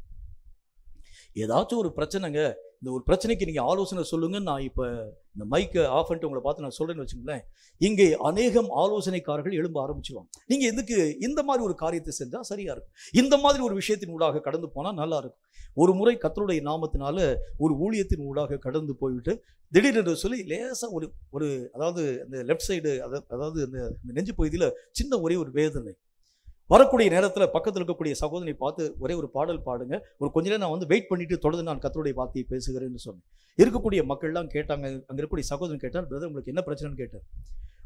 ஏதாச்சும் ஒரு பிரச்சனைங்க, இந்த ஒரு பிரச்சனைக்கு நீங்கள் ஆலோசனை சொல்லுங்க, நான் இப்போ இந்த மைக்கை ஆஃப் பண்ணிட்டு உங்களை பார்த்து நான் சொல்கிறேன்னு வச்சுங்களேன், இங்கே அநேகம் ஆலோசனைக்காரர்கள் எழும்ப ஆரம்பிச்சுவாங்க. நீங்கள் எதுக்கு இந்த மாதிரி ஒரு காரியத்தை செஞ்சால் சரியாக இருக்கும், இந்த மாதிரி ஒரு விஷயத்தின் ஊடாக கடந்து போனால் நல்லா இருக்கும். ஒரு முறை கர்த்தருடைய நாமத்தினால ஒரு ஊழியத்தின் ஊடாக கடந்து போய்விட்டு திடீரென்று சொல்லி லேசாக ஒரு அதாவது இந்த லெஃப்ட் சைடு அதாவது இந்த நெஞ்சு பகுதியில் சின்ன ஒரே ஒரு வேதனை வரக்கூடிய நேரத்தில் பக்கத்தில் இருக்கக்கூடிய சகோதரனை பார்த்து ஒரே ஒரு பாடல் பாடுங்க, ஒரு கொஞ்ச நேரம் நான் வெயிட் பண்ணிட்டு தொடர்ந்து நான் கர்த்தருடைய வார்த்தையை பேசுகிறேன்னு சொன்னேன். இருக்கக்கூடிய மக்கள்லாம் கேட்டாங்க. அங்கே இருக்கக்கூடிய சகோதரன் கேட்டார், பிரதர் உங்களுக்கு என்ன பிரச்சனைன்னு கேட்டார்.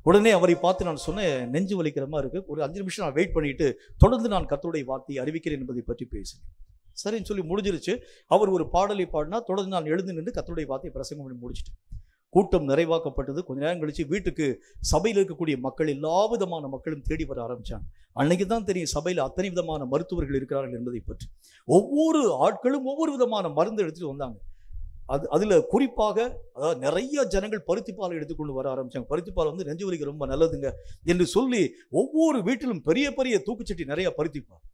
உடனே அவரை பார்த்து நான் சொன்னேன், நெஞ்சு வலிக்கிற மாதிரி இருக்கு, ஒரு 5 நிமிஷம் நான் வெயிட் பண்ணிட்டு தொடர்ந்து நான் கர்த்தருடைய வார்த்தையை அறிவிக்கிறேன் என்பதை பற்றி பேசினேன். சரின்னு சொல்லி முடிஞ்சிருச்சு. அவர் ஒரு பாடலை பாடினா தொடர்ந்து நான் எழுந்து நின்று கர்த்தருடைய வார்த்தையை பிரசங்கம் பண்ணி முடிச்சுட்டேன். கூட்டம் நிறைவாக்கப்பட்டது. கொஞ்ச நேரம் கழிச்சு வீட்டுக்கு சபையில் இருக்கக்கூடிய மக்கள் எல்லா விதமான மக்களும் தேடி வர ஆரம்பிச்சாங்க. அன்னைக்கு தான் தெரியும் சபையில் அத்தனை விதமான மருத்துவர்கள் இருக்கிறார்கள் என்பதை பற்றி. ஒவ்வொரு ஆட்களும் ஒவ்வொரு விதமான மருந்து எடுத்துட்டு வந்தாங்க. அதுல குறிப்பாக அதாவது நிறைய ஜனங்கள் பருத்திப்பாலை எடுத்துக்கொண்டு வர ஆரம்பிச்சாங்க. பருத்திப்பால் நெஞ்சு வலிக்கு ரொம்ப நல்லதுங்க என்று சொல்லி ஒவ்வொரு வீட்டிலும் பெரிய பெரிய தூக்குச்சட்டி நிறைய பருத்திப்பால்.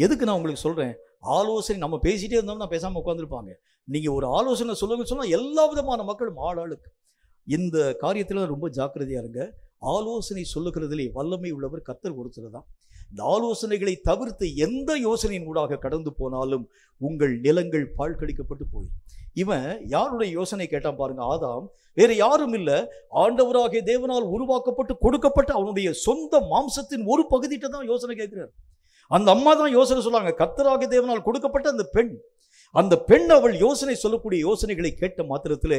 எதுக்கு நான் உங்களுக்கு சொல்றேன், ஆலோசனை நம்ம பேசிட்டே இருந்தோம்னா பேசாம உட்காந்துருப்பாங்க. நீங்க ஒரு ஆலோசனை சொல்லுங்க சொன்னா எல்லா விதமான மக்களும் ஆளுக்கு இந்த காரியத்துல ரொம்ப ஜாக்கிரதையா இருங்க. ஆலோசனை சொல்லுகிறதிலே வல்லமை உள்ளவர் கர்த்தர் ஒருத்தர் தான். இந்த ஆலோசனைகளை தவிர்த்து எந்த யோசனையின் ஊடாக கடந்து போனாலும் உங்கள் நிலங்கள் பால் கடிக்கப்பட்டு போயிடும். இவன் யாருடைய யோசனை கேட்டான் பாருங்க, ஆதாம் வேற யாரும் இல்ல, ஆண்டவராகிய தேவனால் உருவாக்கப்பட்டு கொடுக்கப்பட்ட அவனுடைய சொந்த மாம்சத்தின் ஒரு பகுதியிட்ட தான் யோசனை கேட்கிறார். அந்த அம்மா தான் யோசனை சொல்றாங்க. கர்த்தராகிய தேவனால் கொடுக்கப்பட்ட அந்த பெண் அவள் யோசனை சொல்லக்கூடிய யோசனைகளை கேட்ட மாத்திரத்திலே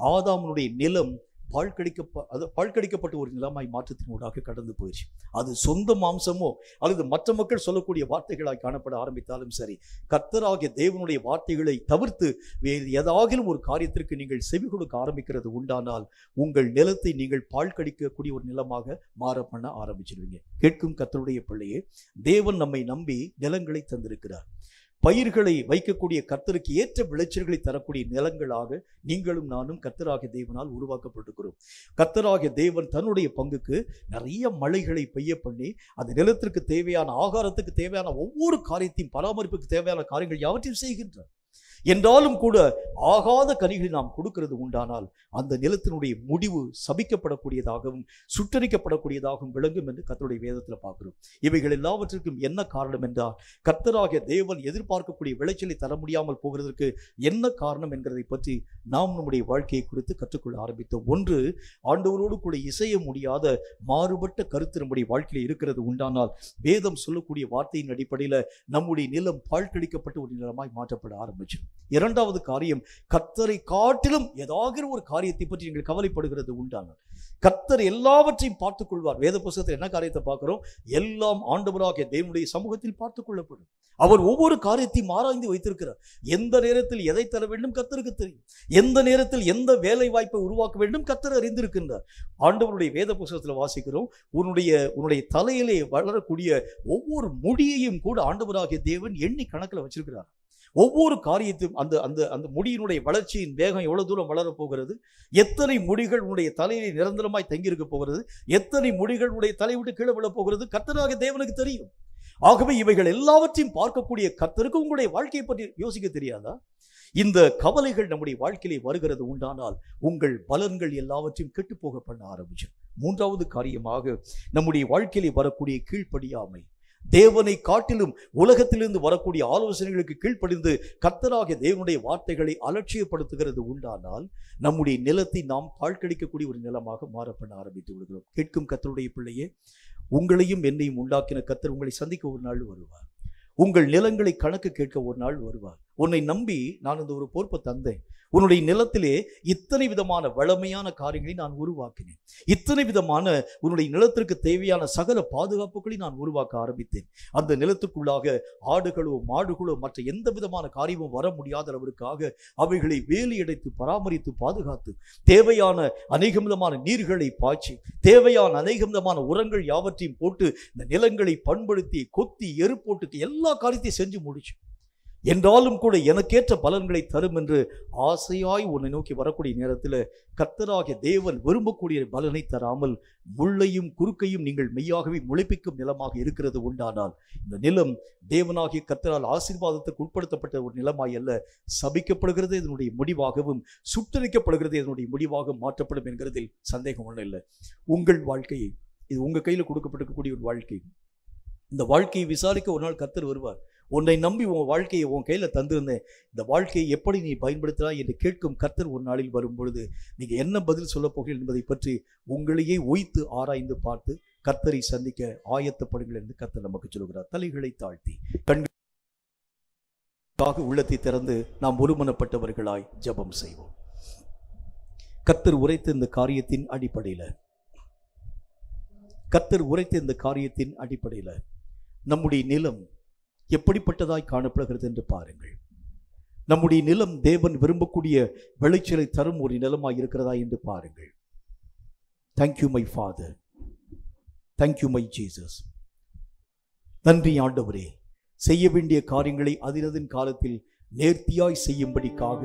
ஆதாமுடைய நிலம் பாழ்கடிக்கப்பட்ட ஒரு நிலமாய் மாற்றத்தின் ஊடாக கடந்து போயிடுச்சு. அது சொந்த மாம்சமோ அல்லது மற்ற மக்கள் சொல்லக்கூடிய வார்த்தைகளாய் காணப்பட ஆரம்பித்தாலும் சரி, கர்த்தராகிய தேவனுடைய வார்த்தைகளை தவிர்த்து வேறு ஏதாகிலும் ஒரு காரியத்திற்கு நீங்கள் செவி கொடுக்க ஆரம்பிக்கிறது உண்டானால் உங்கள் நிலத்தை நீங்கள் பாழ்கடிக்கக்கூடிய ஒரு நிலமாக மாற பண்ண ஆரம்பிச்சிருவீங்க. கேட்கும் கர்த்தருடைய பிள்ளையே, தேவன் நம்மை நம்பி நிலங்களை தந்திருக்கிறார். பயிர்களை வைக்கக்கூடிய கர்த்தருக்கு ஏற்ற விளைச்சல்களை தரக்கூடிய நிலங்களாக நீங்களும் நானும் கர்த்தராகிய தேவனால் உருவாக்கப்பட்டிருக்கிறோம். கர்த்தராகிய தேவன் தன்னுடைய பங்குக்கு நிறைய மழைகளை பெய்ய பண்ணி அந்த நிலத்திற்கு தேவையான ஆகாரத்துக்கு தேவையான ஒவ்வொரு காரியத்தையும் பராமரிப்புக்கு தேவையான காரியங்கள் யாவற்றையும் செய்கின்றார். என்றாலும் கூட ஆகாத கனிகளை நாம் கொடுக்கிறது உண்டானால் அந்த நிலத்தினுடைய முடிவு சபிக்கப்படக்கூடியதாகவும் சுட்டரிக்கப்படக்கூடியதாகவும் விளங்கும் என்று கர்த்தருடைய வேதத்தில் பார்க்கிறோம். இவைகள் எல்லாவற்றிற்கும் என்ன காரணம் என்றால் கர்த்தராகிய தேவன் எதிர்பார்க்கக்கூடிய விளைச்சலை தர முடியாமல் போகிறதற்கு என்ன காரணம் என்கிறதை பற்றி நாம் நம்முடைய வாழ்க்கையை குறித்து கற்றுக்கொள்ள ஆரம்பித்தோம். ஒன்று, ஆண்டவரோடு கூட இசைய முடியாத மாறுபட்ட கருத்து நம்முடைய வாழ்க்கையில் இருக்கிறது உண்டானால் வேதம் சொல்லக்கூடிய வார்த்தையின் அடிப்படையில் நம்முடைய நிலம் பாழ்கடிக்கப்பட்ட ஒரு நிலமாய் மாற்றப்பட ஆரம்பிச்சிடும். இரண்டாவது காரியம், கர்த்தரை காட்டிலும் ஏதாவது ஒரு காரியத்தை பற்றி நீங்கள் கவலைப்படுகிறது உண்டானால் கர்த்தர் எல்லாவற்றையும் பார்த்துக் கொள்வார். வேத புத்தகத்தில் என்ன காரியத்தை பார்க்கிறோம், எல்லாம் ஆண்டவராகிய தேவனுடைய சமூகத்தில் பார்த்துக் கொள்ளப்படும். அவர் ஒவ்வொரு காரியத்தையும் ஆராய்ந்து வைத்திருக்கிறார். எந்த நேரத்தில் எதை தர வேண்டும் கர்த்தருக்கு தெரியும். எந்த நேரத்தில் எந்த வேலை வாய்ப்பை உருவாக்க வேண்டும் கர்த்தர் அறிந்திருக்கின்றார். ஆண்டவருடைய வேத புத்தகத்தில் வாசிக்கிறோம், உன்னுடைய தலையிலே வளரக்கூடிய ஒவ்வொரு முடியையும் கூட ஆண்டவராகிய தேவன் எண்ணி கணக்கில் வச்சிருக்கிறார். ஒவ்வொரு காரியத்தையும் அந்த அந்த அந்த முடியினுடைய வளர்ச்சியின் வேகம் எவ்வளவு தூரம் வளரப் போகிறது, எத்தனை முடிகள் உன்னுடைய தலையிலே நிரந்தரமாய் தங்கியிருக்க போகிறது, எத்தனை முடிகள் உடைய தலை விட்டு கீழே விழப் போகிறது, கர்த்தராகிய தேவனுக்கு தெரியும். ஆகவே இவைகள் எல்லாவற்றையும் பார்க்கக்கூடிய கர்த்தருக்கு உங்களுடைய வாழ்க்கையை பற்றி யோசிக்க தெரியாதா? இந்த கவலைகள் நம்முடைய வாழ்க்கையிலே வருகிறது உண்டானால் உங்கள் பலன்கள் எல்லாவற்றையும் கெட்டு போக பண்ண ஆரம்பிச்சிடும். மூன்றாவது காரியமாக நம்முடைய வாழ்க்கையிலே வரக்கூடிய கீழ்ப்படியாமை, தேவனை காட்டிலும் உலகத்திலிருந்து வரக்கூடிய ஆலோசனைகளுக்கு கீழ்ப்படிந்து கர்த்தராகிய தேவனுடைய வார்த்தைகளை அலட்சியப்படுத்துகிறது உண்டானால் நம்முடைய நிலத்தை நாம் தாழ்க்கடிக்கக்கூடிய ஒரு நிலமாக மாறப்பட ஆரம்பித்து விடுகிறோம். கேட்கும் கர்த்தருடைய பிள்ளையே, உங்களையும் என்னையும் உண்டாக்கின கர்த்தர் உங்களை சந்திக்க ஒரு நாள் வருவார். உங்கள் நிலங்களை கணக்கு கேட்க ஒரு நாள் வருவார். உன்னை நம்பி நான் இந்த ஒரு பொறுப்பை தந்தேன். உன்னுடைய நிலத்திலே இத்தனை விதமான வளமையான காரியங்களை நான் உருவாக்கினேன். இத்தனை விதமான உன்னுடைய நிலத்திற்கு தேவையான சகல பாதுகாப்புகளை நான் உருவாக்க ஆரம்பித்தேன். அந்த நிலத்துக்குள்ளாக ஆடுகளோ மாடுகளோ மற்ற எந்த விதமான காரியமும் வர முடியாத அளவிற்காக அவைகளை வேலி அடைத்து பராமரித்து பாதுகாத்து தேவையான அநேக விதமான நீர்களை பாய்ச்சி தேவையான அநேக விதமான உரங்கள் யாவற்றையும் போட்டு இந்த நிலங்களை பண்படுத்தி கொத்தி எரு போட்டு எல்லா காரியத்தையும் செஞ்சு முடிச்சு என்றாலும் கூட எனக்கேற்ற பலன்களை தரும் என்று ஆசையாய் உன்னை நோக்கி வரக்கூடிய நேரத்தில் கர்த்தராகிய தேவன் விரும்பக்கூடிய பலனை தராமல் முள்ளையும் குறுக்கையும் நீங்கள் மெய்யாகவே முளைப்பிக்கும் நிலமாக இருக்கிறது உண்டானால் இந்த நிலம் தேவனாகிய கர்த்தரால் ஆசீர்வாதத்துக்கு உட்படுத்தப்பட்ட ஒரு நிலமாய் அல்ல, சபிக்கப்படுகிறது இதனுடைய முடிவாகவும் சுட்டரிக்கப்படுகிறது இதனுடைய முடிவாகவும் மாற்றப்படும் என்கிறதில் சந்தேகம் ஒன்றும் இல்லை. உங்கள் வாழ்க்கையை, இது உங்கள் கையில் கொடுக்கப்பட்டிருக்கக்கூடிய ஒரு வாழ்க்கை. இந்த வாழ்க்கையை விசாரிக்க ஒரு நாள் கர்த்தர் வருவார். உன்னை நம்பி உன் வாழ்க்கையை உன் கையில் தந்திருந்தேன், இந்த வாழ்க்கையை எப்படி நீ பயன்படுத்தலாம் என்று கேட்கும் கர்த்தர் ஒரு நாளில் வரும் பொழுது நீங்கள் என்ன பதில் சொல்ல போகிறீர்கள் என்பதை பற்றி உங்களையே ஒய்த்து ஆராய்ந்து பார்த்து கர்த்தரை சந்திக்க ஆயத்தப்படுங்கள் என்று கர்த்தர் நமக்கு சொல்கிறார். தலைகளை தாழ்த்தி கண்களுக்காக உள்ளத்தை திறந்து நாம் ஒருமனப்பட்டவர்களாய் ஜெபம் செய்வோம். கர்த்தர் உரைத்த இந்த காரியத்தின் அடிப்படையில் நம்முடைய நிலம் எப்படிப்பட்டதாய் காணப்படுகிறது என்று பாருங்கள். நம்முடைய நிலம் தேவன் விரும்பக்கூடிய விளைச்சலை தரும் ஒரு நிலமாய் இருக்கிறதா என்று பாருங்கள். Thank you my father, thank you my Jesus. நன்றி ஆண்டவரே, செய்ய வேண்டிய காரியங்களை அதினதின் காலத்தில் நேர்த்தியாய் செய்யும்படிக்காக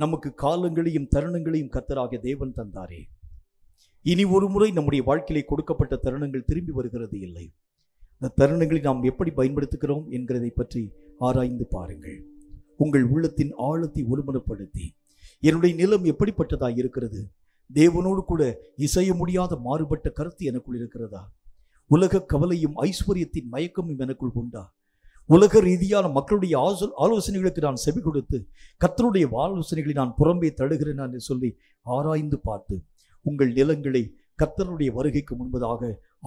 நமக்கு காலங்களையும் தருணங்களையும் கர்த்தராகிய தேவன் தந்தாரே. இனி ஒரு முறை நம்முடைய வாழ்க்கையிலே கொடுக்கப்பட்ட தருணங்கள் திரும்பி வருகிறது இல்லை. இந்த தருணங்களை நாம் எப்படி பயன்படுத்துகிறோம் என்கிறதை பற்றி ஆராய்ந்து பாருங்கள். உங்கள் உள்ளத்தின் ஆழத்தை ஒருமனப்படுத்தி என்னுடைய நிலம் எப்படிப்பட்டதாக இருக்கிறது, தேவனோடு கூட இசைய முடியாத மாறுபட்ட கருத்து எனக்குள் இருக்கிறதா, உலக கவலையும் ஐஸ்வர்யத்தின் மயக்கமும் எனக்குள் உண்டா, உலக ரீதியான மக்களுடைய ஆலோசனைகளுக்கு நான் செவி கொடுத்து கர்த்தருடைய ஆலோசனைகளை நான் புறம்பே தடுகிறேன் என்று சொல்லி ஆராய்ந்து பார்த்து உங்கள் நிலங்களை கர்த்தருடைய வருகைக்கு முன்பதாக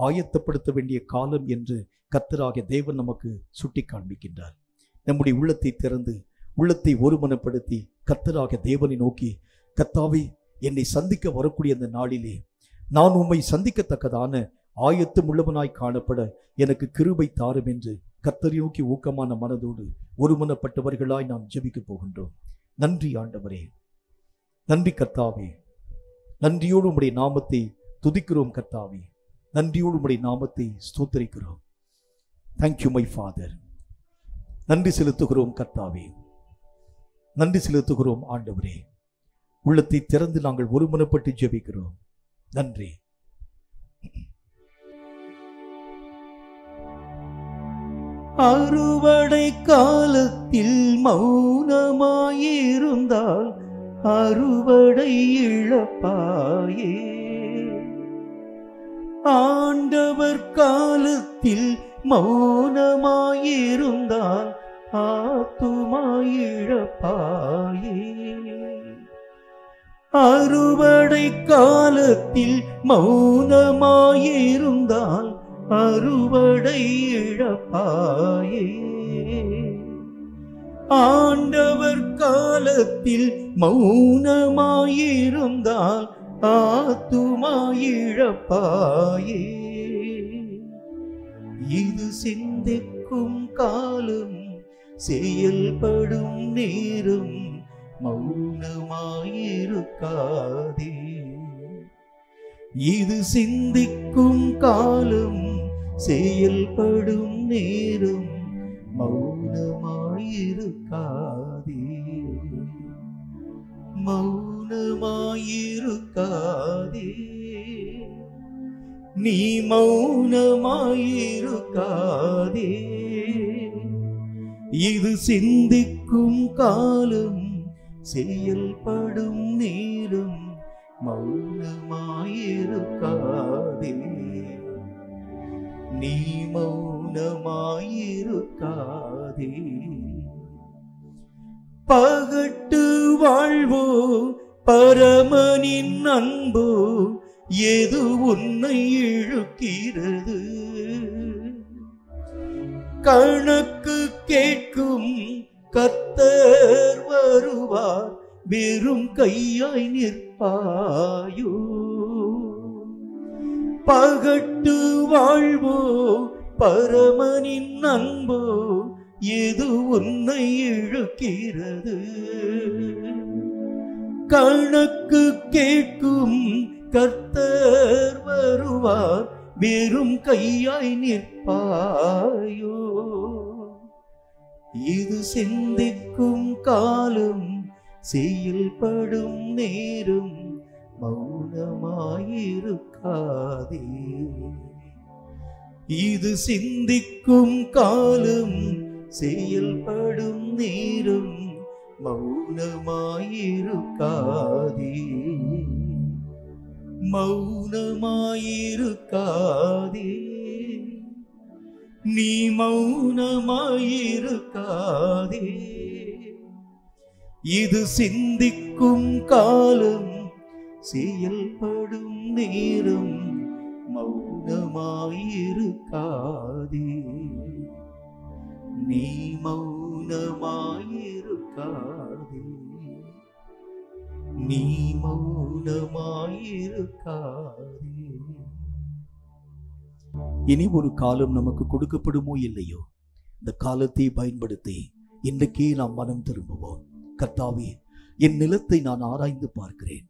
ஆயத்தப்படுத்த வேண்டிய காலம் என்று கர்த்தராகிய தேவன் நமக்கு சுட்டி காண்பிக்கின்றார். நம்முடைய உள்ளத்தை திறந்து உள்ளத்தை ஒருமனப்படுத்தி கர்த்தராகிய தேவனை நோக்கி, கர்த்தாவே, என்னை சந்திக்க வரக்கூடிய அந்த நாளிலே நான் உம்மை சந்திக்கத்தக்கதான ஆயத்தம் உள்ளவனாய் காணப்பட எனக்கு கிருபை தாரும் என்று கர்த்தரை நோக்கி ஊக்கமான மனதோடு ஒருமனப்பட்டவர்களாய் நாம் ஜெபிக்க போகின்றோம். நன்றி ஆண்டவரே, நன்றி கர்த்தாவே, நன்றியோடு உம்முடைய நாமத்தை துதிக்கிறோம் கர்த்தாவே, நன்றியோடு உம்முடைய நாமத்தை ஸ்தோத்திரிக்கிறோம். Thank you my father. நன்றி செலுத்துகிறோம் கர்த்தாவே, நன்றி செலுத்துகிறோம் ஆண்டவரே. உள்ளத்தை திறந்து நாங்கள் ஒருமனப்பட்டு ஜெபிக்கிறோம். நன்றி. அறுவடை காலத்தில் மௌனமாயிருந்தால் அறுவடை இழப்பாயே, ஆண்டவர் காலத்தில் மௌனமாயிருந்தால் ஆத்துமாயிழப்பாயே. அறுவடை காலத்தில் மௌனமாயிருந்தால் அறுவடை இழப்பாயே, ஆண்டவர் காலத்தில் மௌனமாயிருந்தால் ஆத்துமாயிழப்பாயே. இது சிந்திக்கும் காலம், செயல்படும் நேரம், மௌனமாயிருக்காதே. இது சிந்திக்கும் காலம், செயல்படும் நேரம், மௌனமாயிருக்காதே. மௌனமாயிருக்காதே, மௌனமாயிருக்காதே, நீ மௌனமாயிருக்காதே. இது சிந்திக்கும் காலம், செயல்படும் நேரம், மௌனமாயிருக்காதே, நீ மௌனமாயிருக்காதே. பகட்டு வாழ்வோ பரமனின் அன்போ எது உன்னை இழுக்கிறது? கணக்கு கேட்கும் கர்த்தர் வருவார், வெறும் கையாய் நிற்பாயோ? பகட்டு வாழ்வோ பரமனின் அன்போ எது உன்னை இழுக்கிறது? கணக்கு கேட்கும் கர்த்தர் வருவார், வெறும் கையாய் நிற்பாயோ? இது சிந்திக்கும் காலம், செயல்படும் நேரம், மௌனமாயிருக்காதே. இது சிந்திக்கும் காலம், செயல்படும் நேரம், மௌனமாயிருக்காதே, மௌனமாயிருக்காதே, நீ மௌனமாயிருக்காதே. இது சிந்திக்கும் காலம், செயல்படும் நேரம், மௌனமாயிருக்காதே, நீ மௌனமாயிருக்காதே, நீ மௌனமாயிருக்காதே. இனி ஒரு காலம் நமக்கு கொடுக்கப்படுமோ இல்லையோ, இந்த காலத்தை பயன்படுத்தி இன்றைக்கே நாம் மனம் திரும்புவோம். கர்த்தாவே, என் நிலத்தை நான் ஆராய்ந்து பார்க்கிறேன்.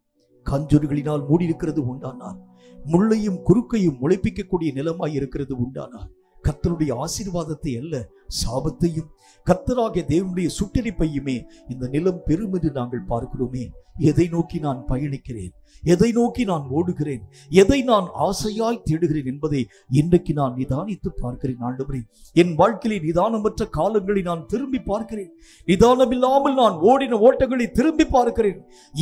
கஞ்சொறிகளினால் மூடியிருக்கிறது உண்டானால், முள்ளையும் குறுக்கையும் முளைப்பிக்கக்கூடிய நிலமாய் இருக்கிறது உண்டானால், கர்த்தருடைய ஆசீர்வாதத்தை அல்ல, சாபத்தையும் கர்த்தராகிய தேவனுடைய சுட்டெரிப்பையுமே இந்த நிலம் பெறும் என்று நாங்கள் பார்க்கிறோமே. எதை நோக்கி நான் பயணிக்கிறேன், எதை நோக்கி நான் ஓடுகிறேன், எதை நான் ஆசையாய் தேடுகிறேன் என்பதை இன்றைக்கு நான் நிதானித்து பார்க்கிறேன். ஆண்டவரே, என் வாழ்க்கையிலே நிதானமற்ற காலங்களை நான் திரும்பி பார்க்கிறேன். நிதானமில்லாமல் நான் ஓடின ஓட்டங்களை திரும்பி பார்க்கிறேன்.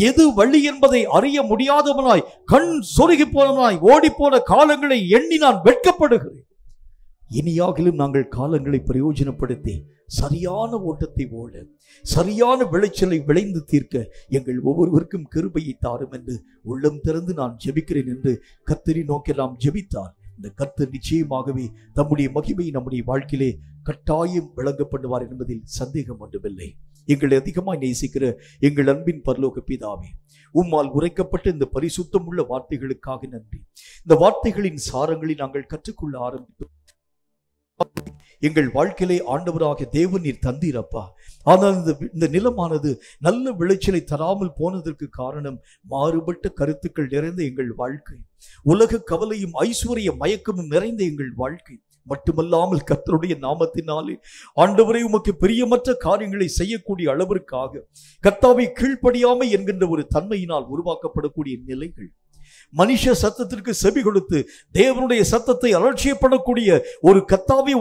எது வழி என்பதை அறிய முடியாதவனாய், கண் சொருகி போனவனாய் ஓடிப்போன காலங்களை எண்ணி நான் வெட்கப்படுகிறேன். இனியாகிலும் நாங்கள் காலங்களை பிரயோஜனப்படுத்தி சரியான ஓட்டத்தை ஓட, சரியான விளைச்சலை விளைந்து தீர்க்க எங்கள் ஒவ்வொருவருக்கும் கிருபையை தாரும் என்று உள்ளம் திறந்து நான் ஜெபிக்கிறேன் என்று கர்த்தரை நோக்கி நாம் ஜெபித்தார். இந்த கர்த்தர் நிச்சயமாகவே தம்முடைய மகிமை நம்முடைய வாழ்க்கையிலே கட்டாயம் விளங்கப்படுவார் என்பதில் சந்தேகம் ஒன்றுமில்லை. எங்களை அதிகமாய் நேசிக்கிற எங்கள் அன்பின் பரலோக பிதாவே, உம்மால் உரைக்கப்பட்ட இந்த பரிசுத்தம் உள்ள வார்த்தைகளுக்காக நன்றி. இந்த வார்த்தைகளின் சாரங்களை நாங்கள் கற்றுக்கொள்ள ஆரம்பித்தோம். எங்கள் வாழ்க்கையிலே ஆண்டவராக தேவன் நீர் தந்தீரப்பா. ஆனால் இந்த நிலமானது நல்ல விளைச்சலை தராமல் போனதற்கு காரணம் மாறுபட்ட கருத்துக்கள் நிறைந்த எங்கள் வாழ்க்கை, உலக கவலையும் ஐஸ்வர்ய மயக்கமும் நிறைந்த எங்கள் வாழ்க்கை மட்டுமல்லாமல் கர்த்தருடைய நாமத்தினாலே ஆண்டவரே உமக்கு பிரியமற்ற காரியங்களை செய்யக்கூடிய அளவிற்காக கர்த்தாவை கீழ்ப்படியாமை என்கின்ற ஒரு தன்மையினால் உருவாக்கப்படக்கூடிய நிலைகள், மனுஷ சத்தத்திற்கு செவி கொடுத்து தேவனுடைய சத்தத்தை அலட்சியப்படக்கூடிய ஒரு கர்த்தாவே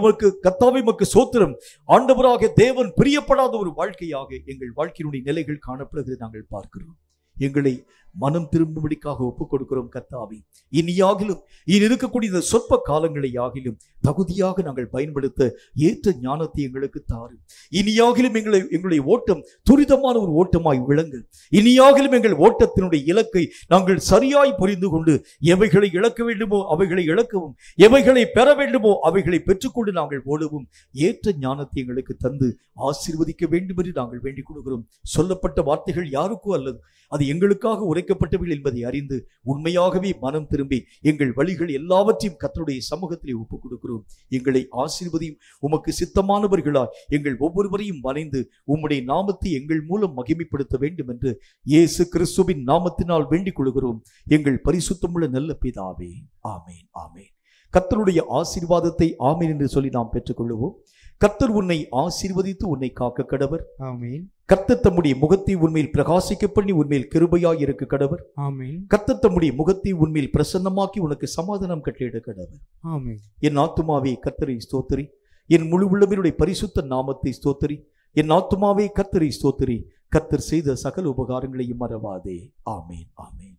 உமக்கு சோத்திரம், ஆண்டவராக தேவன் பிரியப்படாத ஒரு வாழ்க்கையாக எங்கள் வாழ்க்கையினுடைய நிலைகள் காணப்படுகிறது நாங்கள் பார்க்கிறோம். எங்களை மனம் திரும்பும்படிக்காக ஒப்புக் கொடுக்கிறோம் கர்த்தாவே. இனியாகிலும் இனி இருக்கக்கூடிய இந்த சொற்ப காலங்களை ஆகிலும் தகுதியாக நாங்கள் பயன்படுத்த ஏற்ற ஞானத்தை எங்களுக்கு தாரும். இனியாகிலும் எங்களுடைய ஓட்டம் துரிதமான ஒரு ஓட்டமாய் விளங்கு. இனியாகிலும் எங்கள் ஓட்டத்தினுடைய இலக்கை நாங்கள் சரியாய் புரிந்து கொண்டு எவைகளை இழக்க வேண்டுமோ அவைகளை இழக்கவும், எவைகளை பெற வேண்டுமோ அவைகளை பெற்றுக்கொண்டு நாங்கள் ஓடவும் ஏற்ற ஞானத்தை எங்களுக்கு தந்து ஆசீர்வதிக்க வேண்டும் என்று நாங்கள் வேண்டிக் கொள்கிறோம். சொல்லப்பட்ட வார்த்தைகள் யாருக்கோ அல்லது அது எங்களுக்காக உரைக்கப்பட்டவர்கள் என்பதை அறிந்து உண்மையாகவே மனம் திரும்பி எங்கள் வழிகள் எல்லாவற்றையும் கர்த்தருடைய சமூகத்திலே ஒப்புக் கொடுக்கிறோம். எங்களை ஆசீர்வதியும். உமக்கு சித்தமானவர்களாய் எங்கள் ஒவ்வொருவரையும் வணைந்து உம்முடைய நாமத்தை எங்கள் மூலம் மகிமைப்படுத்த வேண்டும் என்று இயேசு கிறிஸ்துவின் நாமத்தினால் வேண்டிக் கொள்கிறோம் எங்கள் பரிசுத்தமுள்ள நல்ல பிதாவே. ஆமேன், ஆமேன். கர்த்தருடைய ஆசீர்வாதத்தை ஆமேன் என்று சொல்லி நாம் பெற்றுக்கொள்வோம். கர்த்தர் உன்னை ஆசீர்வதித்து உன்னை காக்க கடவர். ஆமென். கர்த்தர் தம்முடைய முகத்தை உன்மேல் பிரகாசிக்க பண்ணி உன்மேல் கிருபையாய் இருக்க கடவர். ஆமென். கர்த்தர் தம்முடைய முகத்தை உன்மேல் பிரசன்னமாக்கி உனக்கு சமாதானம் கட்டளையிட கடவர். ஆமென். என் ஆத்துமாவே கர்த்தரை ஸ்தோத்திரி, என் முழு உள்ளவருடைய பரிசுத்த நாமத்தை ஸ்தோத்திரி. என் ஆத்துமாவே கர்த்தரை ஸ்தோத்திரி, கர்த்தர் செய்த சகல உபகாரங்களையும் மறவாதே. ஆமேன், ஆமேன்.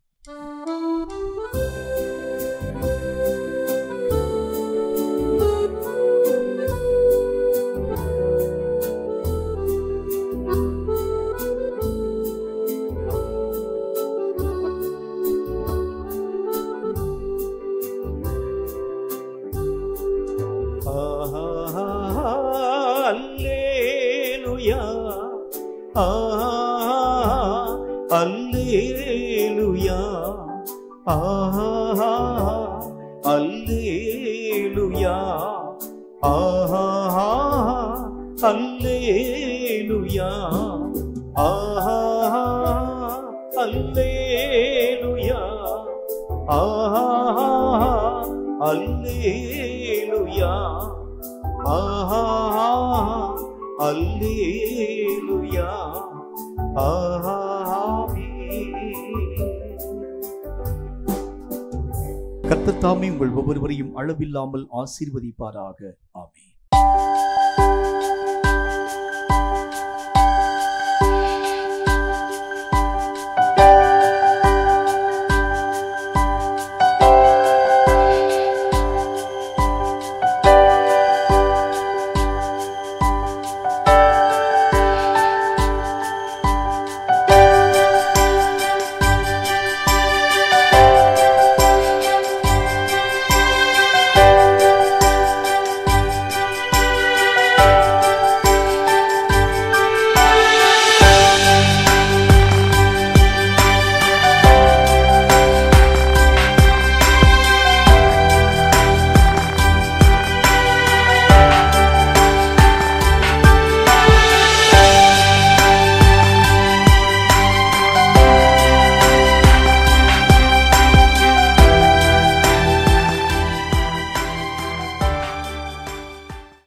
அல்லேலூயா, அல்லேலூயா, அல்லேலூயா, அல்லேலூயா, அல்லேலூயா, அல்லேலூயா, அல்லேலூயா, கர்த்தர் தாமே உங்கள் ஒவ்வொருவரையும் அளவில்லாமல் ஆசீர்வதிப்பாராக. ஆமென்.